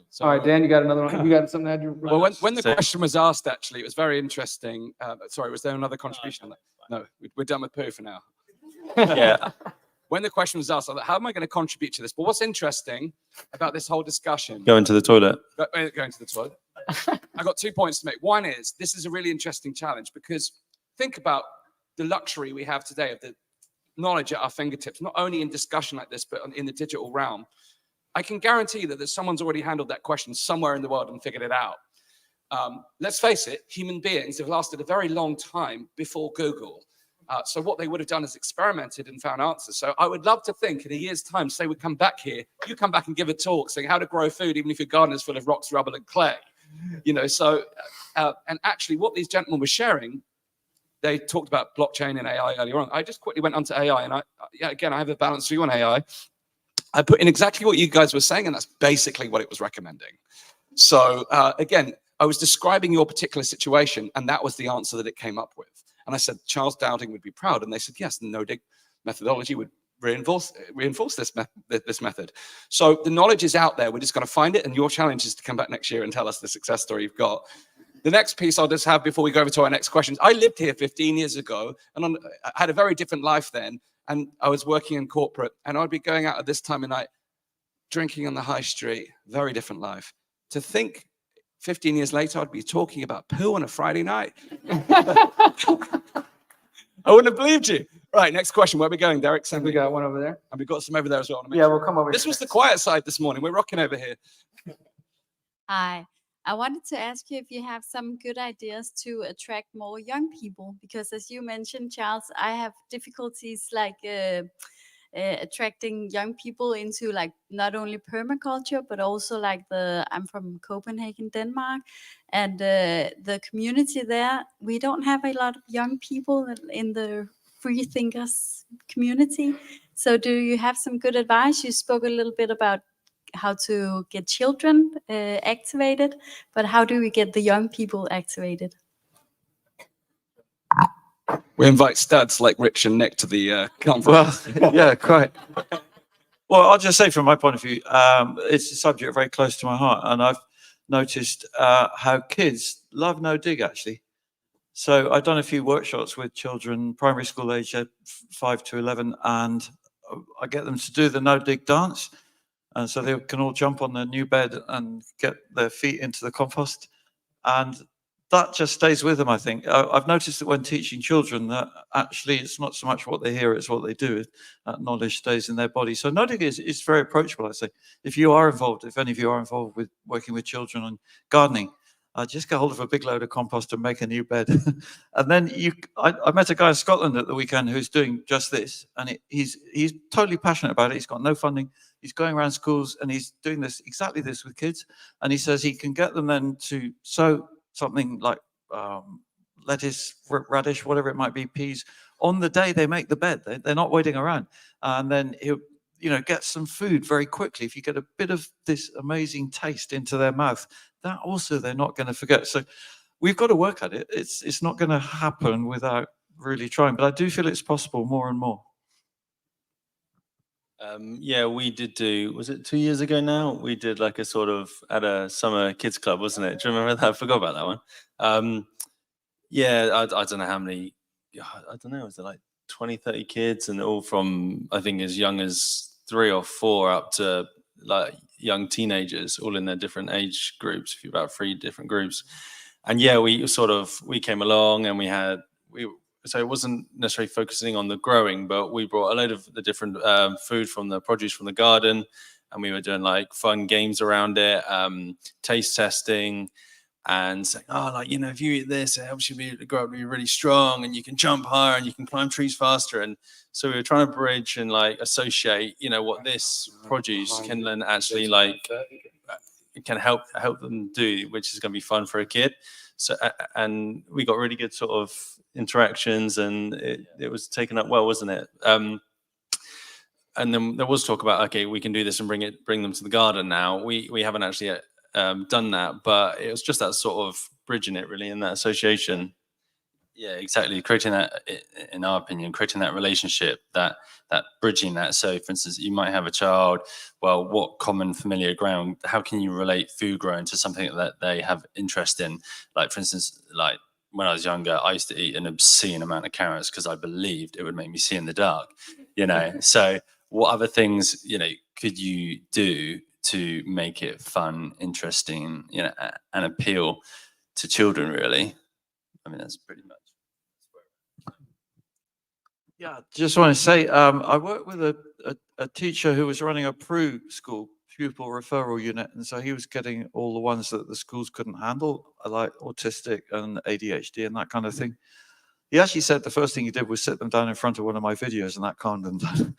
Speaker 1: So, all right, Dan, you got another one? You got something to add?
Speaker 3: Well, when the question was asked, actually, it was very interesting. Sorry, was there another contribution on that? No, we're done with poo for now.
Speaker 5: Yeah.
Speaker 3: when the question was asked, I thought, how am I going to contribute to this? But what's interesting about this whole discussion?
Speaker 4: Go into the toilet.
Speaker 3: Going to the toilet. I got 2 points to make. One is, this is a really interesting challenge, because think about the luxury we have today of the knowledge at our fingertips, not only in discussion like this, but in the digital realm. I can guarantee that someone's already handled that question somewhere in the world and figured it out. Let's face it, human beings have lasted a very long time before Google. So what they would have done is experimented and found answers. So I would love to think in a year's time, say we come back here, you come back and give a talk saying how to grow food, even if your garden is full of rocks, rubble, and clay. You know, so, and actually what these gentlemen were sharing, they talked about blockchain and AI earlier on. I just quickly went onto AI, and again, I have a balanced view on AI. I put in exactly what you guys were saying, and that's basically what it was recommending. So again, I was describing your particular situation, and that was the answer that it came up with. And I said, Charles Dowding would be proud. And they said, yes, the no-dig methodology would reinforce this method. So the knowledge is out there. We're just going to find it. And your challenge is to come back next year and tell us the success story you've got. The next piece I'll just have before we go over to our next questions. I lived here 15 years ago, and I had a very different life then. And I was working in corporate, and I'd be going out at this time of night, drinking on the high street, very different life. To think 15 years later, I'd be talking about poo on a Friday night. I wouldn't have believed you. Right, next question. Where are we going, Derek? So we got one over there. And we've got some over there as well.
Speaker 16: Yeah, we'll come over.
Speaker 3: This was the quiet side this morning. We're rocking over here.
Speaker 17: Hi. I wanted to ask you if you have some good ideas to attract more young people, because as you mentioned, Charles, I have difficulties like attracting young people into like not only permaculture, but also like I'm from Copenhagen, Denmark, and the community there, we don't have a lot of young people in the free thinkers community. So do you have some good advice? You spoke a little bit about how to get children activated, but how do we get the young people activated?
Speaker 3: We invite studs like Rich and Nick to the conference.
Speaker 10: Well, yeah, quite. Well, I'll just say from my point of view, it's a subject very close to my heart, and I've noticed how kids love no dig actually. So I've done a few workshops with children, primary school age, 5 to 11, and I get them to do the no dig dance. And so they can all jump on their new bed and get their feet into the compost. And that just stays with them, I think. I've noticed that when teaching children that actually it's not so much what they hear, it's what they do. That knowledge stays in their body. So no-dig is very approachable, I say. If you are involved, if any of you are involved with working with children on gardening, just get hold of a big load of compost and make a new bed. And then I met a guy in Scotland at the weekend who's doing just this. And he's totally passionate about it. He's got no funding. He's going around schools and he's doing exactly this with kids. And he says he can get them then to sow something like lettuce, radish, whatever it might be, peas, on the day they make the bed. They're not waiting around. And then he'll get some food very quickly. If you get a bit of this amazing taste into their mouth, that also they're not going to forget. So we've got to work at it. It's not going to happen without really trying, but I do feel it's possible more and more.
Speaker 5: Yeah, we did do, was it 2 years ago now? We did like a sort of at a summer kids club, wasn't it? Do you remember that? I forgot about that one. Yeah, I don't know how many, I don't know, was it like 20, 30 kids, and all from, I think, as young as 3 or 4 up to like young teenagers, all in their different age groups, about 3 different groups. And yeah, we came along and so it wasn't necessarily focusing on the growing, but we brought a load of the different food from the produce from the garden, and we were doing like fun games around it, taste testing, and saying, if you eat this, it helps you grow up to be really strong, and you can jump higher, and you can climb trees faster. And so we were trying to bridge and like associate, what this produce can then actually can help them do, which is going to be fun for a kid. So, and we got really good sort of interactions, and it was taken up well, wasn't it? And then there was talk about, okay, we can do this and bring them to the garden now. We haven't actually done that, but it was just that sort of bridging it really in that association. Yeah, exactly. Creating that, in our opinion, creating that relationship, that bridging that. So, for instance, you might have a child. Well, what common familiar ground? How can you relate food growing to something that they have interest in? Like, for instance, like when I was younger, I used to eat an obscene amount of carrots because I believed it would make me see in the dark. you know. So what other things, you know, could you do to make it fun, interesting, you know, and appeal to children, really? I mean, that's pretty much.
Speaker 10: Yeah, just want to say, I worked with a teacher who was running a PRU school, pupil referral unit, and so he was getting all the ones that the schools couldn't handle, like autistic and ADHD and that kind of thing. He actually said the first thing he did was sit them down in front of one of my videos, and that calmed them down.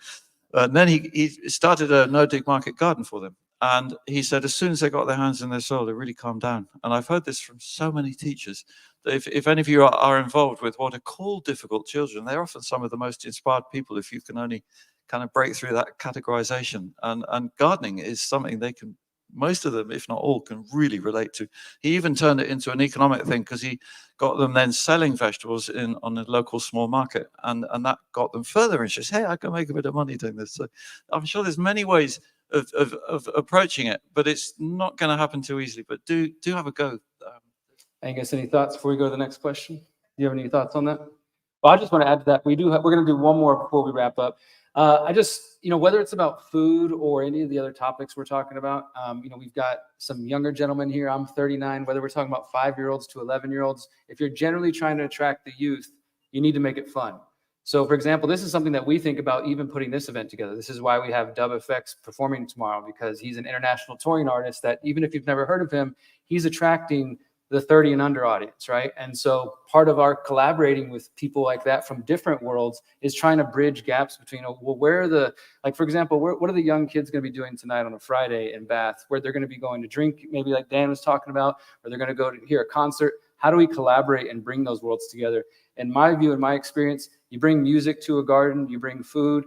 Speaker 10: And then he started a no-dig market garden for them. And he said as soon as they got their hands in their soil, they really calmed down. And I've heard this from so many teachers, that if any of you are involved with what are called difficult children, they're often some of the most inspired people if you can only kind of break through that categorization. And gardening is something they can, most of them, if not all, can really relate to. He even turned it into an economic thing because he got them then selling vegetables on a local small market, and that got them further interested. Hey, I can make a bit of money doing this. So I'm sure there's many ways of approaching it, but it's not going to happen too easily. But do have a go.
Speaker 1: Angus, any thoughts before we go to the next question? Do you have any thoughts on that? Well, I just want to add to that. We're going to do one more before we wrap up. I just, you know, whether it's about food or any of the other topics we're talking about, you know, we've got some younger gentlemen here. I'm 39, whether we're talking about 5-year-olds to 11-year-olds, if you're generally trying to attract the youth, you need to make it fun. So for example, this is something that we think about even putting this event together. This is why we have Dub FX performing tomorrow, because he's an international touring artist that even if you've never heard of him, he's attracting the 30 and under audience, right? And so part of our collaborating with people like that from different worlds is trying to bridge gaps between, well, where are the, like, for example, what are the young kids going to be doing tonight on a Friday in Bath, where they're going to be going to drink, maybe like Dan was talking about, or they're going to go to hear a concert. How do we collaborate and bring those worlds together? In my view, in my experience, you bring music to a garden, you bring food,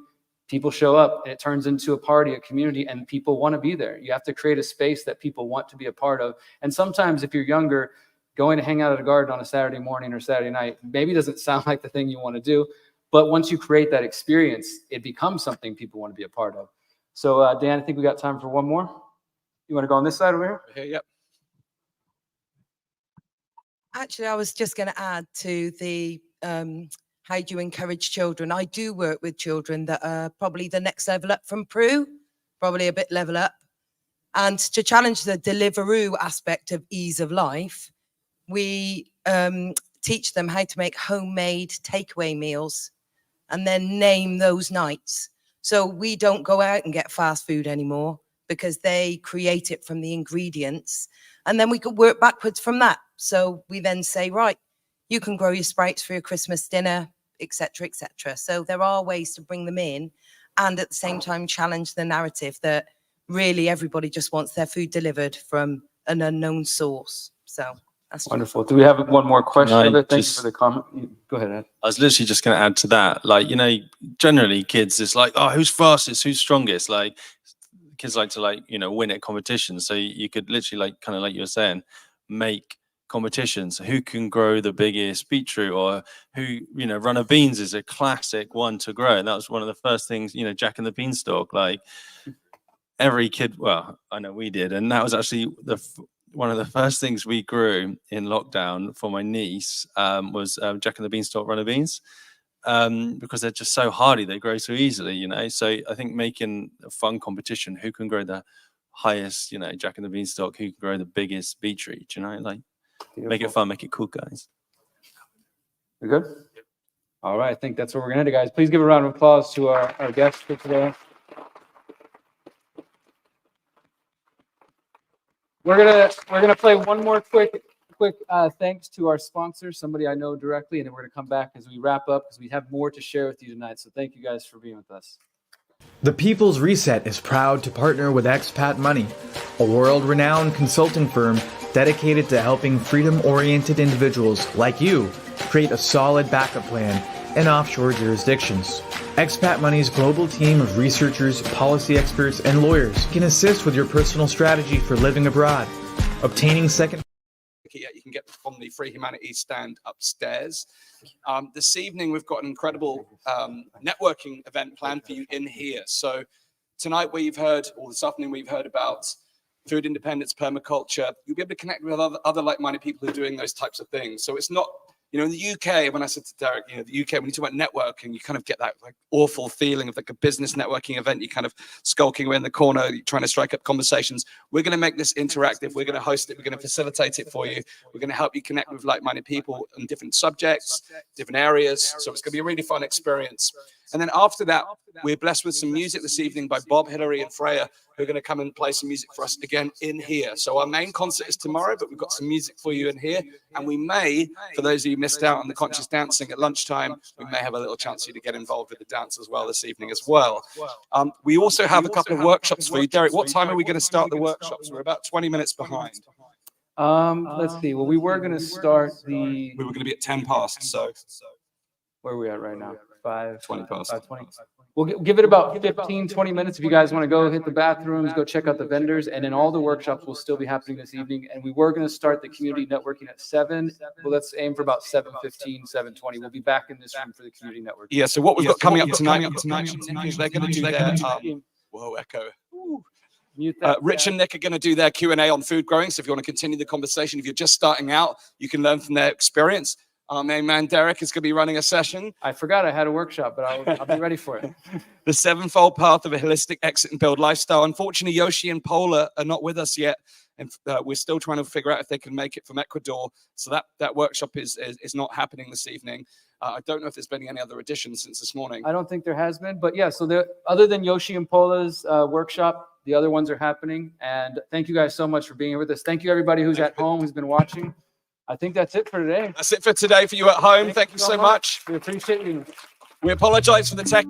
Speaker 1: people show up, and it turns into a party, a community, and people want to be there. You have to create a space that people want to be a part of. And sometimes if you're younger, going to hang out at a garden on a Saturday morning or Saturday night maybe doesn't sound like the thing you want to do. But once you create that experience, it becomes something people want to be a part of. So Dan, I think we got time for one more. You want to go on this side over here?
Speaker 3: Here, yep.
Speaker 16: Actually, I was just going to add to the how do you encourage children? I do work with children that are probably the next level up from PRU, probably a bit level up. And to challenge the Deliveroo aspect of ease of life, we teach them how to make homemade takeaway meals and then name those nights. So we don't go out and get fast food anymore because they create it from the ingredients. And then we could work backwards from that. So we then say, right, you can grow your sprouts for your Christmas dinner, etc., etc. So there are ways to bring them in and at the same time challenge the narrative that really everybody just wants their food delivered from an unknown source. So that's
Speaker 1: wonderful. Do we have one more question? Thank you for the comment. Go ahead, Ed.
Speaker 18: I was literally just going to add to that. Like, you know, generally kids, it's like, oh, who's fastest? Who's strongest? Like, kids like to, like, you know, win at competitions. So you could literally, like, kind of like you were saying, make competitions. Who can grow the biggest beetroot, or who, you know, runner beans is a classic one to grow. And that was one of the first things, you know, Jack and the Beanstalk, like every kid, well, I know we did. And that was actually one of the first things we grew in lockdown for my niece was Jack and the Beanstalk runner beans, because they're just so hardy, they grow so easily, you know. So I think making a fun competition, who can grow the highest, you know, Jack and the Beanstalk, who can grow the biggest beetroot, you know, like make it fun, make it cool, guys.
Speaker 1: You good? All right, I think that's where we're gonna end it, guys. Please give a round of applause to our guests for today. We're gonna play one more quick thanks to our sponsors, somebody I know directly, and then we're gonna come back as we wrap up because we have more to share with you tonight. So thank you guys for being with us.
Speaker 9: The People's Reset is proud to partner with Expat Money, a world-renowned consulting firm dedicated to helping freedom-oriented individuals like you create a solid backup plan in offshore jurisdictions. Expat Money's global team of researchers, policy experts, and lawyers can assist with your personal strategy for living abroad, obtaining second.
Speaker 3: You can get from the Free Humanities stand upstairs. This evening, we've got an incredible networking event planned for you in here. So tonight we've heard, or this afternoon we've heard about food independence, permaculture. You'll be able to connect with other like-minded people who are doing those types of things. So it's not, You know, in the UK, when I said to Derek, you know, the UK, when you talk about networking, you kind of get that like awful feeling of like a business networking event. You kind of skulking away in the corner, trying to strike up conversations. We're going to make this interactive. We're going to host it. We're going to facilitate it for you. We're going to help you connect with like-minded people on different subjects, different areas. So it's going to be a really fun experience. And then after that, we're blessed with some music this evening by Bob, Hillary, and Freya, who are going to come and play some music for us again in here. So our main concert is tomorrow, but we've got some music for you in here. And we may, for those of you who missed out on the conscious dancing at lunchtime, we may have a little chance for you to get involved with the dance as well this evening as well. We also have a couple of workshops for you. Derek, what time are we going to start the workshops? We're about 20 minutes behind.
Speaker 1: Let's see. Well, we were going to start the.
Speaker 3: We were going to be at 10 past, so.
Speaker 1: Where are we at right now?
Speaker 3: 20 past.
Speaker 1: 5:20. We'll give it about 15, 20 minutes if you guys want to go hit the bathrooms, go check out the vendors, and then all the workshops will still be happening this evening. And we were going to start the community networking at 7. Well, let's aim for about 7:15, 7:20. We'll be back in this room for the community network.
Speaker 3: Yeah, so what we've got coming up tonight is they're going to do their, whoa, echo. Rich and Nick are going to do their Q&A on food growing. So if you want to continue the conversation, if you're just starting out, you can learn from their experience. Our main man, Derek, is going to be running a session.
Speaker 1: I forgot I had a workshop, but I'll be ready for it.
Speaker 3: The 7-fold path of a holistic exit and build lifestyle. Unfortunately, Yoshi and Paula are not with us yet. And we're still trying to figure out if they can make it from Ecuador. So that workshop is not happening this evening. I don't know if there's been any other additions since this morning.
Speaker 1: I don't think there has been, but yeah, so other than Yoshi and Paula's workshop, the other ones are happening. And thank you guys so much for being here with us. Thank you, everybody who's at home, who's been watching. I think that's it for today.
Speaker 3: That's it for today for you at home. Thank you so much.
Speaker 1: We appreciate you.
Speaker 3: We apologize for the tech.